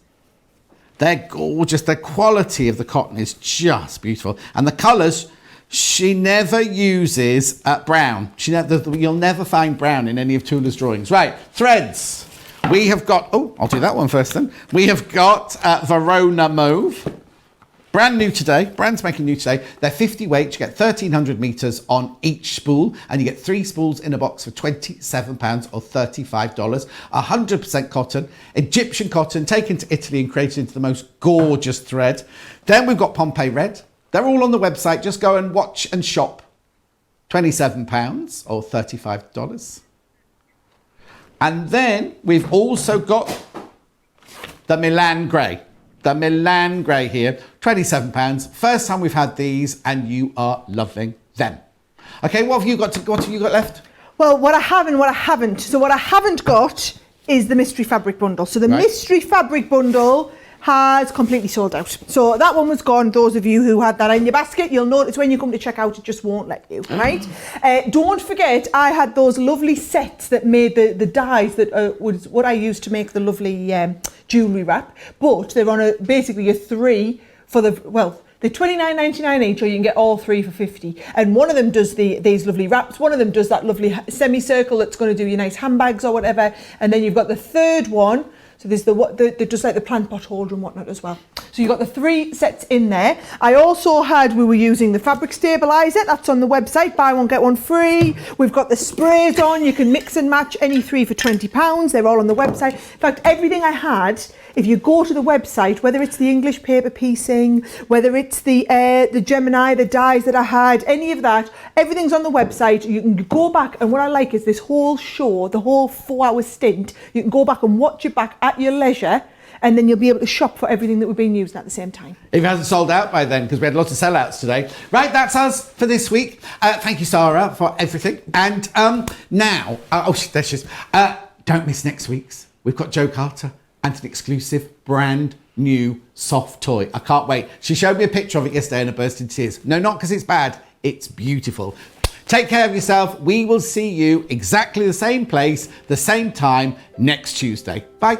They're gorgeous. The quality of the cotton is just beautiful. And the colours, she never uses brown. You'll never find brown in any of Tula's drawings. Right, threads. We have got, I'll do that one first then. We have got Verona Mauve. Brand new today, brand spanking new today. They're 50 weight, you get 1,300 metres on each spool, and you get 3 spools in a box for £27 or $35. 100% cotton, Egyptian cotton, taken to Italy and created into the most gorgeous thread. Then we've got Pompeii Red. They're all on the website, just go and watch and shop. £27 or $35. And then we've also got the Milan Grey. The Milan Grey here, £27. First time we've had these, and you are loving them. Okay, what have you got left? Well, what I have and what I haven't. So what I haven't got is the mystery fabric bundle. So the mystery fabric bundle has completely sold out. So that one was gone. Those of you who had that in your basket, you'll notice when you come to check out, it just won't let you, right? Don't forget, I had those lovely sets that made the dies that was what I used to make the lovely jewellery wrap. But they're on basically a 3 for the, well, they're $29.99 each, or you can get all 3 for $50. And one of them does these lovely wraps. One of them does that lovely semicircle that's going to do your nice handbags or whatever. And then you've got the third one. So there's the just like the plant pot holder and whatnot as well. So you've got the 3 sets in there. I also we were using the fabric stabilizer. That's on the website. Buy one, get one free. We've got the sprays on. You can mix and match any 3 for £20. They're all on the website. In fact, everything I had, if you go to the website, whether it's the English paper piecing, whether it's the Gemini, the dies that I had, any of that, everything's on the website. You can go back, and what I like is this whole show, the whole 4-hour stint, you can go back and watch it back at your leisure, and then you'll be able to shop for everything that we've been using at the same time. If it hasn't sold out by then, because we had lots of sellouts today. Right, that's us for this week. Thank you, Sarah, for everything. And now, there she is. Don't miss next week's. We've got Jo Carter and an exclusive brand new soft toy. I can't wait. She showed me a picture of it yesterday and I burst into tears. No, not because it's bad. It's beautiful. Take care of yourself. We will see you exactly the same place, the same time next Tuesday. Bye.